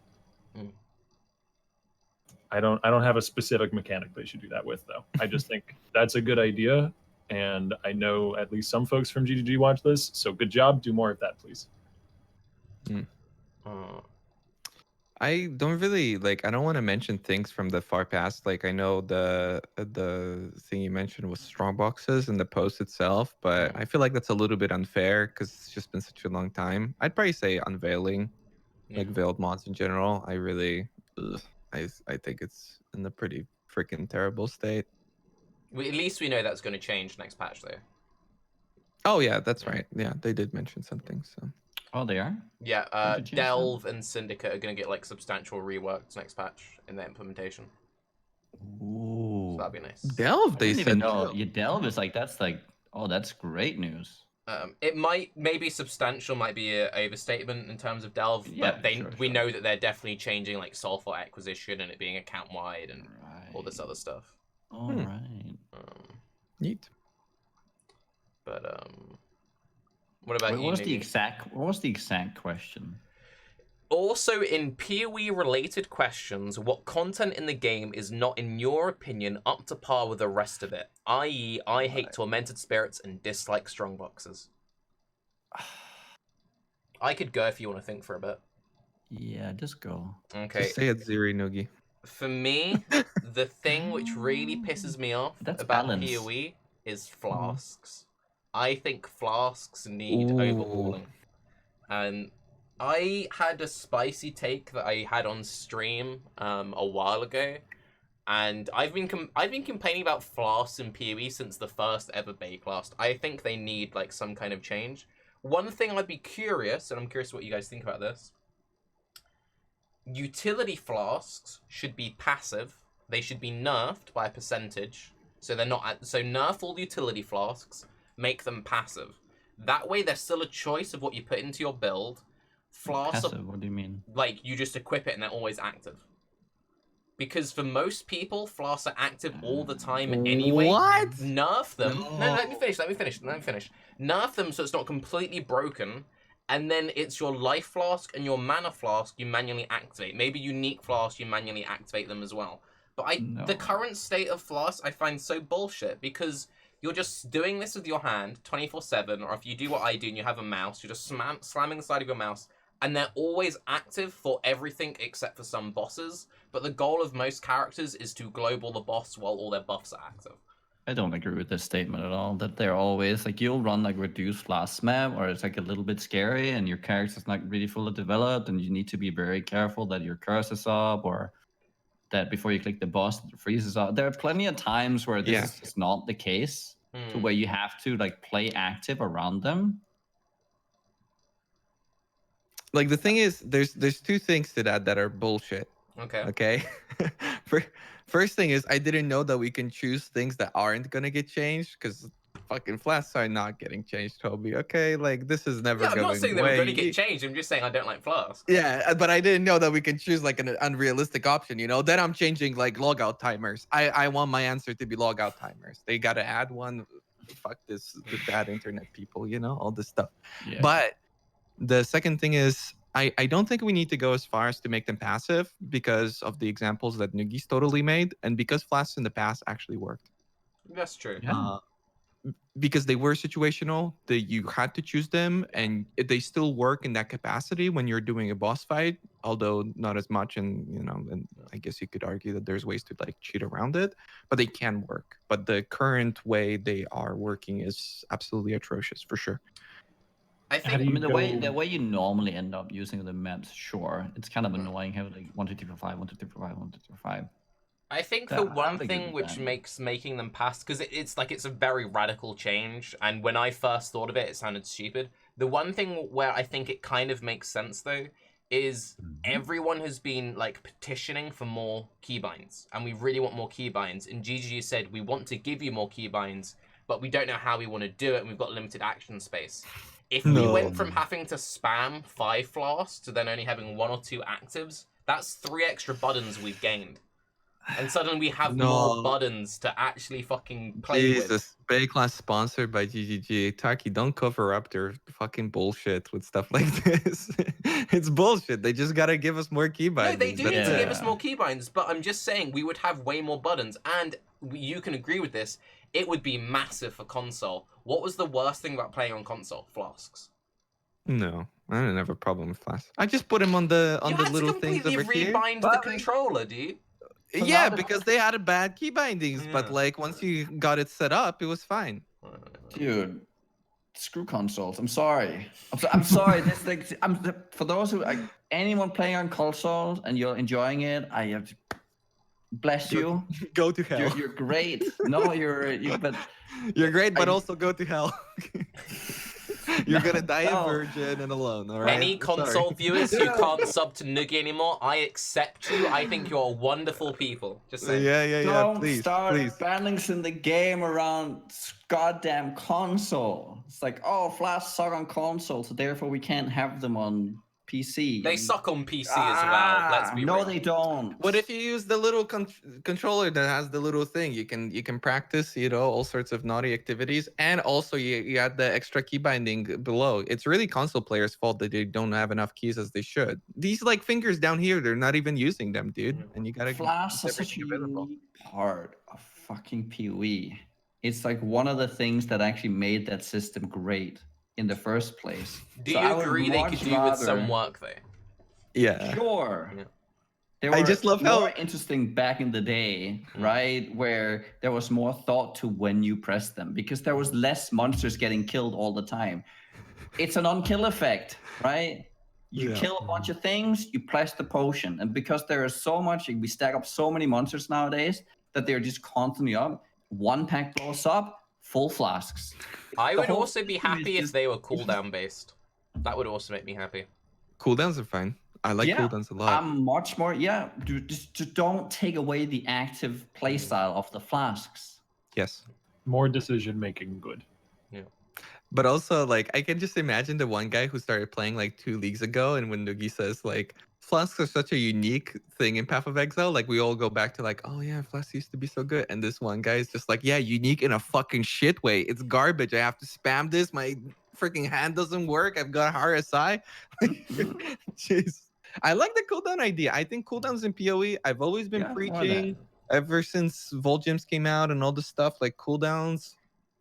I don't have a specific mechanic they should do that with, though. I just think that's a good idea, and I know at least some folks from GGG watch this, so good job. Do more of that, please. I don't really I don't want to mention things from the far past. Like, I know the thing you mentioned was strong boxes and the post itself, but I feel like that's a little bit unfair because it's just been such a long time. I'd probably say unveiling, like veiled mods in general. I really, I think it's in a pretty freaking terrible state. At least we know that's going to change next patch, though. Oh yeah, that's right. Yeah, they did mention something. So. Oh, they are? Yeah, Delve and Syndicate are going to get like substantial reworks next patch in their implementation. Ooh. So that'd be nice. Delve, they said. No, Delve is that's great news. It maybe substantial might be an overstatement in terms of Delve, but we know that they're definitely changing like software acquisition and it being account wide and all this other stuff. All right. Neat. But what about you? What was the exact question? Also, in PoE related questions, what content in the game is not, in your opinion, up to par with the rest of it? I.e., I hate tormented spirits and dislike strong boxes. I could go if you want to think for a bit. Yeah, just go. Okay. Just say Atziri, Noogie. For me, the thing which really pisses me off about PoE is Flasks. I think Flasks need overhauling. And I had a spicy take that I had on stream a while ago, And I've been complaining about Flasks and PoE since the first ever Baeclast. I think they need like some kind of change. One thing I'd be curious, and I'm curious what you guys think about this. Utility Flasks should be passive. They should be nerfed by a percentage. So they're not. So nerf all the utility Flasks. Make them passive. That way, they're still a choice of what you put into your build. Flasks Passive, what do you mean? like you just equip it and they're always active. Because for most people, Flasks are active all the time anyway. What? Nerf them. No. No, let me finish. Nerf them so it's not completely broken. And then it's your life flask and your mana flask you manually activate. Maybe unique flask you manually activate them as well. But the current state of flask I find so bullshit because you're just doing this with your hand 24/7, or if you do what I do and you have a mouse, you're just slamming the side of your mouse, and they're always active for everything except for some bosses. But the goal of most characters is to global the boss while all their buffs are active. I don't agree with this statement at all. That they're always like you'll run like reduced flask map, or it's like a little bit scary, and your character's not really fully developed, and you need to be very careful that your curse is up, or that before you click the boss, it freezes up. There are plenty of times where this is not the case, to where you have to like play active around them. Like the thing is, there's two things to that are bullshit. Okay. First thing is, I didn't know that we can choose things that aren't gonna get changed because fucking Flasks are not getting changed, Toby. Okay, like this is never going away. I'm not saying they were going to get changed. I'm just saying I don't like Flasks. Yeah, but I didn't know that we can choose like an unrealistic option. You know, then I'm changing like logout timers. I want my answer to be logout timers. They gotta add one. Fuck this, the bad internet people. You know, all this stuff. Yeah. But the second thing is, I don't think we need to go as far as to make them passive because of the examples that Nugi's totally made, and because Flasks in the past actually worked. That's true. Because they were situational, that you had to choose them, and they still work in that capacity when you're doing a boss fight, although not as much. And you know, and I guess you could argue that there's ways to like cheat around it, but they can work. But the current way they are working is absolutely atrocious for sure. I think the way you normally end up using the maps, sure, it's kind of annoying having like 1, 2, 3, 4, 5, 1, 2, 3, 4, 5, 1, 2, 3, 4, 5. I think the one thing which makes making them pass, because it's a very radical change, and when I first thought of it, it sounded stupid. The one thing where I think it kind of makes sense though is everyone has been like petitioning for more keybinds, and we really want more keybinds. And GGG said we want to give you more keybinds, but we don't know how we want to do it, and we've got limited action space. If we went from having to spam 5 Flasks to then only having 1 or 2 actives, that's 3 extra buttons we've gained. And suddenly we have more buttons to actually fucking play with. Jesus, Baeclast sponsored by GGG. Tarke, don't cover up their fucking bullshit with stuff like this. It's bullshit. They just gotta give us more keybinds. No, they do need to give us more keybinds, but I'm just saying we would have way more buttons. And you can agree with this. It would be massive for console. What was the worst thing about playing on console? Flasks. No, I didn't have a problem with Flasks. I just put them on the little things over here. You had to completely rebind the controller, dude. So yeah, because they had bad key bindings, but like once you got it set up, it was fine. Dude, screw consoles. I'm sorry. I'm sorry. This like for those who anyone playing on consoles and you're enjoying it, I have to bless you. Go to hell. You're great. No, but you're great, but also go to hell. You're gonna die a virgin and alone, all right? Any console viewers who can't sub to Nugi anymore, I accept you. I think you're wonderful people. Just saying. Yeah. Don't please, start please. balancing the game around goddamn console. It's like, oh, Flasks suck on console, so therefore we can't have them on PC. They suck on PC as well. Let's be real. No, they don't. What if you use the little controller that has the little thing? You can practice, you know, all sorts of naughty activities, and also you add the extra key binding below. It's really console players' fault that they don't have enough keys as they should. These like fingers down here, they're not even using them, dude. And you gotta. Flasks is such a unique part of fucking PoE. It's like one of the things that actually made that system great in the first place. Do you agree they could do with some work though? Yeah. Sure. Yeah. They were I just love more how interesting back in the day, right? Where there was more thought to when you press them, because there was less monsters getting killed all the time. It's an on-kill effect, right? You Yeah. kill a bunch of things, you press the potion. And because there is so much, we stack up so many monsters nowadays that they're just constantly up. One pack blows up, full flasks. I The would whole also be system is happy if just- they were cooldown based. That would also make me happy. Cooldowns are fine. I like Yeah, cooldowns a lot. I'm much more, just don't take away the active playstyle of the flasks. Yes. More decision making good. But also, like, I can just imagine the one guy who started playing like 2 leagues ago, and when Noogie says like Flasks are such a unique thing in Path of Exile, like we all go back to like, oh yeah, Flasks used to be so good. And this one guy is just like, yeah, unique in a fucking shit way. It's garbage. I have to spam this. My freaking hand doesn't work. I've got RSI. Jeez. I like the cooldown idea. I think cooldowns in PoE, I've always been Yeah, why not? preaching ever since Volt Gems came out and all this stuff, like cooldowns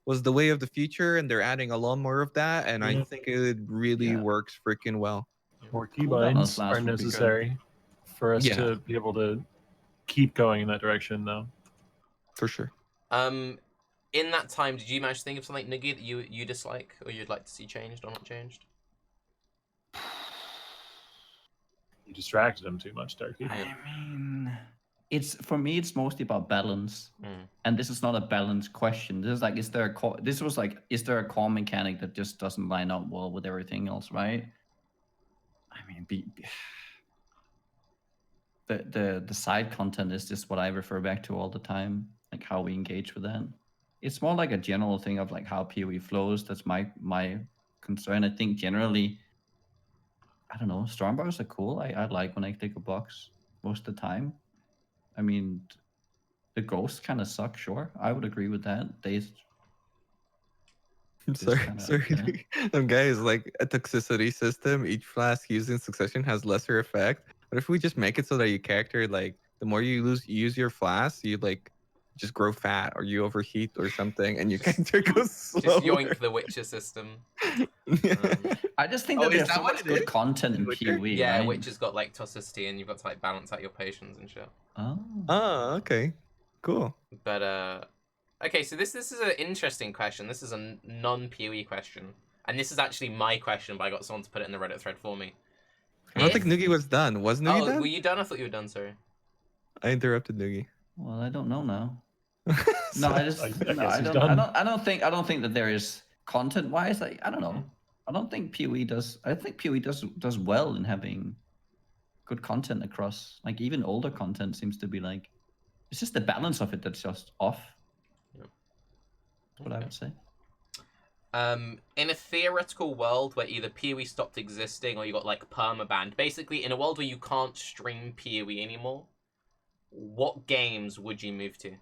was the way of the future, and they're adding a lot more of that, and I Yeah. think it really Yeah. works freaking well. More Cooldown keybinds flash are would be good. necessary for us Yeah. to be able to keep going in that direction, though. For sure. In that time, did you manage to think of something, Noogie, that you dislike or you'd like to see changed or not changed? You distracted him too much, Tarke. I mean, for me, it's mostly about balance, Mm. and this is not a balance question. This is like, is there a core mechanic that just doesn't line up well with everything else, right? I mean, the side content is just what I refer back to all the time, like how we engage with that. It's more like a general thing of like how PoE flows. That's my concern. I think generally, I don't know, Stormbars are cool. I like when I click a box most of the time. I mean, the ghosts kind of suck, sure. I would agree with that. I'm Just sorry. kinda, Sorry. Some guy is like a toxicity system. Each flask used in succession has lesser effect. But if we just make it so that your character, like, the more you use your flask, you like just grow fat or you overheat or something, and your character goes slower. Just yoink the Witcher system. I just think Oh, that is there's that so what much it good is? content in Witcher? PoE, Yeah, right? Witcher's got like toxicity, and you've got to like balance out your patience and shit. Oh. Oh, okay. Cool. But okay, so this is an interesting question. This is a non-PoE question, and this is actually my question, but I got someone to put it in the Reddit thread for me. I don't think Noogie was done. Was Noogie done? Were you done? I thought you were done. Sorry. I interrupted Noogie. Well, I don't know now. So- No, I just I no, guess I he's don't. done. I don't think that there is content wise. Like, I don't know. I don't think PoE does. I think PoE does well in having good content across. Like even older content seems to be like, it's just the balance of it that's just off. Yeah. That's what I would say. In a theoretical world where either PoE stopped existing or you got like permabanned, basically in a world where you can't stream PoE anymore, what games would you move to?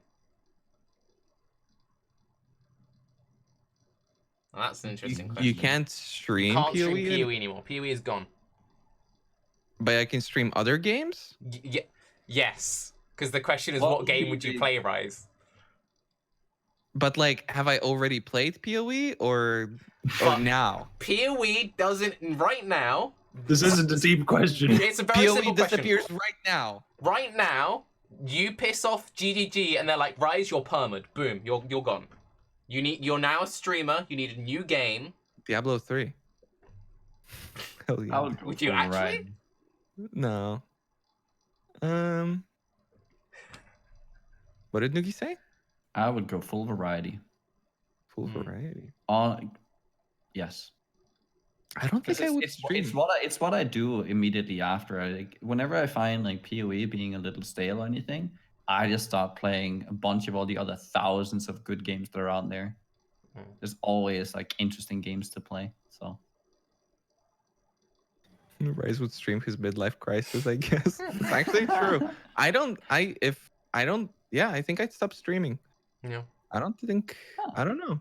Well, that's an interesting question. You can't stream You can't PoE, stream PoE anymore. PoE is gone. but I can stream other games. Yes, because the question is, What what would game be would you the- play, Raiz? But like, have I already played PoE or Fuck. now? PoE doesn't right now. This isn't a deep question. It's a very PoE simple question. disappears right now. Right now, you piss off GGG and they're like, Raiz, you're permed. Boom, you're gone. You're now a streamer. You need a new game. Diablo 3. Hell yeah. I would go Would you for actually? variety. No. What did Noogie say? I would go full variety. Full variety. Yes. I don't think I would stream. It's what I do immediately after. Whenever I find like PoE being a little stale or anything, I just start playing a bunch of all the other thousands of good games that are out there. There's always like interesting games to play. So Raiz would stream his midlife crisis, I guess. It's actually true. I think I'd stop streaming. Yeah. I don't know.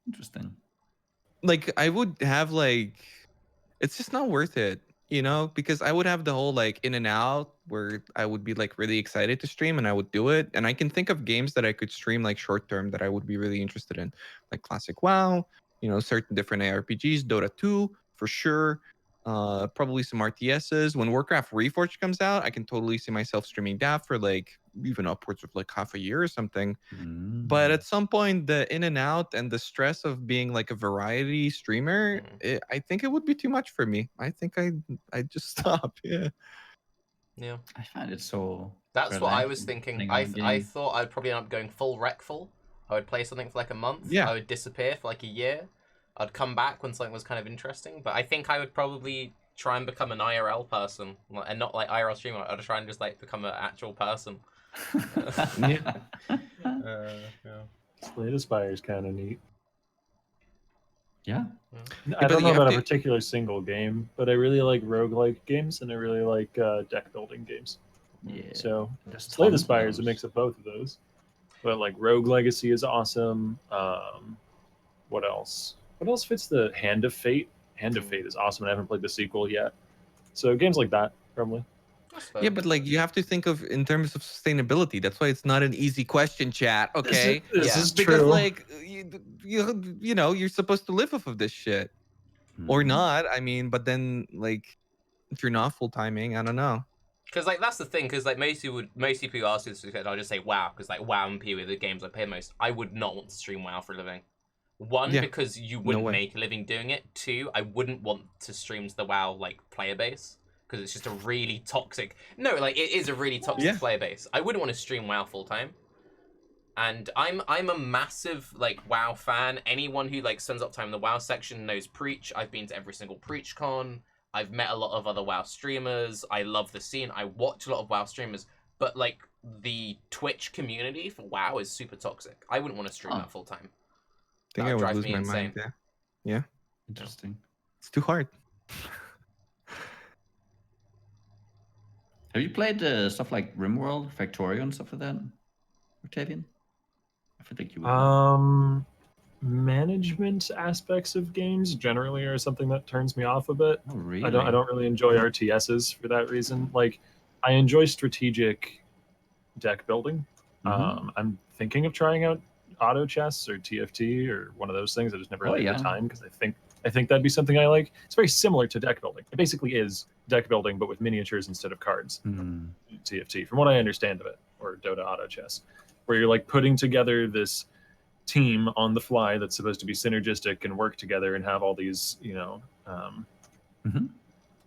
interesting. Like I would have like, it's just not worth it, because I would have the whole like in and out where I would be like really excited to stream and I would do it. And I can think of games that I could stream like short term that I would be really interested in, like classic WoW, certain different ARPGs, Dota 2 for sure. Probably some RTSs. When Warcraft Reforged comes out, I can totally see myself streaming that for like even upwards of like half a year or something. But at some point, the in and out and the stress of being like a variety streamer, I think it would be too much for me. I think I'd just stop. Yeah. Yeah. I find it so. That's what I was relaxing thinking. playing on the I game. thought I'd probably end up going full recful. I would play something for like a month. Yeah. I would disappear for like a year. I'd come back when something was kind of interesting. But I think I would probably try and become an IRL person, and not like IRL streamer. I'd try and just like become an actual person. Yeah. Slay Spire is kind of neat. Yeah. I but don't you know have about to- a particular single game, but I really like roguelike games and I really like deck building games. Yeah. So There's Slay the tons of Spire is a those. mix of both of those. But like Rogue Legacy is awesome. What else? What else fits the Hand of Fate? Hand of Fate is awesome. I haven't played the sequel yet. So games like that, probably. Yeah, but like you have to think of in terms of sustainability. That's why it's not an easy question, chat. Okay, This Yeah. is because true. like you know you're supposed to live off of this shit or Mhm. not. I mean, but then like if you're not full timing, I don't know. Because like that's the thing. Because like most people who ask this, I'll just say WoW. Because like WoW and PoE are the games I play most. I would not want to stream WoW for a living. One, Yeah, because you wouldn't way. make a living doing it. Two, I wouldn't want to stream to the WoW like player base because it's just a really toxic. No, like it is a really toxic Yeah. player base. I wouldn't want to stream WoW full time. And I'm a massive like WoW fan. Anyone who like spends up time in the WoW section knows Preach. I've been to every single Preach con. I've met a lot of other WoW streamers. I love the scene. I watch a lot of WoW streamers. But like the Twitch community for WoW is super toxic. I wouldn't want to stream Huh. that full time. I think That I would would drive lose me my insane. mind. Yeah, Interesting. it's too hard. Have you played stuff like RimWorld, Factorio, and stuff like that, Octavian? I feel like you would. Management aspects of games generally are something that turns me off a bit. Oh, really? I don't really enjoy RTSs for that reason. Like, I enjoy strategic deck building. Mhm. I'm thinking of trying out auto chess or TFT or one of those things. I just never really had the yeah. time because I think that'd be something I like. It's very similar to deck building. It basically is deck building but with miniatures instead of cards. Hmm. TFT, from what I understand of it, or Dota auto chess, where you're like putting together this team on the fly that's supposed to be synergistic and work together and have all these, Mhm.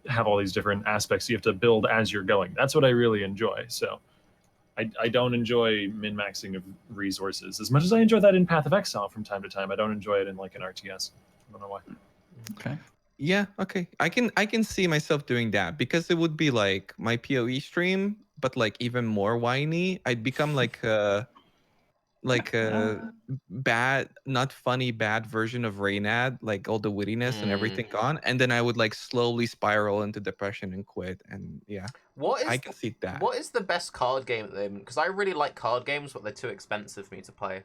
have all these different aspects you have to build as you're going. That's what I really enjoy. So I don't enjoy min-maxing of resources as much as I enjoy that in Path of Exile from time to time. I don't enjoy it in like an RTS. I don't know why. Okay. Yeah, okay. I can see myself doing that because it would be like my PoE stream, but like even more whiny. I'd become like a bad, not funny, bad version of Reynad, like all the wittiness and everything gone, and then I would like slowly spiral into depression and quit. And yeah, I can see that. What is the best card game at the moment? Because I really like card games, but they're too expensive for me to play.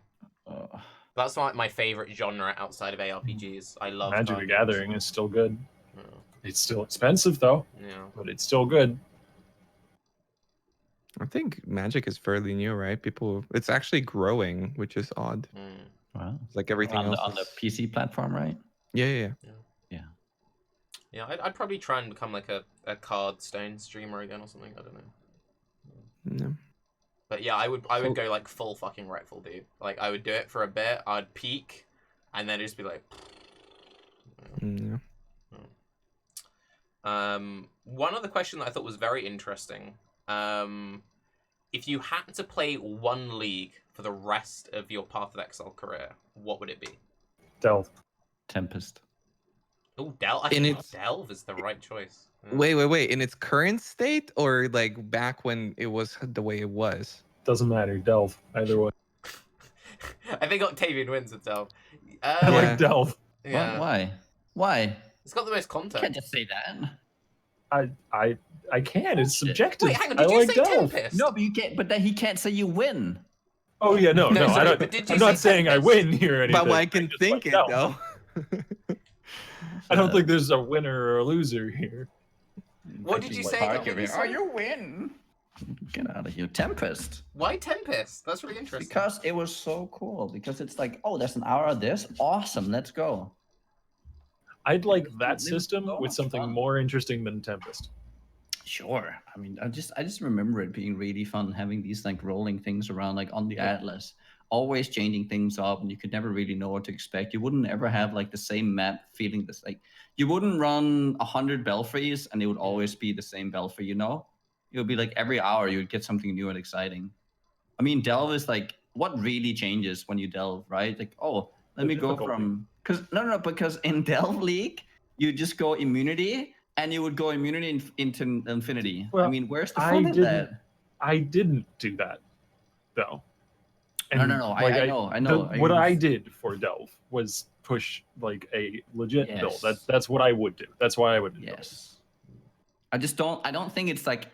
That's like my favorite genre outside of ARPGs. I love Magic card the games. Gathering is still good. Yeah. It's still expensive though, Yeah. but it's still good. I think Magic is fairly new, right? It's actually growing, which is odd. Wow. It's like everything on else the, on the is- PC platform, right? Yeah. Yeah, I'd probably try and become like a card stone streamer again or something. I don't know. No. But yeah, I would So- go like full fucking rightful, dude. Like I would do it for a bit. I'd peak, and then it'd just be like. No. One other question that I thought was very interesting. If you had to play one league for the rest of your Path of Exile career, what would it be? Delve. Tempest. Oh, Delve. I And think it's- Delve is the right choice. Yeah. Wait. In its current state or like back when it was the way it was? Doesn't matter. Delve. Either way. I think Octavian wins with Delve. I like Delve. Yeah. Why? It's got the most You content. can't just say that. I can. It's Bullshit. subjective. Wait, hang on. I Did you like say Delve. Tempest? No, but you can't. But then he can't say you win. Oh yeah, no. No, I sorry, don't. but did you I'm not say saying I Tempest? win here or anything. But I can just think like it Delve. though. I don't think there's a winner or a loser here. What did you say? Tarke What did you here. say? Oh, you win. Get out of here. Tempest. Why Tempest? That's really interesting. Because it was so cool. Because it's like, oh, there's an hour of this. Awesome. Let's go. I'd like It that was system so with much something fun. more interesting than Tempest. Sure. I mean, I just remember it being really fun having these like rolling things around like on the Atlas, always changing things up, and you could never really know what to expect. You wouldn't ever have like the same map feeling this like you wouldn't run 100 belfries and it would always be the same belfry, you know? It would be like every hour you would get something new and exciting. I mean, delve is like what really changes when you delve, right? Like, oh, let The me go difficulty. from because in Delve League you just go immunity and you would go immunity into infinity. I Well, mean, where's the I fun in didn't- that? I didn't do that, though. No. Like, I know. What I did for Delve was push like a legit build. Yes. That's what I would do. That's why I would do it. Yes. I don't think it's like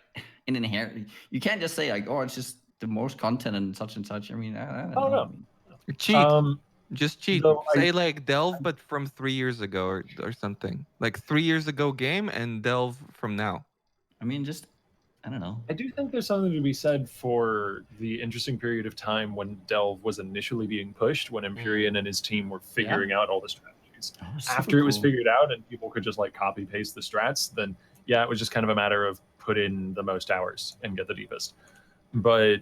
an inherent. You can't just say like, oh, it's just the most content and such and such. I mean, I don't Oh, know. no. I mean, Cheat. Just cheat. though Say like Delve, but from 3 years ago or something. Like 3 years ago game and Delve from now. just I don't know. I do think there's something to be said for the interesting period of time when Delve was initially being pushed, when Empyrean and his team were figuring out all the strategies. Oh, super After it was cool. figured out and people could just like copy paste the strats, then yeah, it was just kind of a matter of put in the most hours and get the deepest. But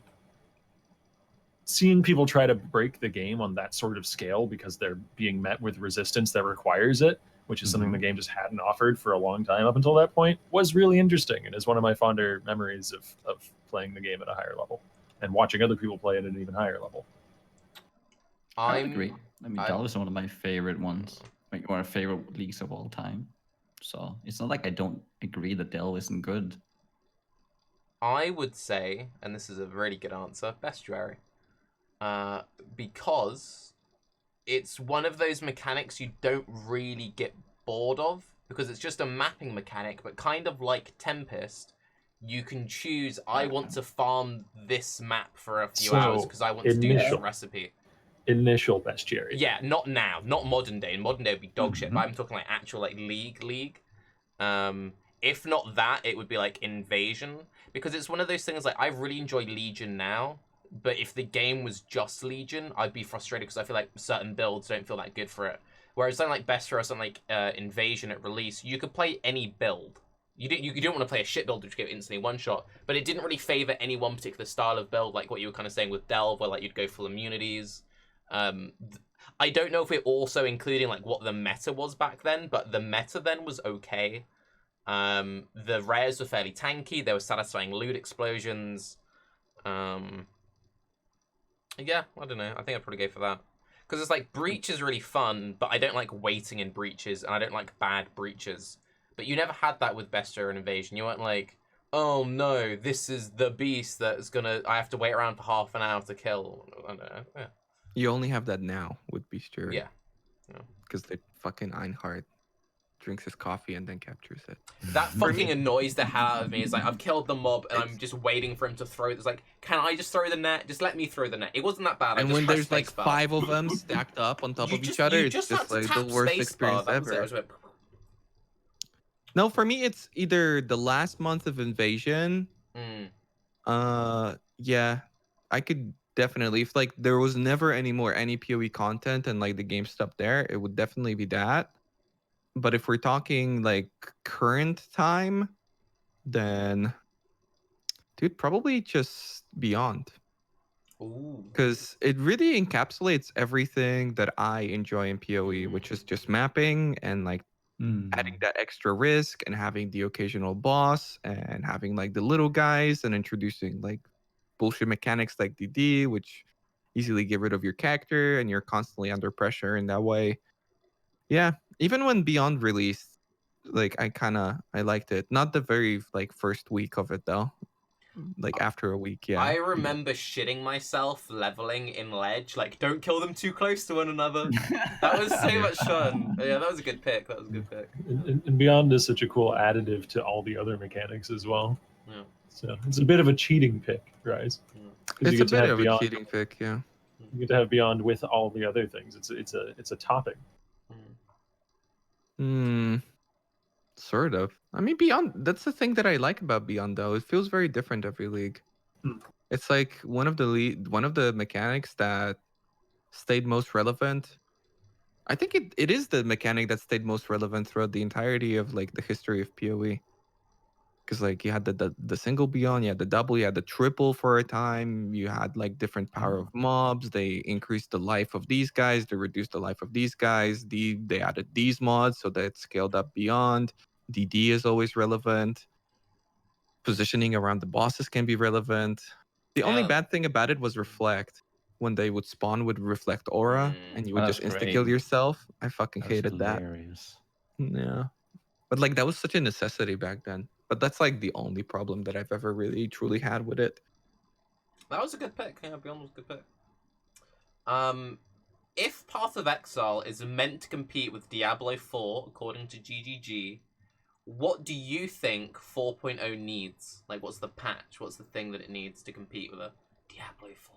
seeing people try to break the game on that sort of scale because they're being met with resistance that requires it, which is something the game just hadn't offered for a long time up until that point, was really interesting and is one of my fonder memories of playing the game at a higher level and watching other people play it at an even higher level. I agree. I mean, Delve is one of my favorite ones, like one of my favorite leagues of all time. So it's not like I don't agree that Delve isn't good. I would say, and this is a really good answer, Bestiary. Because it's one of those mechanics you don't really get bored of, because it's just a mapping mechanic, but kind of like Tempest, you can choose, I want to farm this map for a few hours because I want to do this recipe. Initial Bestiary. Yeah, not now, not modern day. In modern day, it would be dog shit, but I'm talking like actual like league. If not that, it would be like Invasion, because it's one of those things like I really enjoy Legion now, but if the game was just Legion, I'd be frustrated because I feel like certain builds don't feel that good for it. Whereas something like Bestiary or something like Invasion at release, you could play any build. You don't want to play a shit build which get instantly one shot, but it didn't really favor any one particular style of build, like what you were kind of saying with Delve, where like you'd go full immunities. I don't know if we're also including like what the meta was back then, but the meta then was okay. The rares were fairly tanky. There were satisfying loot explosions. Yeah, I don't know. I think I'd probably go for that. Because it's like, Breach is really fun, but I don't like waiting in breaches, and I don't like bad breaches. But you never had that with Bestiary and Invasion. You weren't like, oh no, this is the beast that's gonna, I have to wait around for half an hour to kill. I don't know. Yeah. You only have that now with Bestiary. Yeah. Because they fucking Einhard drinks his coffee and then captures it. That fucking annoys the hell out of me. It's like, I've killed the mob and I'm just waiting for him to throw it. It's like, can I just throw the net? Just let me throw the net. It wasn't that bad. And when there's like 5 of them stacked up on top of each other, it's just like the worst experience ever. No, for me, it's either the last month of Invasion. Yeah, I could definitely, if like there was never any more any PoE content and like the game stopped there, it would definitely be that. But if we're talking like current time, then dude, probably just Beyond. Because it really encapsulates everything that I enjoy in PoE, which is just mapping and like adding that extra risk and having the occasional boss and having like the little guys and introducing like bullshit mechanics like DD, which easily get rid of your character and you're constantly under pressure in that way. Yeah, even when Beyond released, like I liked it. Not the very like first week of it though. Like after a week, yeah. I remember shitting myself leveling in Ledge. Like, don't kill them too close to one another. That was so much fun. Yeah, that was a good pick. And Beyond is such a cool additive to all the other mechanics as well. Yeah. So it's a bit of a cheating pick, Raiz. It's a bit of a cheating pick, yeah. You get to have Beyond with all the other things. It's a topping. Sort of. I mean, Beyond, that's the thing that I like about Beyond though. It feels very different every league. It's like one of the mechanics that stayed most relevant I think it is the mechanic that stayed most relevant throughout the entirety of like the history of PoE. Because like you had the single beyond, you had the double, you had the triple for a time. You had like different power of mobs. They increased the life of these guys. They reduced the life of these guys. They added these mods so that it scaled up beyond. DD is always relevant. Positioning around the bosses can be relevant. The only Yeah. bad thing about it was reflect. When they would spawn with reflect aura and you would That's just insta kill great. yourself. I fucking That was hated that. hilarious. Yeah. But like that was such a necessity back then. But that's like the only problem that I've ever really truly had with it. That was a good pick. Yeah, Beyond was a good pick. If Path of Exile is meant to compete with Diablo 4, according to GGG, what do you think 4.0 needs? Like, what's the patch? What's the thing that it needs to compete with a Diablo 4?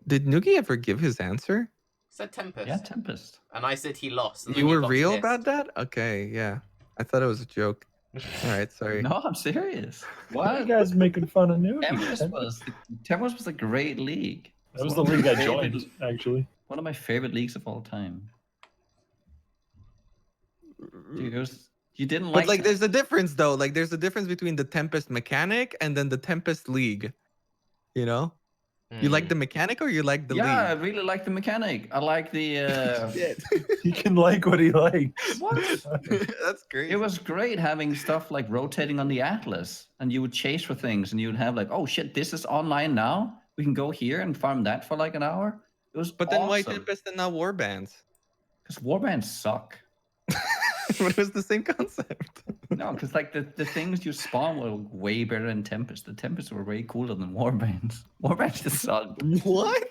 Did Noogie ever give his answer? He said Tempest. Yeah, Tempest. And I said he lost. And You then were got real pissed. about that? Okay, yeah. I thought it was a joke. All right, sorry. No, I'm serious. Why are you What? guys making fun of Noogie? Tempest was a great league. That was one the of my league I favorite- joined, actually. One of my favorite leagues of all time. Dude, you didn't But like like there's a difference though. Like there's a difference between the Tempest mechanic and then the Tempest League. You know? You like the mechanic or you like the I league? really like the mechanic. I like the Shit. He can like what he likes. what? That's great. It was great having stuff like rotating on the Atlas, and you would chase for things, and you would have like, oh shit, this is online now. We can go here and farm that for like an hour. It was But then why awesome. Tempest and not Warbands? Because warbands suck. But it was the same concept. No, because like the things you spawn were way better than Tempest. The Tempests were way cooler than warbands. Warbands just sucked. What?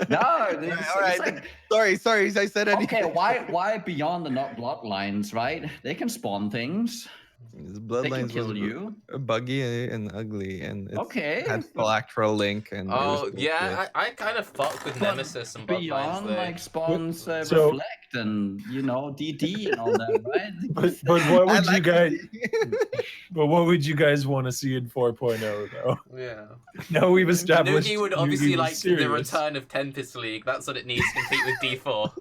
No, all right. like, sorry. I said anything. okay, why beyond the not bloodlines, right? They can spawn things. His They can bloodlines kill was you. buggy and ugly, and it Okay, had but phylacteral link. And it was Oh, yeah, I kind of fuck with But Nemesis and Bloodlines, beyond though. like spawns So- reflect and DD and all that, right? But what I would you like guys? it. But what would you guys want to see in 4.0 though? Yeah. Now we've established. Noogie would obviously was like the serious. return of Tempest League. That's what it needs to compete with D4.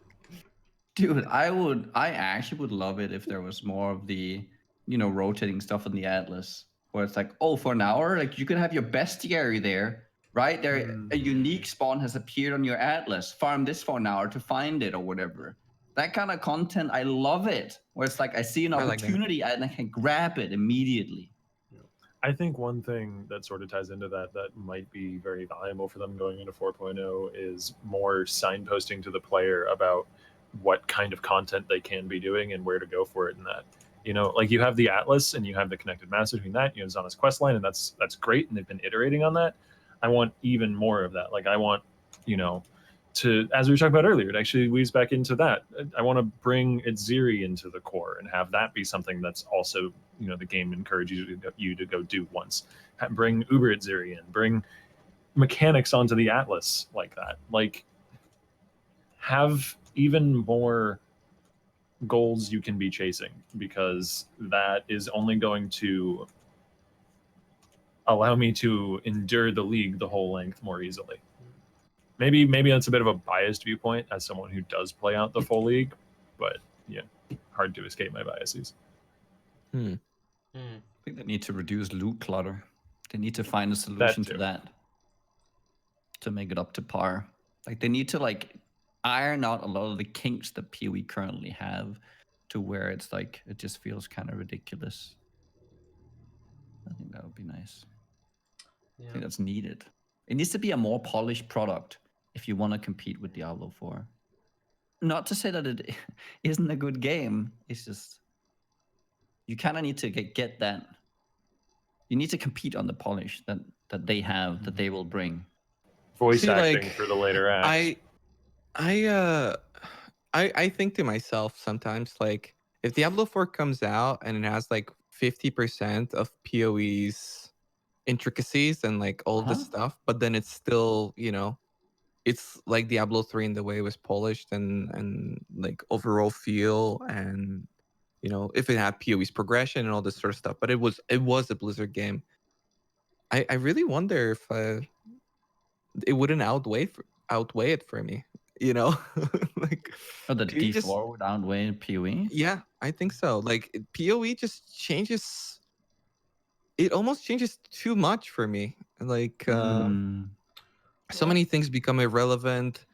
Dude, I actually would love it if there was more of the, rotating stuff in the Atlas, where it's like, oh, for an hour, like you can have your bestiary there, right? There, a unique spawn has appeared on your Atlas. Farm this for an hour to find it or whatever. That kind of content, I love it. Where it's like I see an I like that. opportunity and I can grab it immediately. I think one thing that sort of ties into that might be very valuable for them going into 4.0 is more signposting to the player about what kind of content they can be doing and where to go for it in that. Like you have the Atlas and you have the connected maps between that, Zana's questline, and that's great, and they've been iterating on that. I want even more of that. Like I want, to, as we were talking about earlier, it actually weaves back into that. I want to bring Atziri into the core and have that be something that's also, the game encourages you to go do once. Bring Uber Atziri in, bring mechanics onto the Atlas like that. Like have even more goals you can be chasing, because that is only going to allow me to endure the league the whole length more easily. Maybe that's a bit of a biased viewpoint as someone who does play out the full league, but yeah, hard to escape my biases. I think they need to reduce loot clutter. They need to find a solution to that to make it up to par. Like they need to iron out a lot of the kinks that PoE currently have to where it's like it just feels kind of ridiculous. I think that would be nice. Yeah. I think that's needed. It needs to be a more polished product if you want to compete with Diablo 4. Not to say that it isn't a good game. It's just you kind of need to get that. You need to compete on the polish that they have, that they will bring. Voice acting for the later acts. I think to myself sometimes, like, if Diablo 4 comes out and it has like 50% of PoE's intricacies and like all this stuff, but then it's still, it's like Diablo 3 in the way it was polished and like overall feel, and if it had PoE's progression and all this sort of stuff, but it was a Blizzard game. I really wonder if it wouldn't outweigh it for me. You know, like Oh, the PoE just D4 would outweigh PoE? yeah, I think so. Like PoE just changes. It almost changes too much for me. Like so many things become irrelevant.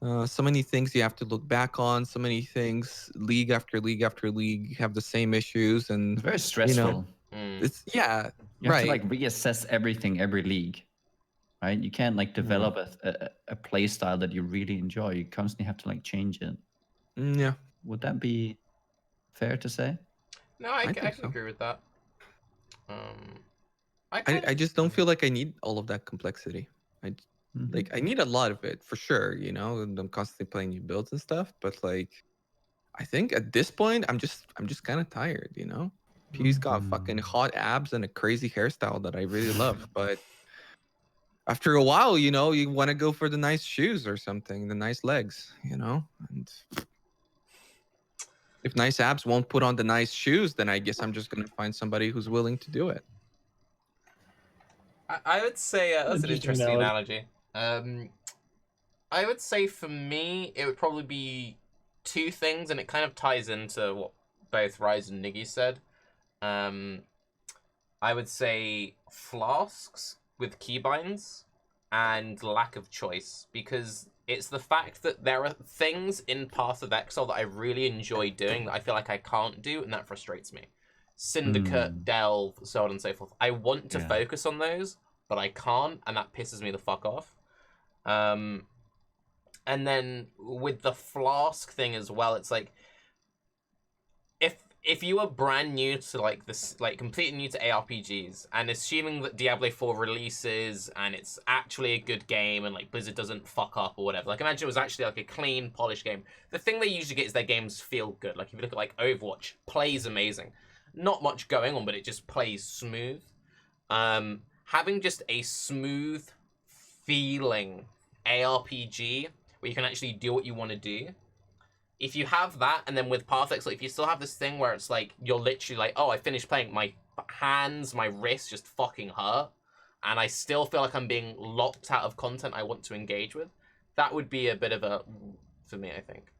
So many things you have to look back on. So many things, league after league after league, have the same issues, and It's very you stressful. know, it's yeah, You have right. to like reassess everything every league, right? You can't like develop a play style that you really enjoy. You constantly have to like change it. Yeah, Would that be fair to say? No, I I can think so. agree with that. I just don't feel like I need all of that complexity. I like I need a lot of it for sure, you know, and I'm constantly playing new builds and stuff, but like I think at this point I'm just kind of tired, you know. Pew's got fucking hot abs and a crazy hairstyle that I really love, but after a while, you know, you want to go for the nice shoes or something, the nice legs, you know. And if nice abs won't put on the nice shoes, then I guess I'm just gonna find somebody who's willing to do it. I would say that's an Interesting interesting analogy. I would say for me, it would probably be two things, and it kind of ties into what both Raiz and Niggy said. I would say flasks with keybinds and lack of choice, because it's the fact that there are things in Path of Exile that I really enjoy doing that I feel like I can't do, and that frustrates me. Syndicate, Delve, so on and so forth. I want to focus on those, but I can't, and that pisses me the fuck off. And then with the flask thing as well, it's like if you are brand new to like this, like completely new to ARPGs, and assuming that Diablo 4 releases and it's actually a good game and like Blizzard doesn't fuck up or whatever, like imagine it was actually like a clean, polished game. The thing they usually get is their games feel good. Like if you look at like Overwatch, plays amazing, not much going on, but it just plays smooth. Having just a smooth feeling ARPG where you can actually do what you want to do. If you have that, and then with Pathex, like if you still have this thing where it's like you're literally like, oh, I finished playing, my hands, my wrists just fucking hurt, and I still feel like I'm being locked out of content I want to engage with, that would be a bit of a for me, I think.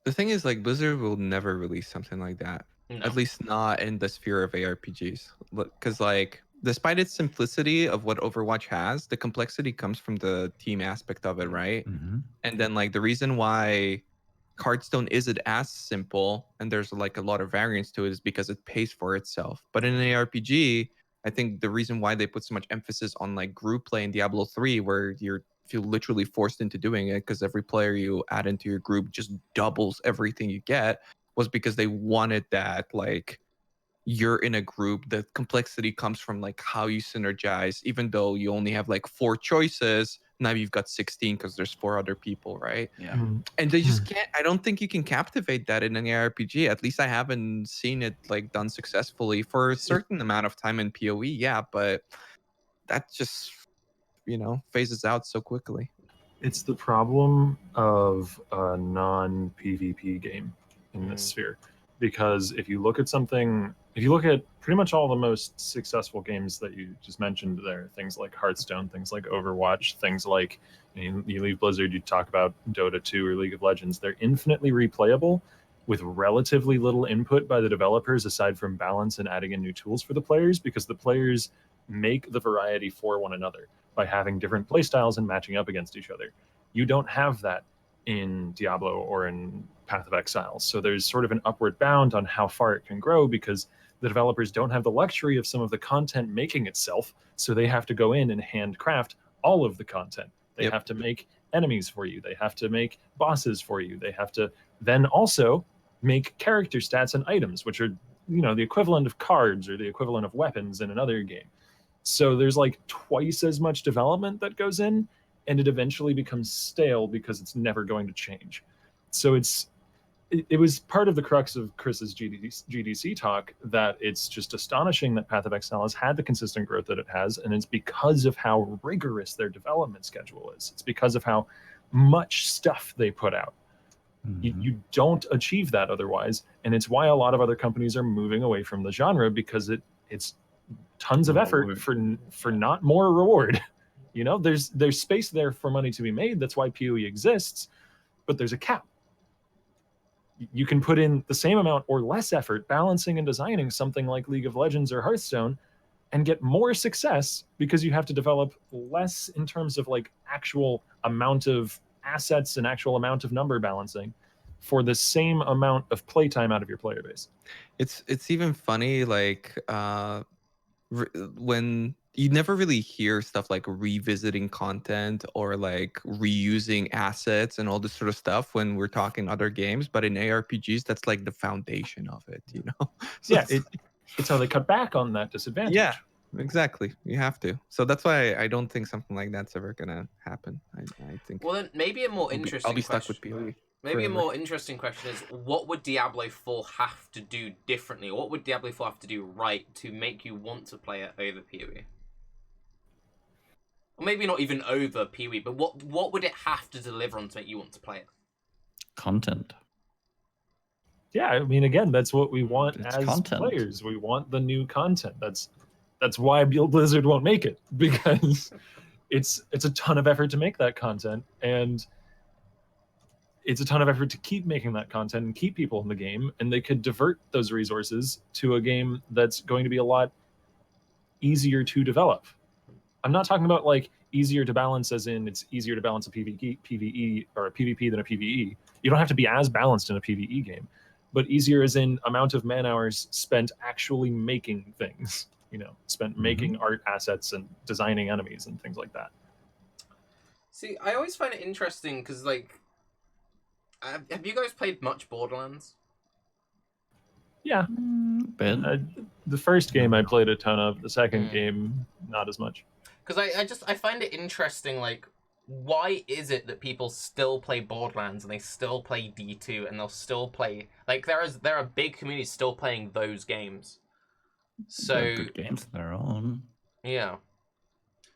The thing is, like, Blizzard will never release something like that. No. At least not in the sphere of ARPGs. Because, like, despite its simplicity of what Overwatch has, the complexity comes from the team aspect of it, right? And then, like, the reason why Hearthstone isn't as simple and there's, like, a lot of variance to it is because it pays for itself. But in an ARPG, I think the reason why they put so much emphasis on, like, group play in Diablo 3, where you're feel literally forced into doing it because every player you add into your group just doubles everything you get, was because they wanted that, like, you're in a group, the complexity comes from like how you synergize. Even though you only have like 4 choices, now you've got 16 because there's 4 other people, right? Yeah. And they just can't, I don't think you can captivate that in an ARPG. At least I haven't seen it like done successfully for a certain amount of time in PoE. Yeah, but that just, you know, phases out so quickly. It's the problem of a non-PvP game in this sphere. Because if you look at something, if you look at pretty much all the most successful games that you just mentioned there, things like Hearthstone, things like Overwatch, things like, you leave Blizzard, you talk about Dota 2 or League of Legends, they're infinitely replayable with relatively little input by the developers aside from balance and adding in new tools for the players, because the players make the variety for one another by having different playstyles and matching up against each other. You don't have that in Diablo or in Path of Exile. So there's sort of an upward bound on how far it can grow because the developers don't have the luxury of some of the content making itself. So they have to go in and handcraft all of the content. They have to make enemies for you. They have to make bosses for you. They have to then also make character stats and items, which are, you know, the equivalent of cards or the equivalent of weapons in another game. So there's like twice as much development that goes in, and it eventually becomes stale because it's never going to change. So it was part of the crux of Chris's GDC talk that it's just astonishing that Path of Exile has had the consistent growth that it has, and it's because of how rigorous their development schedule is. It's because of how much stuff they put out. You don't achieve that otherwise, and it's why a lot of other companies are moving away from the genre, because it's tons of effort for not more reward. You know, there's space there for money to be made. That's why PoE exists, but there's a cap. You can put in the same amount or less effort balancing and designing something like League of Legends or Hearthstone and get more success because you have to develop less in terms of like actual amount of assets and actual amount of number balancing for the same amount of playtime out of your player base. It's even funny, like when you never really hear stuff like revisiting content or like reusing assets and all this sort of stuff when we're talking other games, but in ARPGs, that's like the foundation of it, you know? So Yeah, it's how they cut back on that disadvantage. Yeah, exactly. You have to. So that's why I don't think something like that's ever gonna happen. I think Well, then maybe a more interesting I'll be stuck question. with PoE. Maybe a forever. more interesting question is, what would Diablo 4 have to do differently? What would Diablo 4 have to do right to make you want to play it over PoE? Or maybe not even over PoE, but what would it have to deliver on to make you want to play it? Content. Yeah, I mean, again, that's what we want It's as content. players. We want the new content. That's why Blizzard won't make it, because it's a ton of effort to make that content, and it's a ton of effort to keep making that content and keep people in the game, and they could divert those resources to a game that's going to be a lot easier to develop. I'm not talking about like easier to balance as in it's easier to balance a PvE or a PvP than a PvE. You don't have to be as balanced in a PvE game, but easier as in amount of man hours spent actually making things, you know, spent making art assets and designing enemies and things like that. See, I always find it interesting because, like, have you guys played much Borderlands? Yeah. The first game I played a ton of. The second game, not as much. Because I find it interesting, like, why is it that people still play Borderlands and they still play D2 and they'll still play, like, there are big communities still playing those games. So They're good games of their own. Yeah.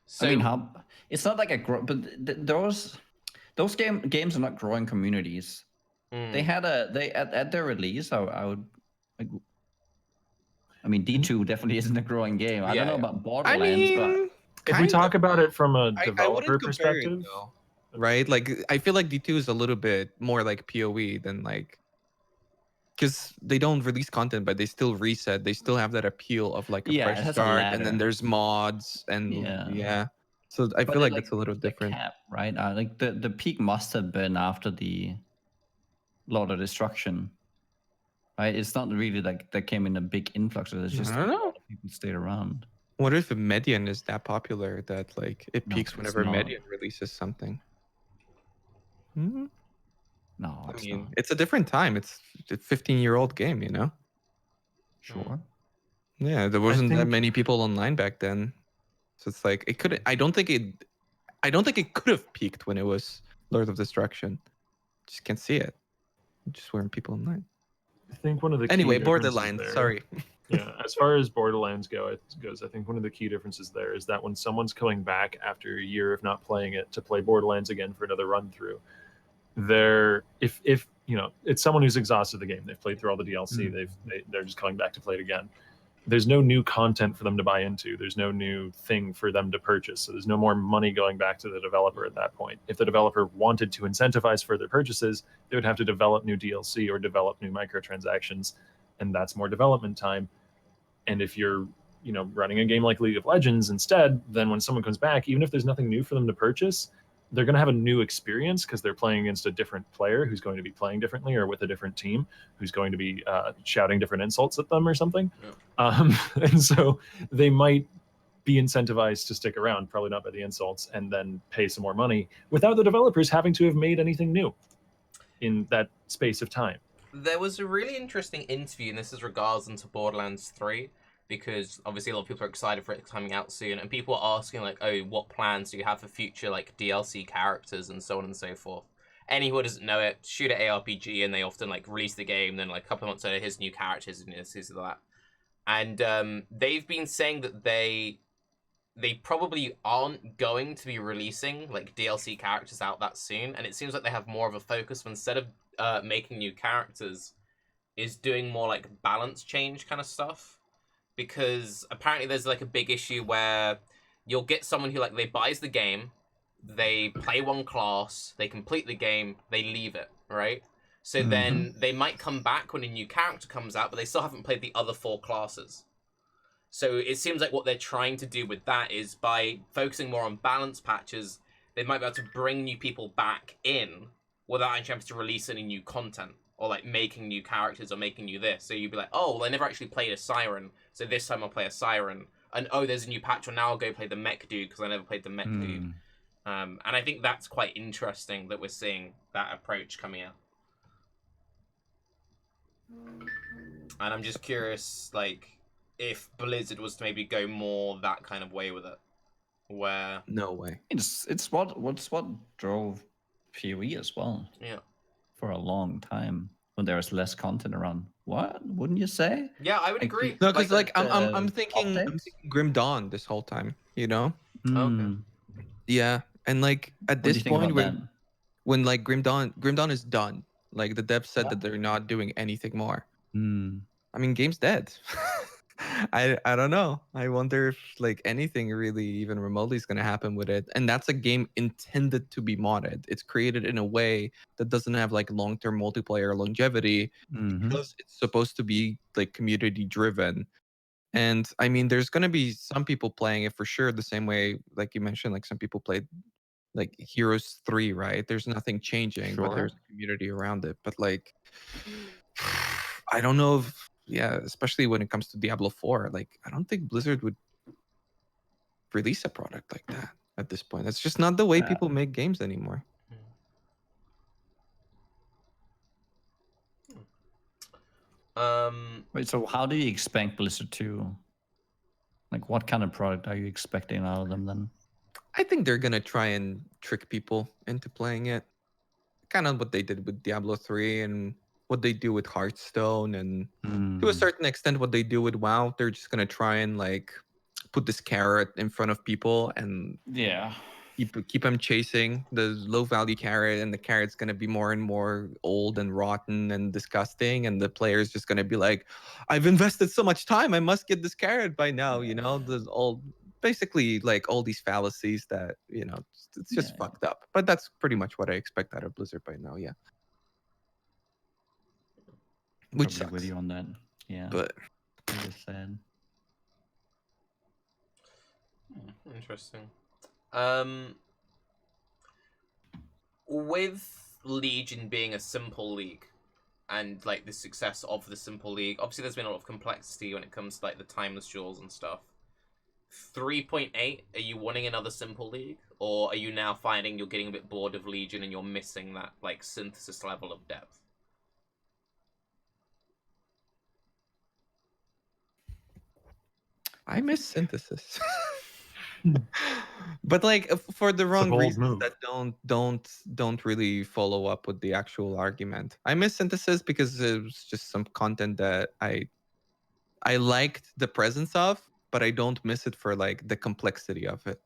So I mean, it's not like a but those games are not growing communities. They had at their release. I would. I mean, D2 definitely isn't a growing game. I don't know about Borderlands, but if we talk about it from a I developer wouldn't compare it, perspective, though, right? Like I feel like D2 is a little bit more like PoE than like, because they don't release content, but they still reset. They still have that appeal of like a Yeah, it fresh has a start, and then ladder. there's mods and Yeah. So I But feel like like, that's a little the different. cap, right? Like the peak must have been after the Lord of Destruction, right? It's not really like there came in a big influx. It's just I don't a know. lot of people stayed around. What if Median is that popular that like it No, peaks it's whenever not. Median releases something? No, I it's mean, not. it's a different time. It's a 15-year-old game, you know? Sure. Yeah, there wasn't that think- many people online back then. So it's like it could I don't think it could have peaked when it was Lord of Destruction. Just can't see it. Just weren't people online. I think one of the Anyway, key differences Borderlands, there, sorry. yeah, as far as Borderlands goes, I think one of the key differences there is that when someone's coming back after a year of not playing it to play Borderlands again for another run through, if you know, it's someone who's exhausted the game. They've played through all the DLC. They're just coming back to play it again. There's no new content for them to buy into. There's no new thing for them to purchase. So there's no more money going back to the developer at that point. If the developer wanted to incentivize further purchases, they would have to develop new DLC or develop new microtransactions, and that's more development time. And if you're, you know, running a game like League of Legends instead, then when someone comes back, even if there's nothing new for them to purchase, they're going to have a new experience because they're playing against a different player who's going to be playing differently, or with a different team who's going to be shouting different insults at them or something. And so they might be incentivized to stick around, probably not by the insults, and then pay some more money without the developers having to have made anything new in that space of time. There was a really interesting interview, and this is regards into Borderlands 3, because obviously a lot of people are excited for it coming out soon, and people are asking, like, oh, what plans do you have for future, like, DLC characters and so on and so forth. Anyone who doesn't know it, shoot at ARPG, and they often, like, release the game, then, like, a couple of months later, here's new characters, and this is that. And they've been saying that they probably aren't going to be releasing, like, DLC characters out that soon, and it seems like they have more of a focus, instead of making new characters, is doing more, like, balance change kind of stuff. Because apparently there's, like, a big issue where you'll get someone who like they buys the game, they play one class, they complete the game, they leave it, right? So then they might come back when a new character comes out, but they still haven't played the other 4 classes. So it seems like what they're trying to do with that is by focusing more on balance patches, they might be able to bring new people back in without actually having to release any new content or like making new characters or making new this. So you'd be like, oh, well, I never actually played a Siren, so this time I'll play a Siren. And oh, there's a new patch, well, now I'll go play the mech dude because I never played the mech dude. And I think that's quite interesting that we're seeing that approach coming out. And I'm just curious, like, if Blizzard was to maybe go more that kind of way with it, where No way. It's what drove PoE as well. Yeah. For a long time when there was less content around. What wouldn't you say? Yeah, I would Like, agree. No, because like I'm the thinking updates? Grim Dawn this whole time. You know? Okay. Yeah, and like at What do this you think point, about that? when like Grim Dawn is done. Like the devs said that they're not doing anything more. I mean, game's dead. I don't know. I wonder if like anything really even remotely is going to happen with it. And that's a game intended to be modded. It's created in a way that doesn't have like long-term multiplayer longevity because it's supposed to be like community driven. And I mean, there's going to be some people playing it for sure the same way, like you mentioned, like some people played like Heroes 3, right? There's nothing changing, but there's a community around it. But like, I don't know if, yeah, especially when it comes to Diablo 4, like I don't think Blizzard would release a product like that at this point. That's just not the way people make games anymore. Wait, so how do you expect Blizzard to, like, what kind of product are you expecting out of them then? I think they're gonna try and trick people into playing it. Kind of what they did with Diablo 3 and what they do with Hearthstone, and to a certain extent what they do with WoW. They're just gonna try and like put this carrot in front of people and keep them chasing the low value carrot, and the carrot's gonna be more and more old and rotten and disgusting, and the player's just gonna be like, I've invested so much time, I must get this carrot by now. You know, there's all basically like all these fallacies that, you know, it's just fucked up. But that's pretty much what I expect out of Blizzard by now. Yeah, which Probably sucks. with you on that. Yeah, But it is sad. Interesting. With Legion being a simple league and like the success of the simple league, obviously there's been a lot of complexity when it comes to like the timeless jewels and stuff. 3.8, are you wanting another simple league, or are you now finding you're getting a bit bored of Legion and you're missing that like synthesis level of depth? I miss synthesis. But like for the wrong reasons that don't really follow up with the actual argument. I miss synthesis because it was just some content that I liked the presence of, but I don't miss it for like the complexity of it.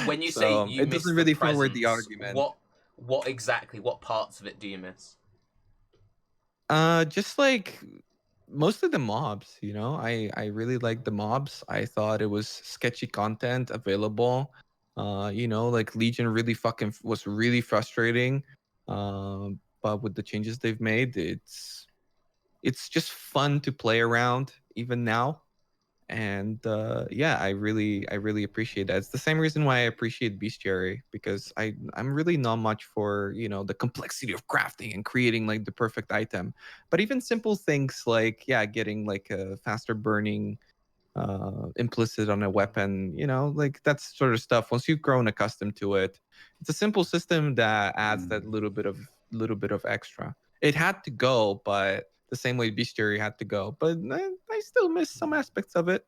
When you So, say you it miss doesn't the really presence, forward the argument. What exactly? What parts of it do you miss? Just like mostly the mobs, you know. I really like the mobs. I thought it was sketchy content available. You know, like Legion really was really frustrating. But with the changes they've made, it's just fun to play around even now. And yeah, I really appreciate that. It's the same reason why I appreciate bestiary, because I'm really not much for, you know, the complexity of crafting and creating like the perfect item, but even simple things like, yeah, getting like a faster burning implicit on a weapon, you know, like that sort of stuff. Once you've grown accustomed to it, it's a simple system that adds that little bit of extra. It had to go, but the same way bestiary had to go, but I still miss some aspects of it.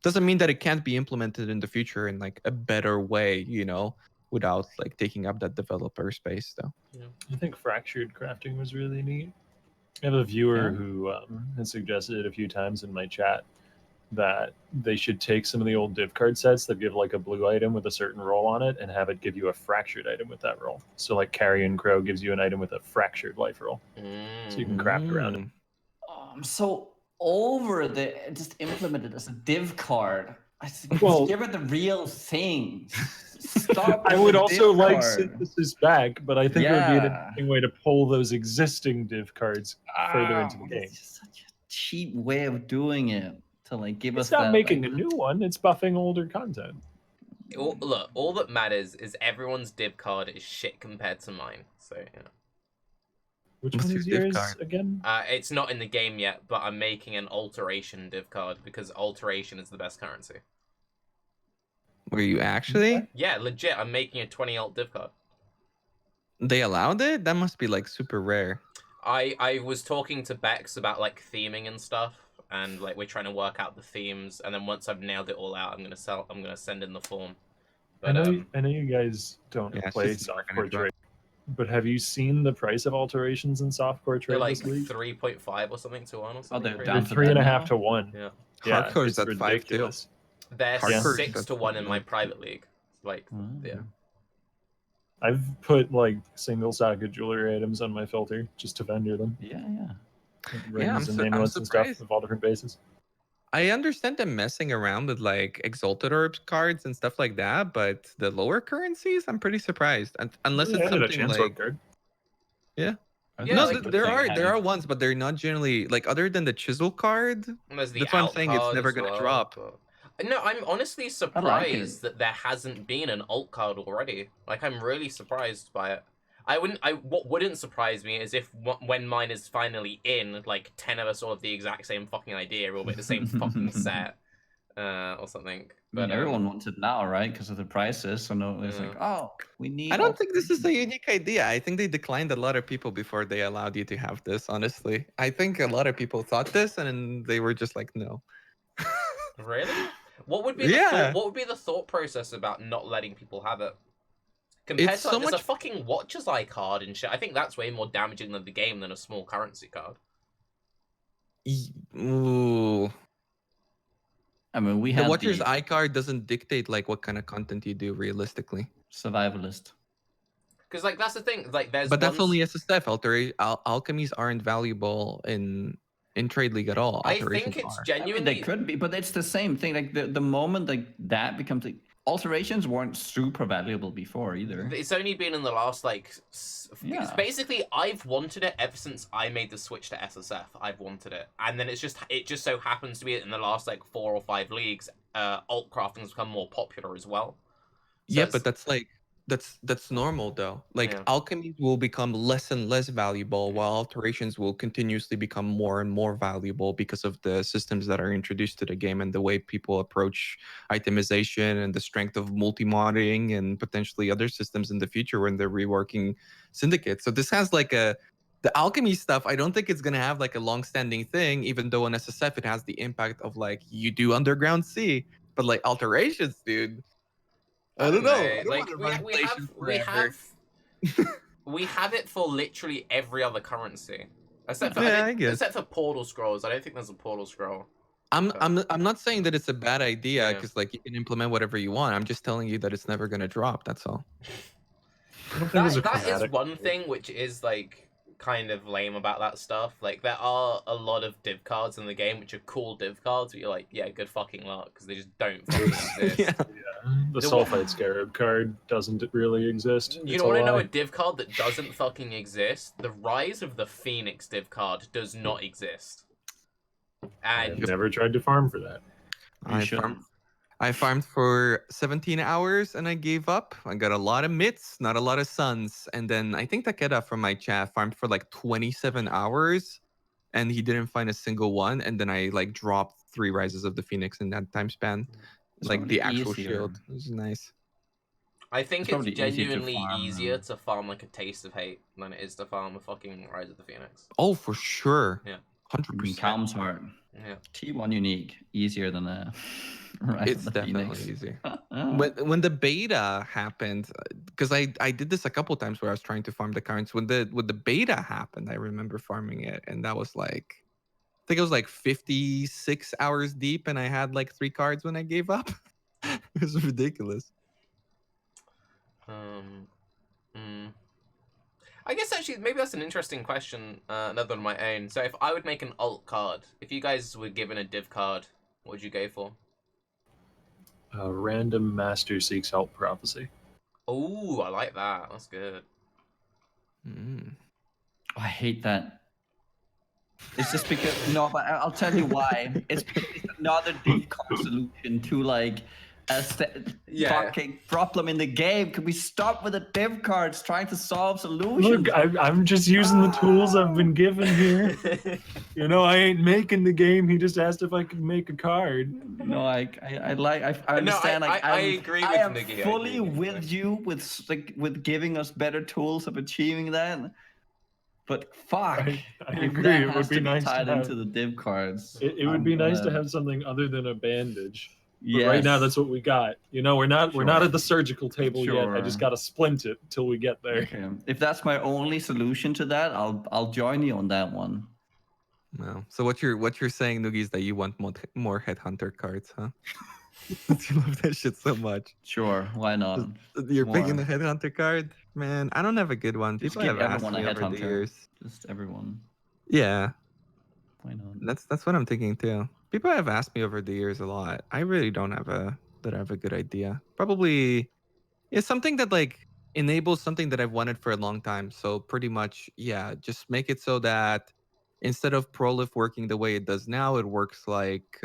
Doesn't mean that it can't be implemented in the future in like a better way, you know, without like taking up that developer space though. Yeah. I think fractured crafting was really neat. I have a viewer who has suggested it a few times in my chat that they should take some of the old div card sets that give like a blue item with a certain roll on it and have it give you a fractured item with that roll. So like Carrion Crow gives you an item with a fractured life roll. So you can craft around it. I'm so over the just implemented as a div card. Well- give it the real thing. Stop. I with would the also div like card. synthesis back, but I think it would be an Yeah. interesting way to pull those existing div cards further into the game. It's just such a cheap way of doing it to like give us It's not that. making like, a new one; it's buffing older content. Look, all that matters is everyone's div card is shit compared to mine. So yeah. Which What's one your is div yours card? again? It's not in the game yet, but I'm making an alteration div card because alteration is the best currency. Were you actually? Yeah, legit. I'm making a 20 alt div card. They allowed it? That must be like super rare. I was talking to Bex about like theming and stuff, and like we're trying to work out the themes, and then once I've nailed it all out, I'm gonna send in the form. But I know you guys don't Yeah, it's play just never gonna softcore drop. trade, but have you seen the price of alterations in softcore they're trade like this week? 3.5 or something to 1 or something. they're crazy. down They're to 3.5 now? to 1. Yeah, Yeah, Hardcore's it's at 5 too. ridiculous. they're Hardcore's 6 at to 1 in my 4.9. private league. Like, yeah. I've put like single socket jewelry items on my filter just to vendor them. Yeah. Like Yeah, I'm rings and su- I'm amulets and stuff surprised. of all different bases. I understand them messing around with like Exalted Orbs cards and stuff like that, but the lower currencies, I'm pretty surprised. Unless They it's added a something chance like orb card. Yeah, no, like there are ones, but they're not generally like other than the chisel card. And there's the That's why I'm out saying it's card never as gonna well, drop. but- No, I'm honestly surprised that there hasn't been an alt card already. Like, I'm really surprised by it. What wouldn't surprise me is if when mine is finally in, like 10 of us all have the exact same fucking idea, or with the same fucking set, or something. But But everyone wants it now, right? Because of the prices. So no, it's like, Yeah. oh, we need. I don't think this is a unique idea. I think they declined a lot of people before they allowed you to have this, honestly. I think a lot of people thought this and then they were just like, no. Really? What would be Yeah. what would be the thought process about not letting people have it? Compared It's to like, so there's much- a fucking Watcher's Eye card and shit. I think that's way more damaging than the game than a small currency card. Ooh. I mean, we The had Watcher's the Eye card doesn't dictate like what kind of content you do realistically. survivalist. Because like that's the thing. Like there's But that's ones- only SSF. Alchemies aren't valuable in Trade League at all. I Alterations think it's are. I mean, genuinely. they could be, but it's the same thing. Like the moment like that becomes like alterations weren't super valuable before either. It's only been in the last like. Yeah. It's basically, I've wanted it ever since I made the switch to SSF. I've wanted it, and then it just so happens to be in the last like 4 or 5 leagues, alt crafting has become more popular as well. So Yeah, it's- but that's like that's normal though. Like Yeah. alchemies will become less and less valuable, while alterations will continuously become more and more valuable because of the systems that are introduced to the game and the way people approach itemization and the strength of multi-modding and potentially other systems in the future when they're reworking syndicates. So this has like the alchemy stuff. I don't think it's gonna have like a long-standing thing, even though in SSF it has the impact of like you do underground sea, but like alterations, dude. I don't know. I don't Like wanna we run inflation forever. we have it for literally every other currency, except for Yeah, I guess. except for portal scrolls. I don't think there's a portal scroll. I'm not saying that it's a bad idea Yeah. because like you can implement whatever you want. I'm just telling you that it's never gonna drop. That's all. I don't think there's a That is chromatic. one thing which is like kind of lame about that stuff. Like there are a lot of div cards in the game which are cool div cards, but you're like, yeah, good fucking luck because they just don't fucking exist. Yeah. Yeah, the The Sulfite Scarab card doesn't really exist. You It's don't want to know lie. a div card that doesn't fucking exist? The Rise of the Phoenix div card does not exist. I've And never tried to farm for that. You I shouldn't. farmed for 17 hours and I gave up. I got a lot of mitts, not a lot of suns. And then I think Takeda from my chat farmed for like 27 hours and he didn't find a single one. And then I like dropped 3 Rises of the Phoenix in that time span. It's Like the probably actual easier. shield. It was nice. I think It's it's probably easier to genuinely farm, easier to farm like a Taste of Hate than it is to farm a fucking Rise of the Phoenix. Oh, for sure. Yeah. 100%. Calm's heart. Yeah. T1 unique, easier than a. It's definitely easy. When the beta happened, because I did this a couple times where I was trying to farm the cards. When the beta happened, I remember farming it, and that was like, I think it was like 56 hours deep, and I had like 3 cards when I gave up. It was ridiculous. I guess actually maybe that's an interesting question. Another one of my own. So if I would make an alt card, if you guys were given a div card, what would you go for? Random Master Seeks Help Prophecy. Oh, I like that. That's good. Mm. I hate that. It's just because no, but I'll tell you why. It's because it's another div card solution to like a fucking problem in the game. Can we stop with the div cards trying to solve solutions? Look, I'm just using the tools I've been given here. You know, I ain't making the game. He just asked if I could make a card. No, I understand. No, I agree with I am Niggy, I fully agree with with you with giving us better tools of achieving that. But fuck, I if agree. that It has would be to be nice to tied have. into the div cards. It would be nice to have something other than a bandage. But right now, that's what we got. You know, we're not at the surgical table yet. I just got to splint it till we get there. Okay. If that's my only solution to that, I'll join you on that one. No. So what you're saying, Noogie, is that you want more headhunter cards, huh? You love that shit so much. Sure, why not? You're More. picking the headhunter card, man. I don't have a good one. Just People give have asked everyone a me over the headhunter. years. Just everyone. Yeah, Why not? that's what I'm thinking too. People have asked me over the years a lot. I really don't have a good idea. Probably it's something that like enables something that I've wanted for a long time. So pretty much, yeah, just make it so that instead of Prolif working the way it does now, it works like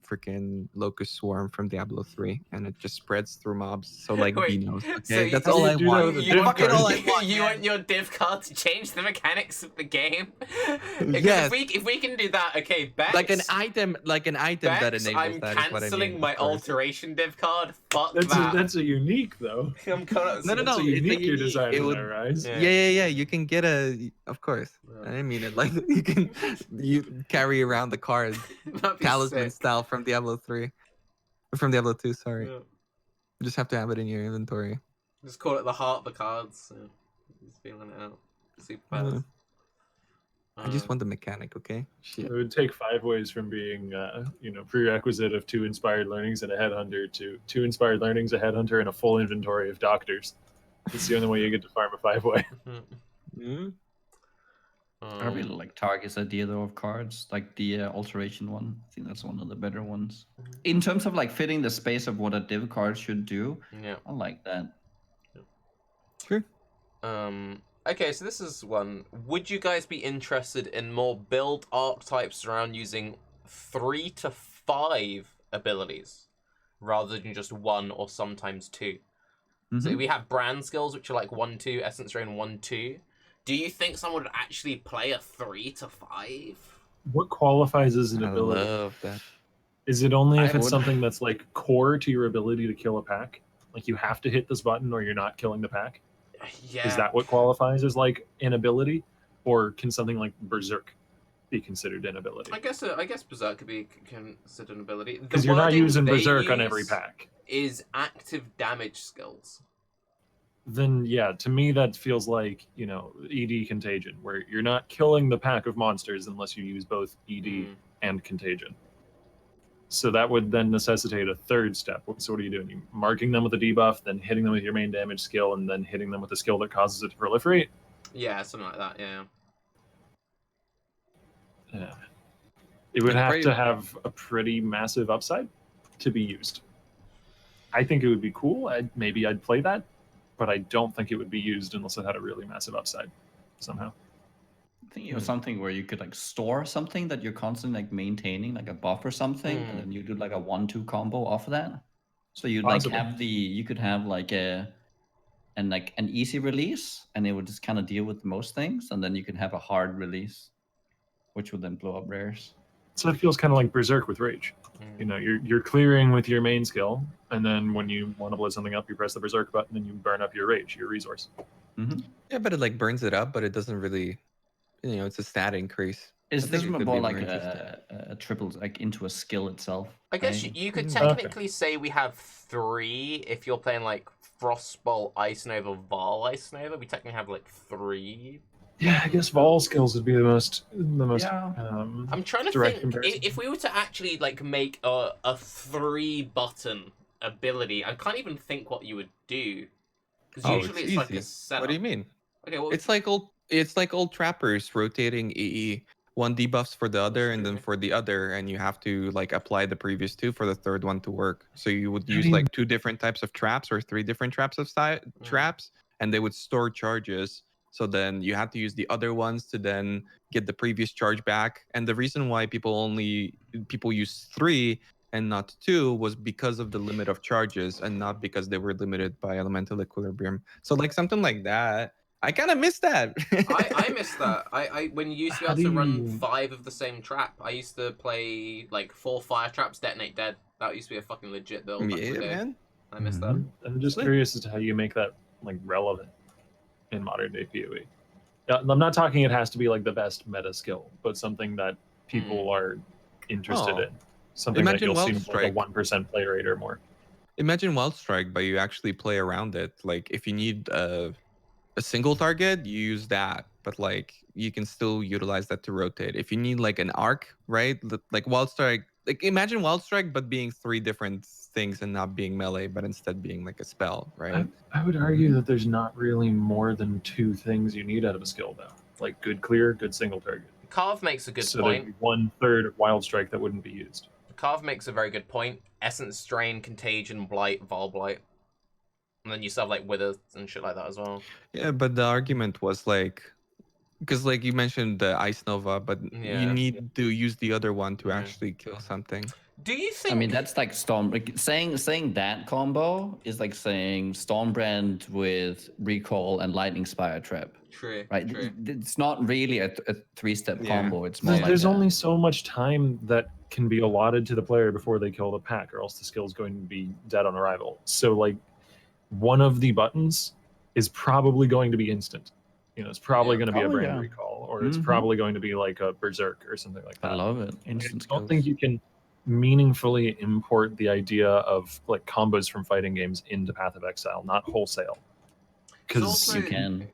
freaking Locust Swarm from Diablo 3, and it just spreads through mobs. So like Wait, Beanos, okay, so that's How do all you I do that want. with a You div want, card? all I want, you man. want your div card to change the mechanics of the game? Because Yes. if we can do that, okay, Bex, Like an item that Bex, enables I'm that is what I canceling mean. my of course. alteration div card. Fuck That's that. a unique though. I'm kind of, No, That's a it's unique you're unique. designing It would, there, Raiz. Yeah. yeah. You can get of course. I didn't mean it like you carry around the card That'd be talisman sick. style from Diablo 3, from Diablo 2. Sorry, Yeah. you just have to have it in your inventory. Just call it the heart of the cards. Yeah. Just feeling it out. Super fast. I just want the mechanic, okay? Shit. It would take 5 ways from being, prerequisite of 2 inspired learnings and a headhunter to 2 inspired learnings, a headhunter, and a full inventory of doctors. It's the only way you get to farm a 5-way. Mm-hmm. I really like Targe's idea though of cards, like the alteration one. I think that's one of the better ones. In terms of like fitting the space of what a div card should do, Yeah. I like that. Sure. Okay, so this is one. Would you guys be interested in more build archetypes around using 3 to 5 abilities rather than just 1 or sometimes 2? So we have brand skills, which are like 1-2, essence drain 1-2. Do you think someone would actually play a 3 to 5? What qualifies as an I ability? love that. Is it only if I it's would- something that's like core to your ability to kill a pack? Like you have to hit this button or you're not killing the pack? Yeah. Is that what qualifies as like an ability? Or can something like Berserk be considered an ability? I guess Berserk could be considered an ability. Because you're not wording using they Berserk on every use pack. Is active damage skills. Then yeah, to me that feels like, ED Contagion, where you're not killing the pack of monsters unless you use both ED and Contagion. So that would then necessitate a third step. So what are you doing? You marking them with a debuff, then hitting them with your main damage skill, and then hitting them with a skill that causes it to proliferate? Yeah, something like that, yeah. Yeah. It would And have pretty- to have a pretty massive upside to be used. I think it would be cool. Maybe I'd play that, but I don't think it would be used unless it had a really massive upside somehow. I think it was something where you could like store something that you're constantly like maintaining, like a buff or something, and then you do like a 1-2 combo off of that. So you'd like Possible. you could have like an easy release, and it would just kind of deal with most things, and then you can have a hard release, which would then blow up rares. So it feels kind of like Berserk with Rage. You're clearing with your main skill, and then when you want to blow something up, you press the Berserk button and you burn up your Rage, your resource. Yeah, but it like burns it up, but it doesn't really, it's a stat increase. Is I this think it could more be like interesting. a triple, like into a skill itself? I guess right? you could Okay. technically say we have 3 if you're playing like Frostbolt, Ice Nova, Val, Ice Nova. We technically have like 3. Yeah, I guess Vol skills would be the most Yeah. I'm trying to direct think comparison. if we were to actually like make a 3-button ability. I can't even think what you would do because usually it's like a easy. setup. What do you mean? Okay, well, It's like old trappers rotating EE one debuffs for the other, and then True. for the other, and you have to like apply the previous two for the third one to work. So you would use mean- like 2 different types of traps or 3 different traps of traps, and they would store charges. So then you have to use the other ones to then get the previous charge back. And the reason why people use 3 and not 2 was because of the limit of charges, and not because they were limited by elemental equilibrium. So like something like that, I kind of miss that. I miss that. I when you used to be How able to do run you- 5 of the same trap. I used to play like 4 fire traps, detonate dead. That used to be a fucking legit build back in Yeah, the day. man. I miss that. I'm just Slick. curious as to how you make that like relevant in modern day PoE. I'm not talking it has to be like the best meta skill, but something that people are interested Oh. in. Something Imagine that you'll see Wild like a Strike. 1% play rate or more. Imagine Wild Strike, but you actually play around it. Like if you need a single target, you use that, but like you can still utilize that to rotate. If you need like an arc, right? Like Wild Strike, like imagine Wild Strike, but being 3 different things and not being melee, but instead being like a spell, right? I would argue that there's not really more than 2 things you need out of a skill though. Like good clear, good single target. Carve makes a good So there'd point. be 1/3 of Wild Strike that wouldn't be used. Carve makes a very good point. Essence, Strain, Contagion, Blight, Vol Blight. And then you still have like Withers and shit like that as well. Yeah, but the argument was like, because like you mentioned the Ice Nova, but Yeah. you need to use the other one to Yeah. actually kill something. Do you think? I mean, that's like Storm. Like, saying that combo is like saying Stormbrand with Recall and Lightning Spire Trap, True. right? True. It's not really a 3-step Yeah. combo. It's more There's, like there's that. only so much time that can be allotted to the player before they kill the pack, or else the skill's going to be dead on arrival. So like one of the buttons is probably going to be instant. You know, it's probably Yeah. going to be a Oh, brand yeah. recall, or it's Mhm. probably going to be like a berserk or something like that. I love it. I Instant don't think skills. you can meaningfully import the idea of like combos from fighting games into Path of Exile, not wholesale. Because also- You can.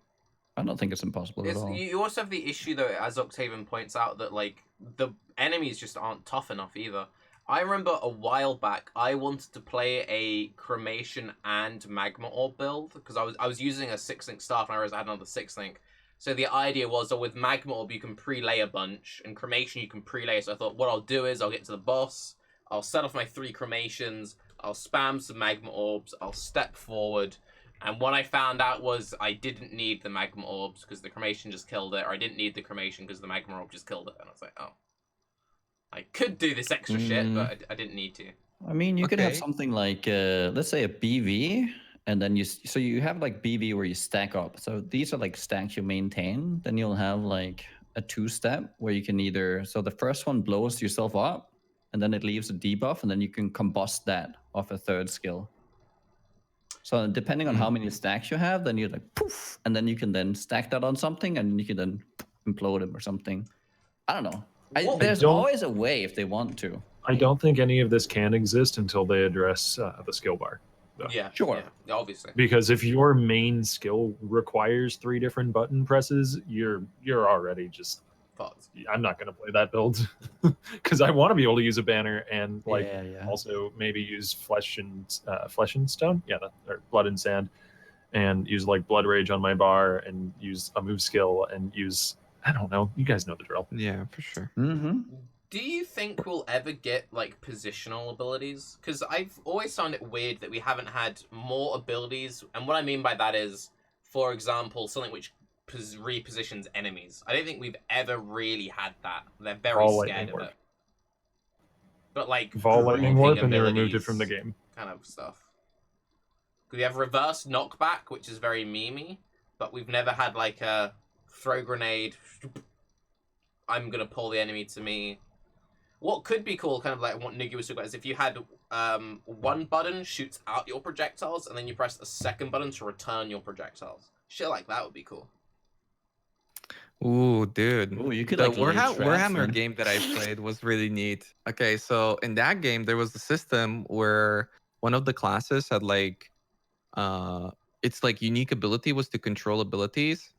I don't think it's impossible at all. You also have the issue though, as Octavian points out, that like the enemies just aren't tough enough either. I remember a while back I wanted to play a cremation and magma orb build because I was using a 6-link staff and I realized I had another 6-link. So the idea was that with magma orb you can pre-lay a bunch, and cremation you can pre-lay. So I thought what I'll do is I'll get to the boss, I'll set off my 3 cremations, I'll spam some magma orbs, I'll step forward. And what I found out was I didn't need the magma orbs because the cremation just killed it, or I didn't need the cremation because the magma orb just killed it. And I was like, oh. I could do this extra shit, but I didn't need to. I mean, you could have Okay. something like, let's say a BV, and then so you have like BV where you stack up. So these are like stacks you maintain. Then you'll have like a 2-step where you can either, so the first one blows yourself up, and then it leaves a debuff, and then you can combust that off a 3rd skill. So depending on how many stacks you have, then you're like poof, and then you can then stack that on something, and you can then implode them or something. I don't know. Well, There's don't- always a way if they want to. I don't think any of this can exist until they address the skill bar. though. Yeah, Sure. yeah, obviously. Because if your main skill requires 3 different button presses, you're already just. Fucked. I'm not going to play that build because I want to be able to use a banner and like yeah. also maybe use flesh and stone, or blood and sand, and use like blood rage on my bar and use a move skill and use, I don't know, you guys know the drill. Yeah, for sure. Mm-hmm. Do you think we'll ever get like positional abilities? Because I've always found it weird that we haven't had more abilities, and what I mean by that is, for example, something which repositions enemies. I don't think we've ever really had that. They're very Vol scared lightning of warp. it. But like Vol lightning grouping warp, and they removed it from the abilities game. kind of stuff. We have reverse knockback, which is very memey, but we've never had like a throw grenade. I'm gonna pull the enemy to me. What could be cool, kind of like what Nugi was talking about, is if you had one button shoots out your projectiles, and then you press a second button to return your projectiles. Shit like that would be cool. Ooh, dude. Ooh, you could The like lay traps, Warhammer man. game that I played was really neat. Okay, so in that game there was a system where one of the classes had like its like unique ability was to control abilities.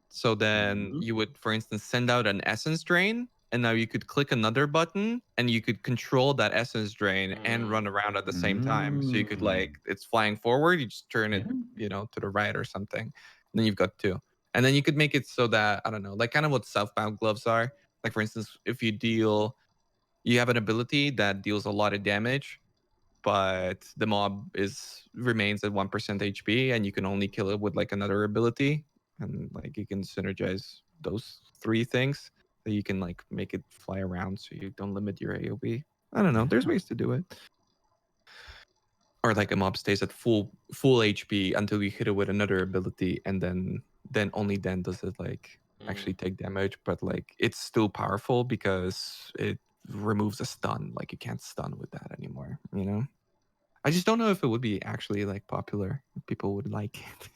So then you would, for instance, send out an essence drain, and now you could click another button and you could control that essence drain and run around at the same time. So you could like, it's flying forward, you just turn it, to the right or something. And then you've got 2. And then you could make it so that, I don't know, like kind of what Southbound gloves are. like for instance, if you have an ability that deals a lot of damage, but the mob remains at 1% HP, and you can only kill it with like another ability, and like you can synergize those 3 things. So you can like make it fly around, so you don't limit your AOE. I don't know. There's ways to do it. Or like a mob stays at full HP until you hit it with another ability, and then only then does it like actually take damage. But like it's still powerful because it removes a stun. Like you can't stun with that anymore. You know. I just don't know if it would be actually like popular. If people would like it.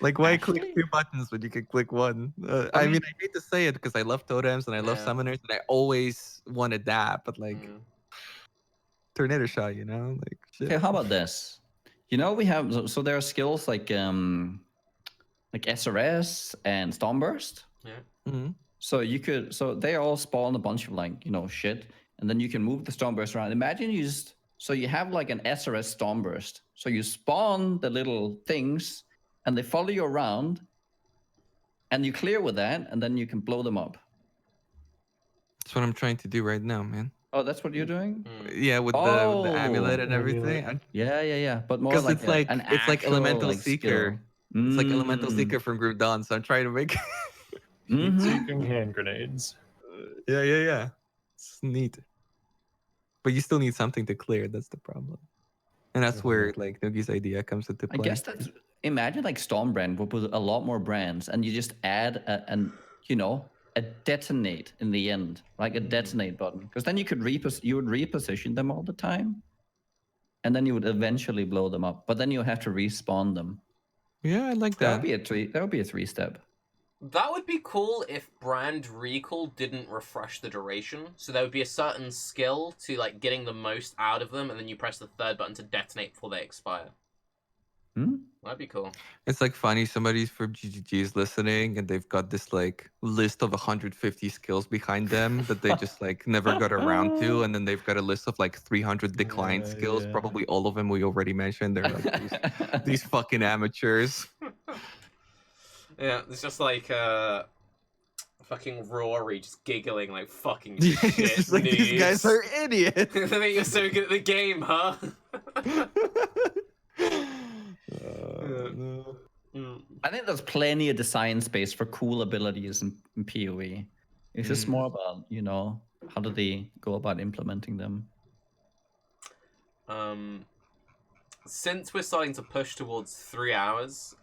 Like why click Actually? 2 buttons when you can click 1? I mean, I hate to say it because I love totems and I love summoners and I always wanted that, but like tornado shot, you know, like shit. Okay, how about this? You know, we have so there are skills like SRS and Stormburst. Yeah. Mm-hmm. So they all spawn a bunch of like, you know, shit, and then you can move the Stormburst around. Imagine you have like an SRS Stormburst. So you spawn the little things and they follow you around and you clear with that and then you can blow them up. That's what I'm trying to do right now, man. Oh, that's what you're doing? Yeah, with the amulet and everything. Yeah. But more Because like it's like Elemental like, Seeker. It's like Elemental Seeker from Group Dawn, so I'm trying to make Heat-seeking hand grenades. Yeah. It's neat. But you still need something to clear, that's the problem. And that's where like Noogie's idea comes into play. I guess that's imagine like Stormbrand would put a lot more brands and you just add a detonate in the end, like a detonate button. Because then you could reposition them all the time. And then you would eventually blow them up. But then you have to respawn them. Yeah, I like That that. would be a 3-step. That would be cool if brand recall didn't refresh the duration. So there would be a certain skill to like getting the most out of them, and then you press the 3rd button to detonate before they expire. That'd be cool. It's like funny, somebody's from GGG is listening and they've got this like list of 150 skills behind them that they just like never got around to, and then they've got a list of like 300 declined skills. Probably all of them we already mentioned. They're like these fucking amateurs. Yeah, it's just like fucking Rory just giggling like fucking shit. It's like these guys are idiots. They think you're so good at the game, huh? No. I think there's plenty of design space for cool abilities in PoE. It's just more about, you know, how do they go about implementing them? Since we're starting to push towards 3 hours,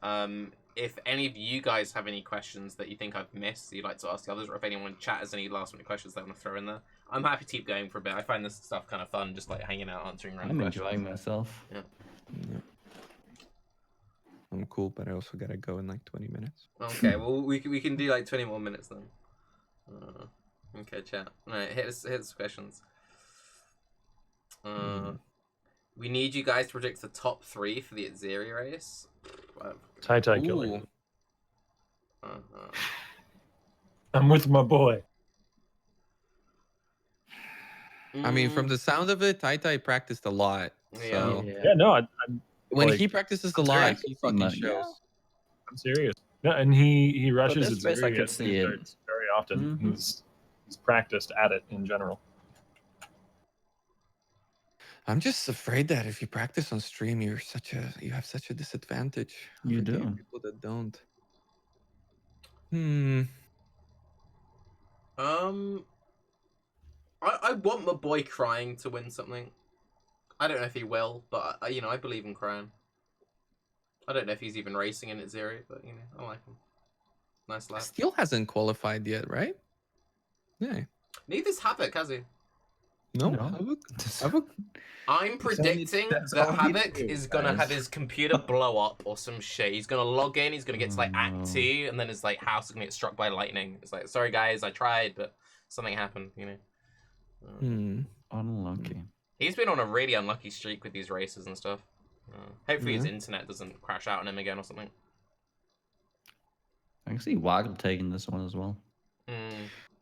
if any of you guys have any questions that you think I've missed, you'd like to ask the others, or if anyone in chat has any last minute questions they want to throw in there, I'm happy to keep going for a bit. I find this stuff kind of fun, just like hanging out, answering random questions. I'm enjoying myself. Yeah. I'm cool, but I also gotta go in like 20 minutes. Okay, well we can do like 20 more minutes then. Okay, chat. Alright, hit us questions. We need you guys to predict the top 3 for the Atziri race. Tai killing. I'm with my boy. I mean, from the sound of it, Tai practiced a lot. So Yeah, no, I'm when like, he practices a lot, he fucking shows. I'm serious. Yeah, and he rushes this race I Atziri could at see it. starts very often. He's practiced at it in general. I'm just afraid that if you practice on stream, you have such a disadvantage. You do. People that don't. I want my boy Crying to win something. I don't know if he will, but I believe in Crying. I don't know if he's even racing in Atziri, but I like him. Nice lad. Steel hasn't qualified yet, right? Yeah. Neither's Havoc, has he? No. Havoc. I'm predicting that Havoc is gonna have his computer blow up or some shit. He's gonna log in, he's gonna get to like Act 2, and then his like house is gonna get struck by lightning. It's like, sorry guys, I tried, but something happened, Unlucky. He's been on a really unlucky streak with these races and stuff. Hopefully his internet doesn't crash out on him again or something. I can see Waggle taking this one as well.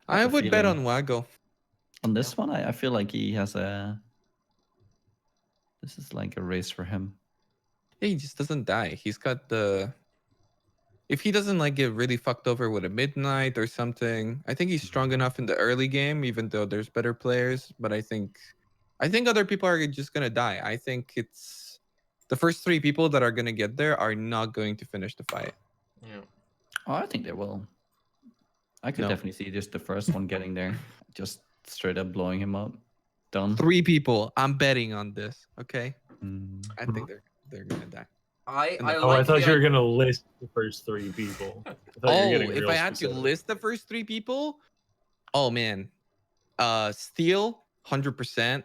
I would bet on Waggle. On this one, I feel like he has this is like a race for him. Yeah, he just doesn't die. He's got the if he doesn't like get really fucked over with a midnight or something, I think he's strong enough in the early game, even though there's better players. But I think other people are just gonna die. I think it's the first 3 people that are gonna get there are not going to finish the fight. Yeah. Oh, I think they will. I could No. definitely see just the first one getting there, just straight up blowing him up. Done. 3 people. I'm betting on this. Okay. Mm. I think they're gonna die. I And the- Oh, I thought you were gonna list the first 3 people. I thought you were getting if real I had specific. to list the first 3 people, oh man, Steel 100%.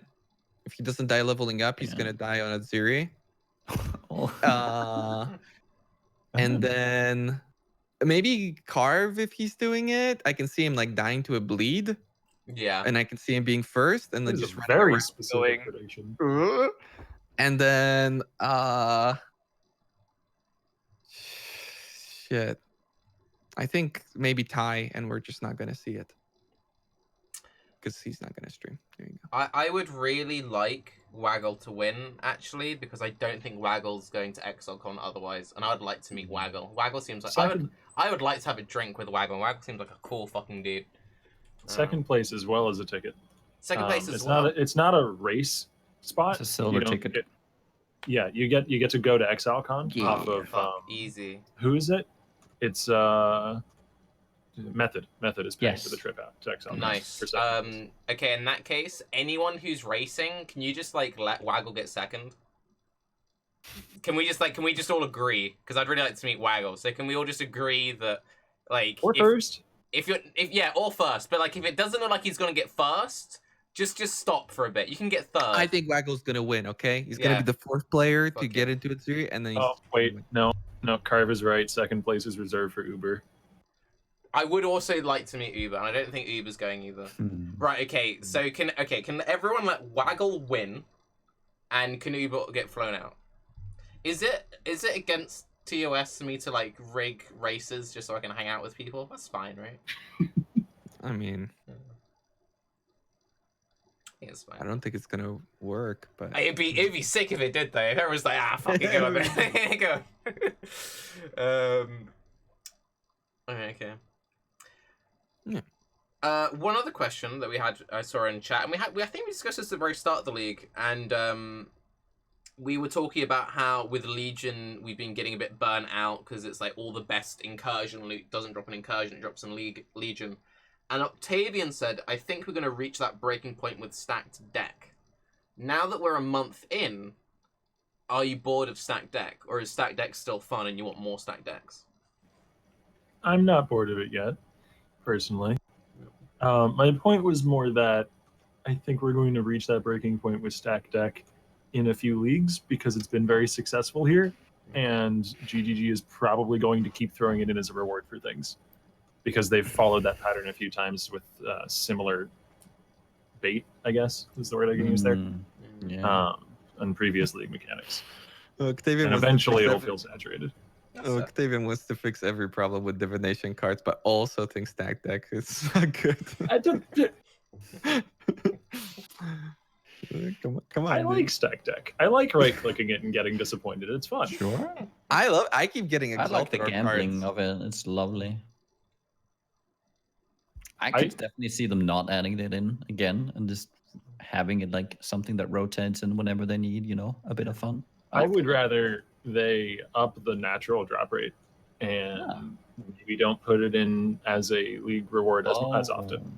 If he doesn't die leveling up, he's Yeah. gonna die on Atziri. Oh. And then maybe Carve if he's doing it. I can see him like dying to a bleed, Yeah. and I can see him being first, and then That is just a running very around specific going, prediction. and then shit. I think maybe Ty, and we're just not gonna see it because he's not gonna stream. There you go. I would really like Waggle to win, actually, because I don't think Waggle's going to ExileCon otherwise, and I would like to meet Waggle. Waggle seems like I would like to have a drink with Waggle. Waggle seems like a cool fucking dude. Second place as well as a ticket. Second place as it's well. It's not a race spot. It's a silver You don't ticket. you get to go to ExileCon Yeah. off of Fuck, easy. who is it? It's Method. Method is paying for the Yes. trip out to ExileCon. Nice. for second place. Okay, in that case, anyone who's racing, can you just like let Waggle get second? Can we just all agree? Because I'd really like to meet Waggle. So can we all just agree that like Or first. if or first, but like if it doesn't look like he's gonna get first, just stop for a bit. You can get third. I think Waggle's gonna win. Okay, he's Yeah. gonna be the 4th player to Fuck get yeah. into Atziri, and then he's Oh wait, no, Carve is right. Second place is reserved for Uber. I would also like to meet Uber, and I don't think Uber's going either. Hmm. Right, okay, so can everyone let Waggle win, and can Uber get flown out? Is it against TOS for me to like rig races just so I can hang out with people? That's fine, right? I mean, I think it's fine. I don't think it's gonna work, but It'd be sick if it did though. If everyone's like, fucking go on there. Go. Okay. Yeah. One other question that I saw in chat, and I think we discussed this at the very start of the league, and we were talking about how with Legion we've been getting a bit burnt out because it's like all the best incursion loot doesn't drop in incursion, it drops in Legion. And Octavian said, I think we're going to reach that breaking point with stacked deck. Now that we're a month in, are you bored of stacked deck, or is stacked deck still fun and you want more stacked decks? I'm not bored of it yet, personally. My point was more that I think we're going to reach that breaking point with stack deck in a few leagues because it's been very successful here, and GGG is probably going to keep throwing it in as a reward for things because they've followed that pattern a few times with similar bait, I guess is the word I can use there, Yeah. on previous league mechanics. Octavian And wants to eventually fix it'll every- feel saturated. Octavian wants to fix every problem with divination cards, but also thinks stack deck is not good. Come on. I dude. like stack deck. I like right clicking it and getting disappointed. It's fun. Sure. I keep getting I like the exalted on gambling cards. of it. It's lovely. I could definitely see them not adding it in again and just having it like something that rotates in whenever they need, a bit of fun. I would rather they up the natural drop rate and maybe don't put it in as a league reward as often,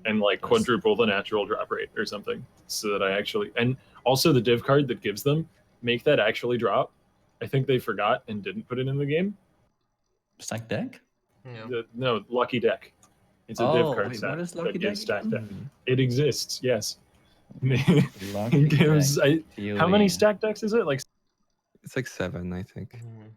and like quadruple the natural drop rate or something, so that I actually, and also the div card that gives them, make that actually drop. I think they forgot and didn't put it in the game. Stack deck? Yeah. No, lucky deck. It's a div card set what is lucky that gives deck stack deck. again? It exists, yes. Lucky It gives, deck, how many PoE. stack decks is it? Like It's like 7, I think, Mhm.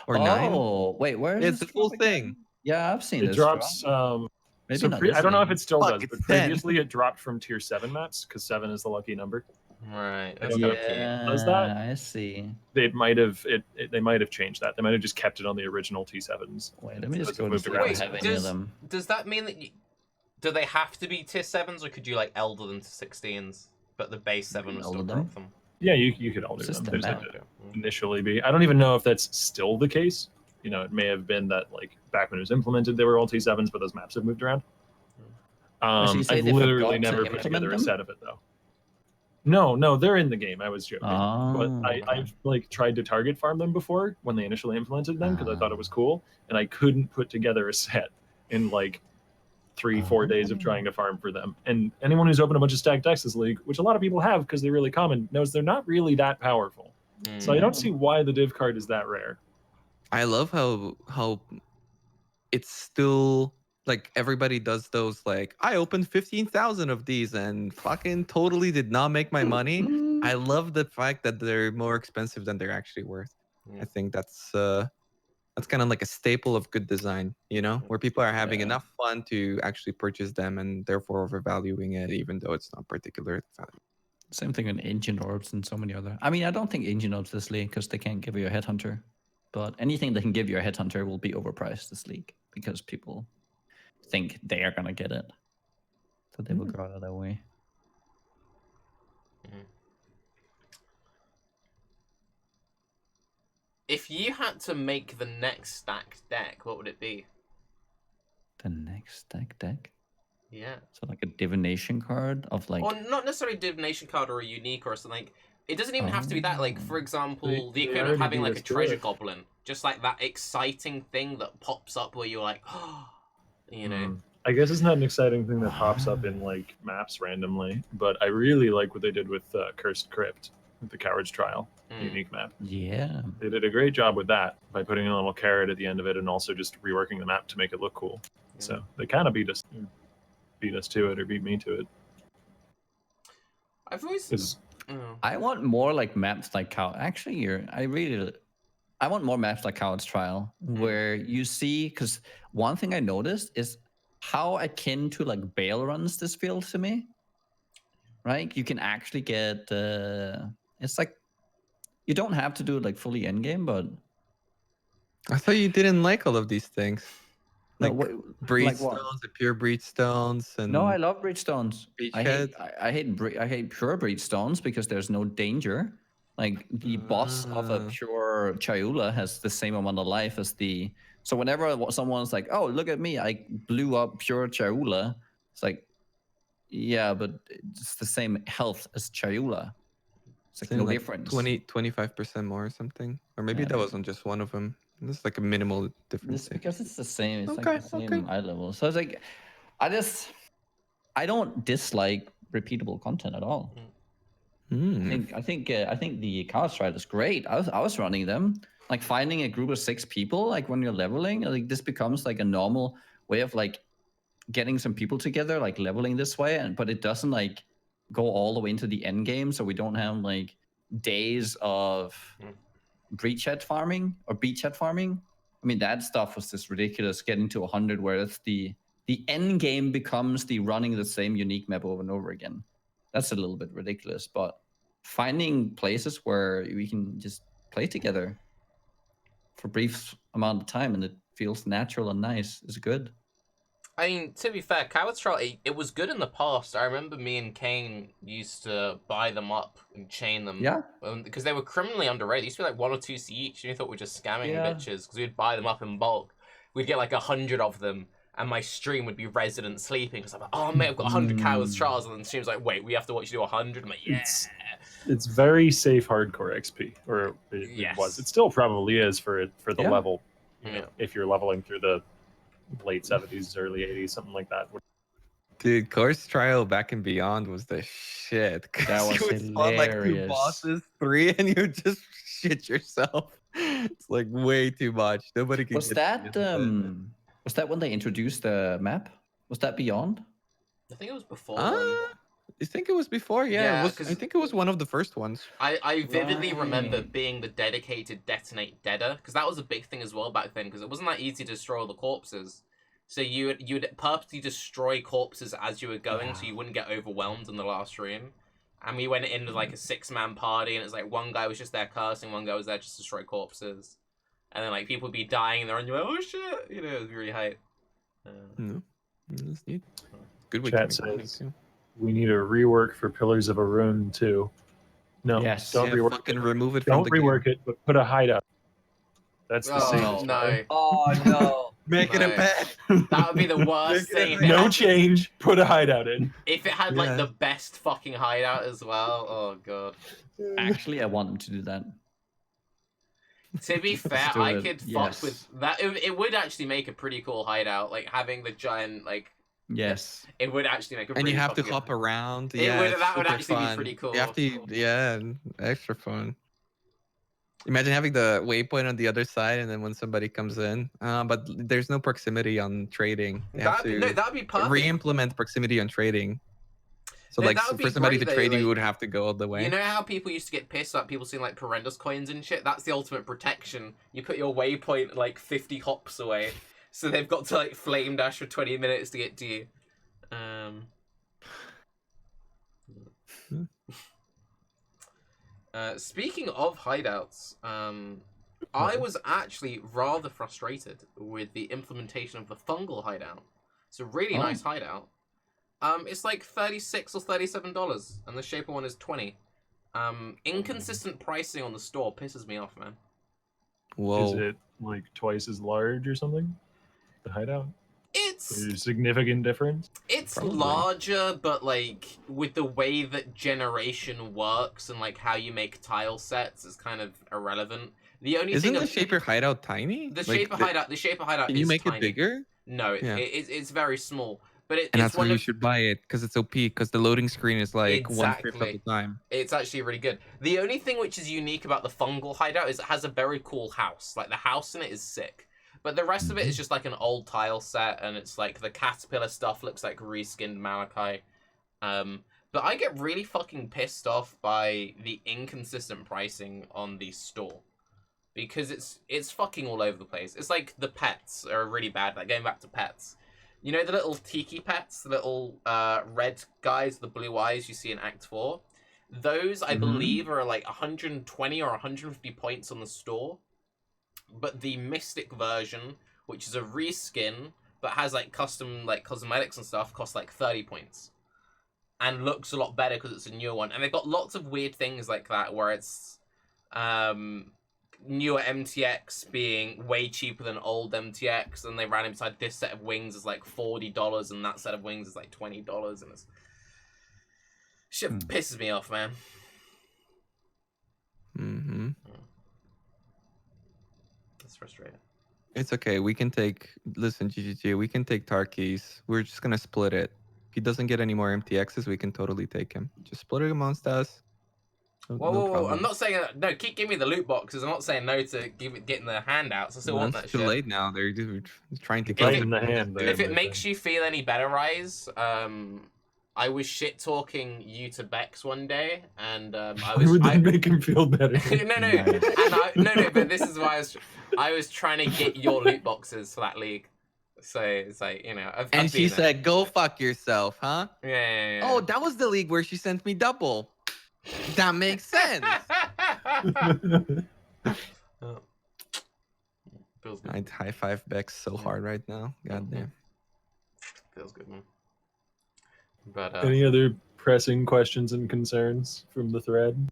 or 9. Oh, wait, where is It's this the full drop again? thing. Yeah, I've seen it this drops. drop. Maybe So not I don't know if this it still Fuck, does, it's but 10. previously it dropped from tier 7 maps because 7 is the lucky number. Right. I That's don't know. kind of cute. Does that? I see. They might have they might have changed that. They might have just kept it on the original T7s. Wait, let me So just it's go and moved see if around. I Wait, have any of them. does that mean that do they have to be tier 7s, or could you like elder them to 16s, but the base 7 would still elder drop them. them? Yeah, you could all do It's just them. a There's map. initially be. I don't even know if that's still the case. You know, it may have been that like back when it was implemented, they were all T7s, but those maps have moved around. So you say I've they literally forgot to never put implement together a them? set of it though. No, they're in the game. I was joking, but Oh, I've like tried to target farm them before when they initially implemented them because I thought it was cool, and I couldn't put together a set in like 3-4 days of trying to farm for them. And anyone who's opened a bunch of stacked decks this league, which a lot of people have because they're really common, knows they're not really that powerful. So I don't see why the div card is that rare. I love how it's still like everybody does those like I opened 15,000 of these and fucking totally did not make my money. I love the fact that they're more expensive than they're actually worth. I think that's kind of like a staple of good design, you know, where people are having enough fun to actually purchase them and therefore overvaluing it, even though it's not particularly valuable. Same thing in Ancient Orbs and so many other. I mean, I don't think Ancient Orbs this league because they can't give you a Headhunter. But anything that can give you a Headhunter will be overpriced this league because people think they are going to get it. So they will go out of their way. If you had to make the next stacked deck, what would it be? The next stack deck? Yeah. So like a divination card of like... Or not necessarily a divination card or a unique or something. Like, it doesn't even have to be that. Like, for example, the equivalent of having like a treasure goblin. Just like that exciting thing that pops up where you're like, oh, you know. I guess it's not an exciting thing that pops up in like maps randomly, but I really like what they did with Cursed Crypt, with the Coward's Trial unique map. Yeah. They did a great job with that by putting a little carrot at the end of it and also just reworking the map to make it look cool. Yeah. So they kind of beat us to it, or beat me to it. I've always... I want more like maps like Cow. Actually, I want more maps like Coward's Trial, where you see, because one thing I noticed is how akin to like bail runs this feels to me. Right? You can actually get, it's like, you don't have to do it like fully endgame, but... I thought you didn't like all of these things. Like breedstones, the pure breedstones, and no, I love breedstones. I hate pure breedstones because there's no danger. Like the boss of a pure Chayula has the same amount of life as the. So whenever someone's like, "Oh, look at me! I blew up pure Chayula," it's like, yeah, but it's the same health as Chayula. It's like no difference. 25% more or something, or maybe that wasn't just one of them. It's like a minimal difference. Because it's the same. It's like the same eye level. So it's like, I don't dislike repeatable content at all. I think the Chaos Ride is great. I was running them, like finding a group of 6 people. Like when you're leveling, like this becomes like a normal way of like getting some people together, like leveling this way. But it doesn't like go all the way into the end game, so we don't have like days of breachhead farming or beachhead farming. I mean, that stuff was just ridiculous, getting to 100, where that's the end game becomes the running the same unique map over and over again. That's a little bit ridiculous, but finding places where we can just play together for a brief amount of time and it feels natural and nice is good. I mean, to be fair, Coward's Trial, it was good in the past. I remember me and Kane used to buy them up and chain them. Yeah. Because they were criminally underrated. They used to be like 1 or 2 each, and we thought we were just scamming bitches because we'd buy them up in bulk. We'd get like 100 of them, and my stream would be resident sleeping because I'm like, oh, mate, I've got 100 Coward's Trials. And then the stream's like, wait, we have to watch you do 100? I'm like, yeah. It's very safe hardcore XP, or it was. It still probably is for the level, you know, if you're leveling through the late 70s, early 80s, something like that. Dude, Course Trial Back and Beyond was the shit. That was you would spawn like 2 bosses, 3, and you would just shit yourself. It's like way too much. Nobody can. Was that when they introduced the map? Was that Beyond? I think it was before. You think it was before? Yeah, I think it was one of the first ones. I vividly remember being the dedicated detonate deader, because that was a big thing as well back then, because it wasn't that easy to destroy all the corpses. So you would purposely destroy corpses as you were going, so you wouldn't get overwhelmed in the last room. And we went in with like a 6-man party, and it's like one guy was just there cursing, one guy was there just to destroy corpses. And then like people would be dying, and they're on you like, oh shit, you know, it was really hype. No, that's neat. Good way Chat says we need a rework for Pillars of Arun too. No, don't rework it. Remove it. Don't rework it, but put a hideout. That's the Oh, safest no. way. Oh no. Make it a No. pet. That would be the worst thing. If it No had, change. Put a hideout in. if it had like Yeah. the best fucking hideout as well. Oh god. Actually, I want them to do that. To be fair, do I it. could fuck Yes. with that. It would actually make a pretty cool hideout, like having the giant like. Yes. It would actually make a. And pretty you have to fucking hop good- around. It Yeah, would- it's that would super actually be fun. pretty cool. You have to, yeah, extra fun. Imagine having the waypoint on the other side, and then when somebody comes in, but there's no proximity on trading. They have That'd be, to no, that'd be perfect. re-implement proximity on trading. So No, like that would be for somebody great, to though, trade, like, you would have to go all the way. You know how people used to get pissed at people seeing like horrendous coins and shit? That's the ultimate protection. You put your waypoint like 50 hops away, so they've got to like flame dash for 20 minutes to get to you. Speaking of hideouts, I was actually rather frustrated with the implementation of the fungal hideout. It's a really nice hideout. It's like $36 or $37, and the shaper one is $20. Inconsistent pricing on the store pisses me off, man. Whoa. Is it like twice as large or something? The hideout? It's Is there a significant difference? Probably. larger, but like with the way that generation works and like how you make tile sets is kind of irrelevant. The only Isn't thing the shaper hideout tiny? the Like, shaper hideout Can is you make tiny. it bigger? No, Yeah. it's very small. But And it's that's why one you of should buy it, because it's OP, because the loading screen is like 1/5 of Exactly. the time. It's actually really good. The only thing which is unique about the fungal hideout is it has a very cool house. Like the house in it is sick. But the rest of it is just like an old tile set, and it's like the caterpillar stuff looks like reskinned Malachite. But I get really fucking pissed off by the inconsistent pricing on the store. Because it's fucking all over the place. It's like the pets are really bad. Like going back to pets. You know the little tiki pets, the little red guys, the blue eyes you see in Act 4? Those, I believe, are like 120 or 150 points on the store. But the Mystic version, which is a reskin, but has like custom like cosmetics and stuff, costs like 30 points. And looks a lot better because it's a newer one. And they've got lots of weird things like that where it's newer MTX being way cheaper than old MTX, and they ran inside this set of wings is like $40 and that set of wings is like $20, and it's shit pisses me off, man. That's frustrating. It's okay. We can take. Listen, GGG. We can take Tarke's. We're just gonna split it. If he doesn't get any more MTXs, we can totally take him. Just split it amongst us. Whoa, I'm not saying no. Keep giving me the loot boxes. I'm not saying no to getting the handouts. I still want that It's too shit. late now. They're trying to Right kill in the hand. There, If it my makes friend. you feel any better, Raiz, I was shit talking you to Bex one day, and I Why was. would that make him feel better? no, but this is why I was trying to get your loot boxes for that league. So it's like, you know. I've And been she there. said, "Go fuck yourself, huh?" Yeah. Oh, that was the league where she sent me double. That makes sense. Oh. Feels good. I'd high five Bex so hard right now. God damn. Feels good, man. But Any other pressing questions and concerns from the thread?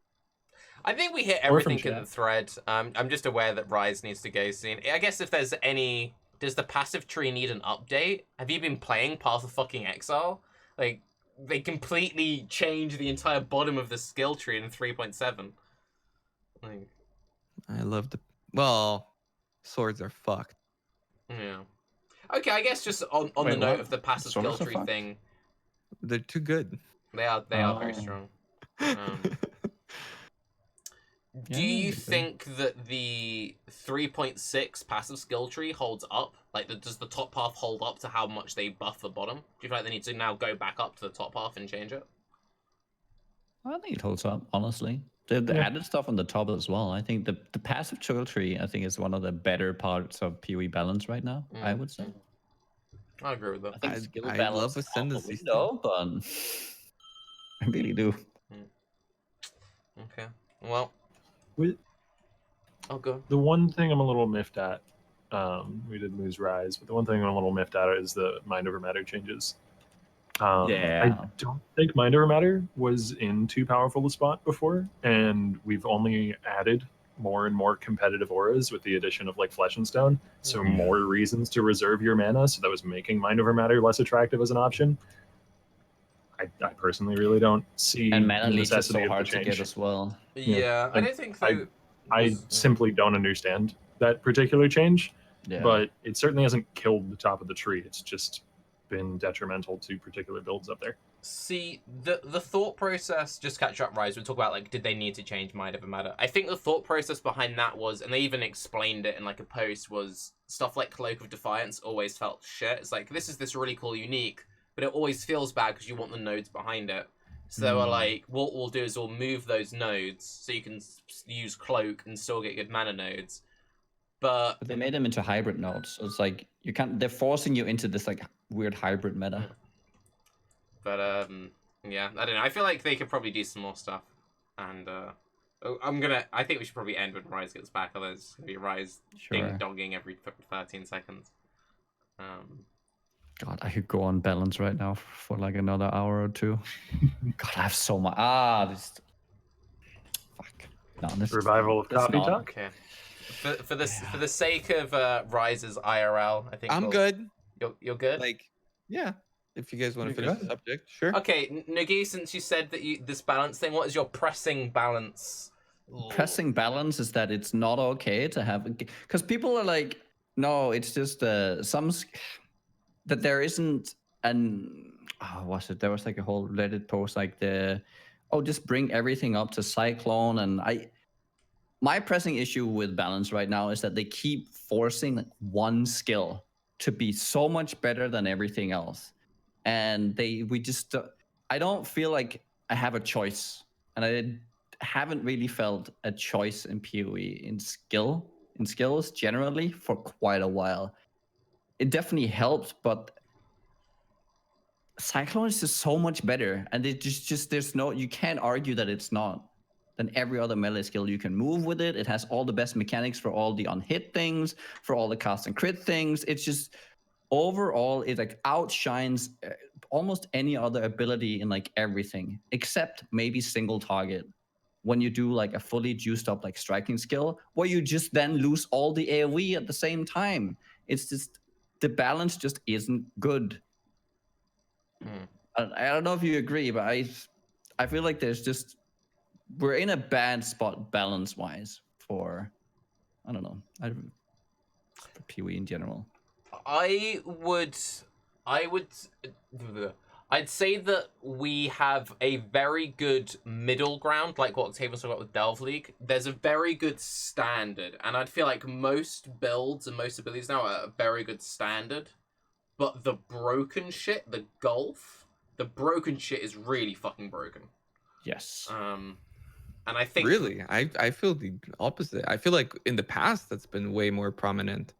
I think we hit Or from everything in the thread. I'm just aware that Raiz needs to go soon. I guess if there's any... Does the passive tree need an update? Have you been playing Path of fucking Exile? Like, they completely changed the entire bottom of the skill tree in 3.7. Like, I love the. Well, swords are fucked. yeah. Okay, I guess just on Wait, the note what? of the passive Swords skill are tree fucked? thing, They're too good. they are very Oh. strong. Yeah, Do you okay. think that the 3.6 passive skill tree holds up? Like, does the top half hold up to how much they buff the bottom? Do you feel like they need to now go back up to the top half and change it? I think it holds up, honestly. They've added stuff on the top as well. I think the passive skill tree, I think, is one of the better parts of PoE balance right now, I would say. I agree with that. I think skill I balance love is out the ascendancy window, but I really do. Okay. Well. With Oh, go. the one thing I'm a little miffed at, we did lose Raiz, but the one thing I'm a little miffed at is the Mind Over Matter changes. Yeah. I don't think Mind Over Matter was in too powerful a spot before, and we've only added more and more competitive auras with the addition of like Flesh and Stone. So more reasons to reserve your mana. So that was making Mind Over Matter less attractive as an option. I personally really don't see And mana the leech is necessity so of the hard to change. get as well. Yeah, I and don't think I- though. I simply don't understand that particular change, Yeah. but it certainly hasn't killed the top of the tree. It's just been detrimental to particular builds up there. See, the thought process, just catch up, Raiz, we talk about, like, did they need to change Mind Over Matter? I think the thought process behind that was, and they even explained it in, like, a post, was stuff like Cloak of Defiance always felt shit. It's like, this is this really cool unique, but it always feels bad because you want the nodes behind it. So they were like, what we'll do is we'll move those nodes so you can use Cloak and still get good mana nodes. But But they made them into hybrid nodes. So it's like you can't. They're forcing you into this like weird hybrid meta. But yeah, I don't know. I feel like they could probably do some more stuff. And I think we should probably end when Raiz gets back. Otherwise, it's gonna be Raiz ding-donging every 13 seconds. God, I could go on balance right now for like another hour or two. God, I have so much. This. Fuck. No, this Revival of coffee talk. Okay. For the sake of Raiz's IRL, I think I'm good. You're good. Like, yeah. If you guys want to You're finish the subject, sure. Okay, Nagi, since you said that this balance thing, what is your pressing balance? Pressing balance is that it's not okay to have, because people are like, no, it's just that there isn't an there was like a whole Reddit post like just bring everything up to Cyclone. And my pressing issue with balance right now is that they keep forcing like one skill to be so much better than everything else. And I don't feel like I have a choice. And I haven't really felt a choice in PoE in skills generally for quite a while. It definitely helps, but Cyclone is just so much better. And it just you can't argue that it's not than every other melee skill. You can move with it. It has all the best mechanics for all the unhit things, for all the cast and crit things. It's just overall it like outshines almost any other ability in like everything except maybe single target, when you do like a fully juiced up like striking skill where you just then lose all the AoE at the same time. It's just the balance just isn't good. I don't know if you agree, but I feel like we're in a bad spot balance wise for for PoE in general. I'd say that we have a very good middle ground, like what Octavian talked about with Delve League. There's a very good standard, and I'd feel like most builds and most abilities now are a very good standard. But the broken shit, the broken shit is really fucking broken. Yes. And I think really, I feel the opposite. I feel like in the past that's been way more prominent.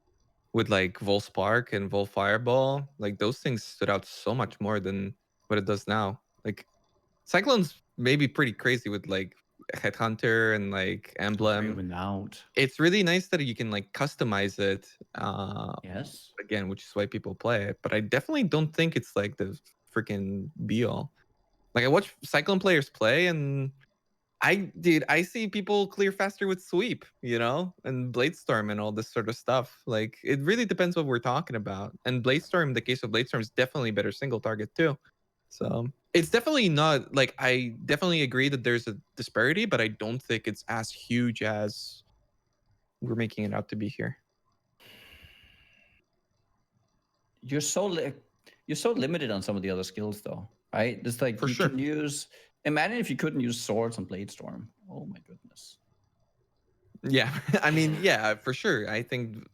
With like Vol Spark and Vol Fireball, like those things stood out so much more than what it does now. Like Cyclone's maybe pretty crazy with like Headhunter and like Emblem. It's really nice that you can like customize it. Yes. Again, which is why people play it. But I definitely don't think it's like the freaking be all. Like I watch Cyclone players play and I see people clear faster with sweep, and Bladestorm and all this sort of stuff. Like it really depends what we're talking about. And Bladestorm, the case of Bladestorm, is definitely better single target too. So it's definitely not like I definitely agree that there's a disparity, but I don't think it's as huge as we're making it out to be here. You're so limited on some of the other skills though, right? It's like For sure. Can use. Imagine if you couldn't use swords on Bladestorm. Oh my goodness. Yeah, I mean, yeah, for sure. I think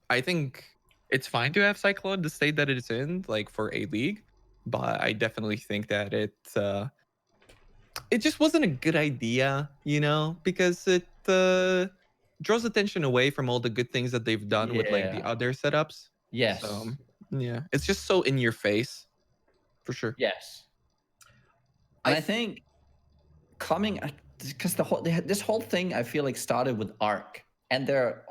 it's fine to have Cyclone the state that it's in, like for a league, but I definitely think that it just wasn't a good idea, because it draws attention away from all the good things that they've done with like the other setups. Yes. So yeah, it's just so in your face, for sure. Yes. And I think because this whole thing I feel like started with Arc, and their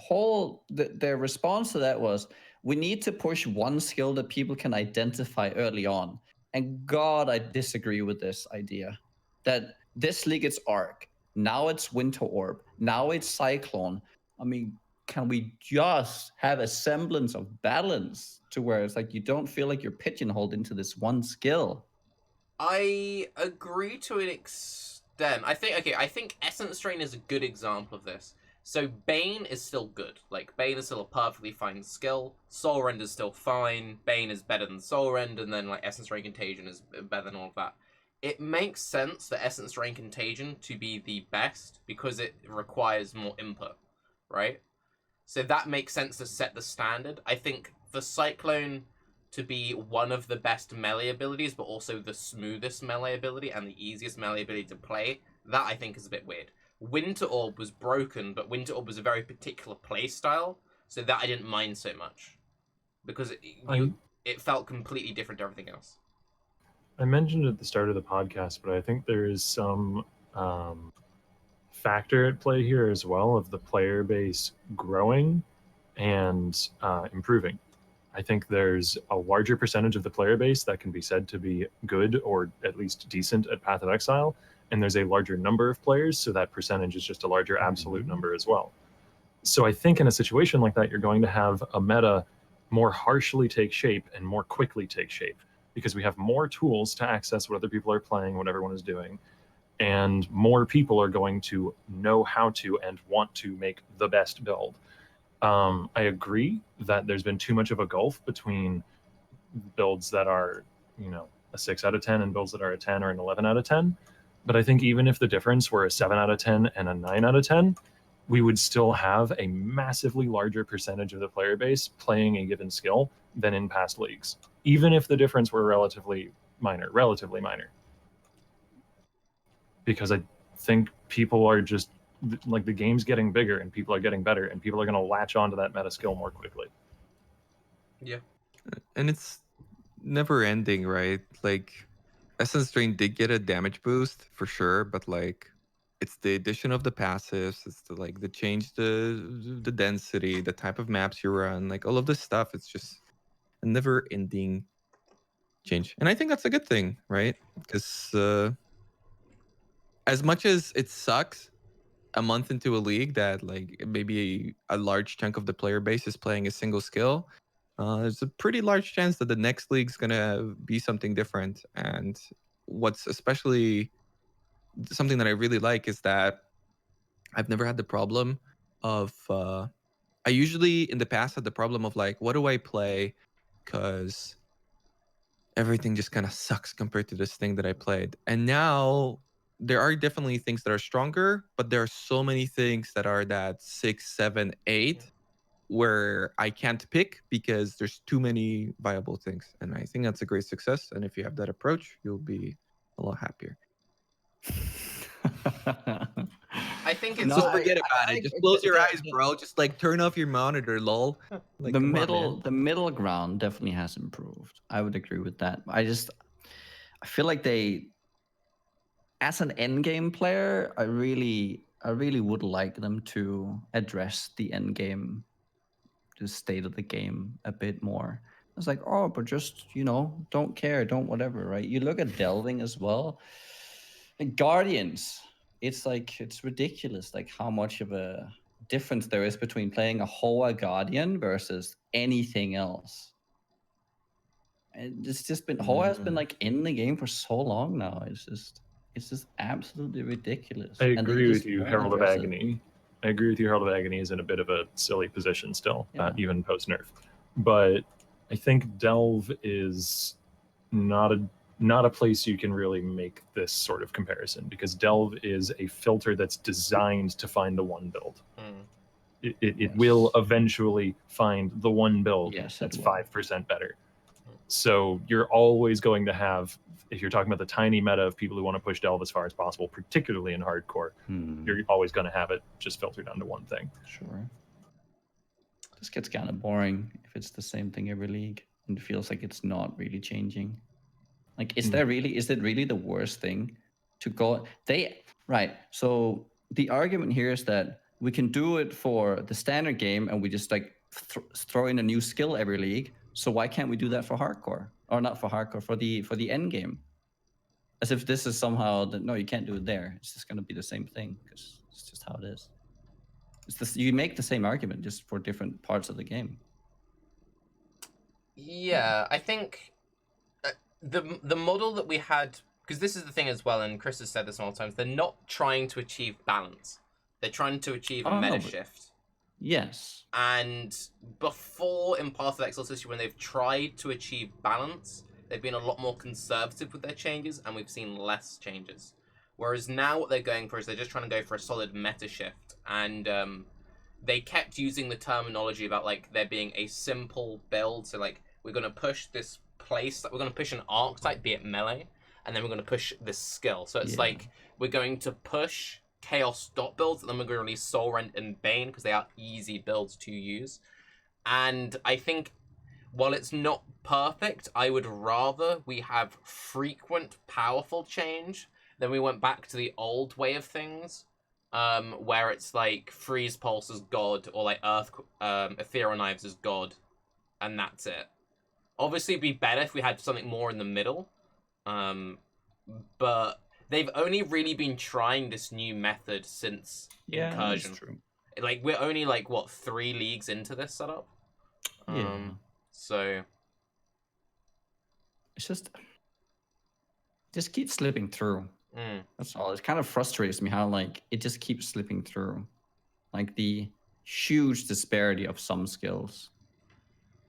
response to that was, we need to push one skill that people can identify early on. And God, I disagree with this idea that this league it's Arc, now it's Winter Orb, now it's Cyclone. I mean, can we just have a semblance of balance to where it's like you don't feel like you're pigeonholed into this one skill? I agree to an extent. I think Essence Drain is a good example of this. So Bane is still good. Like, Bane is still a perfectly fine skill. Soul Rend is still fine. Bane is better than Soul Rend, and then like Essence Drain Contagion is better than all of that. It makes sense for Essence Drain Contagion to be the best because it requires more input, right? So that makes sense to set the standard. I think for Cyclone to be one of the best melee abilities, but also the smoothest melee ability and the easiest melee ability to play, that I think is a bit weird. Winter Orb was broken, but Winter Orb was a very particular play style, so that I didn't mind so much. Because it felt completely different to everything else. I mentioned at the start of the podcast, but I think there is some factor at play here as well of the player base growing and improving. I think there's a larger percentage of the player base that can be said to be good or at least decent at Path of Exile, and there's a larger number of players, so that percentage is just a larger absolute number as well. So I think in a situation like that, you're going to have a meta more harshly take shape and more quickly take shape, because we have more tools to access what other people are playing, what everyone is doing, and more people are going to know how to and want to make the best build. I agree that there's been too much of a gulf between builds that are, a 6 out of 10 and builds that are a 10 or an 11 out of 10. But I think even if the difference were a 7 out of 10 and a 9 out of 10, we would still have a massively larger percentage of the player base playing a given skill than in past leagues, even if the difference were relatively minor. Because I think people are just, like, the game's getting bigger and people are getting better and people are going to latch onto that meta skill more quickly. Yeah. And it's never ending, right? Like, Essence Drain did get a damage boost for sure, but like, it's the addition of the passives, it's the change the density, the type of maps you run, like all of this stuff. It's just a never ending change, and I think that's a good thing, right? Because as much as it sucks a month into a league that like maybe a large chunk of the player base is playing a single skill, there's a pretty large chance that the next league's gonna be something different. And what's especially something that I really like is that I've never had the problem of I usually in the past had the problem of like, what do I play? Because everything just kind of sucks compared to this thing that I played. And now there are definitely things that are stronger, but there are so many things that are that 6, 7, 8 where I can't pick because there's too many viable things. And I think that's a great success. And if you have that approach, you'll be a lot happier. I think it's Just forget about it. Just close your eyes, bro. Just like turn off your monitor, lol. Like, the on, middle ground definitely has improved. I would agree with that. I feel like as an end game player, I really would like them to address the end game, the state of the game a bit more. It's like, oh, but just, don't care, don't whatever, right? You look at delving as well. Like Guardians, it's ridiculous, like how much of a difference there is between playing a Hoa Guardian versus anything else. And it's just been Hoa has been like in the game for so long now. It's just absolutely ridiculous. I agree with you, Herald of Agony. I agree with you, Herald of Agony is in a bit of a silly position still, even post nerf. But I think Delve is not a place you can really make this sort of comparison, because Delve is a filter that's designed to find the one build. It will eventually find the one build that's 5% better. So you're always going to have, if you're talking about the tiny meta of people who want to push Delve as far as possible, particularly in hardcore, you're always going to have it just filtered down to one thing. Sure. This gets kind of boring if it's the same thing every league and it feels like it's not really changing. Like, is it really the worst thing to go? Right. So the argument here is that we can do it for the standard game and we just like throw in a new skill every league. So why can't we do that for hardcore? Or not for hardcore, for the end game? As if this is somehow no, you can't do it there. It's just going to be the same thing because it's just how it is. It's this, you make the same argument just for different parts of the game. Yeah, I think the model that we had, because this is the thing as well, and Chris has said this multiple times, they're not trying to achieve balance. They're trying to achieve a meta shift. Yes. And before in Path of Exaltation, when they've tried to achieve balance, they've been a lot more conservative with their changes, and we've seen less changes. Whereas now what they're going for is they're just trying to go for a solid meta shift. And they kept using the terminology about like there being a simple build. So like we're going to push this place, we're going to push an archetype, be it melee, and then we're going to push this skill. So it's like we're going to push Chaos dot builds, and then we're going to release Soul Rent and Bane because they are easy builds to use. And I think while it's not perfect, I would rather we have frequent, powerful change than we went back to the old way of things, where it's like Freeze Pulse as God or like Ethereal Knives as God, and that's it. Obviously, it'd be better if we had something more in the middle, but they've only really been trying this new method since Incursion. That's true. Like we're only like what 3 leagues into this setup. So it's just keeps slipping through. That's all. It kind of frustrates me how like it just keeps slipping through, like the huge disparity of some skills.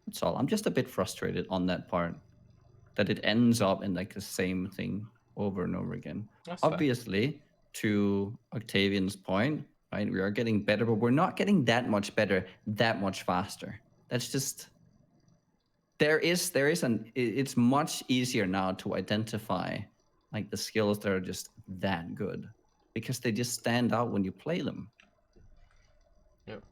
That's all. I'm just a bit frustrated on that part, that it ends up in like the same thing over and over again. That's Obviously, fair. To Octavian's point, right? We are getting better, but we're not getting that much better, that much faster. That's just it's much easier now to identify like the skills that are just that good because they just stand out when you play them. Yep.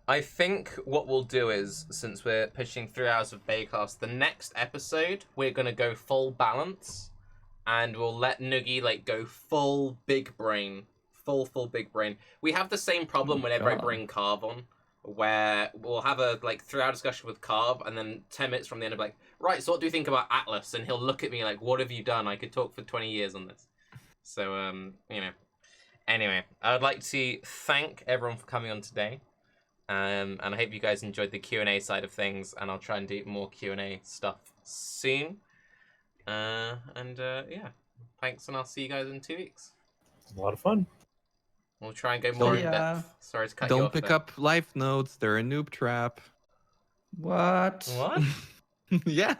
I think what we'll do is, since we're pushing 3 hours of Baeclast, the next episode we're gonna go full balance, and we'll let Noogie like go full big brain, full big brain. We have the same problem whenever I bring Carve on, where we'll have a like 3-hour discussion with Carve, and then 10 minutes from the end of like, right, so what do you think about Atlas? And he'll look at me like, what have you done? I could talk for 20 years on this. So you know. Anyway, I would like to thank everyone for coming on today. And I hope you guys enjoyed the Q&A side of things, and I'll try and do more Q&A stuff soon. Yeah, thanks, and I'll see you guys in 2 weeks. A lot of fun. We'll try and go more in depth. Sorry to cut you off. Don't pick up life nodes. They're a noob trap. What? What? Yeah.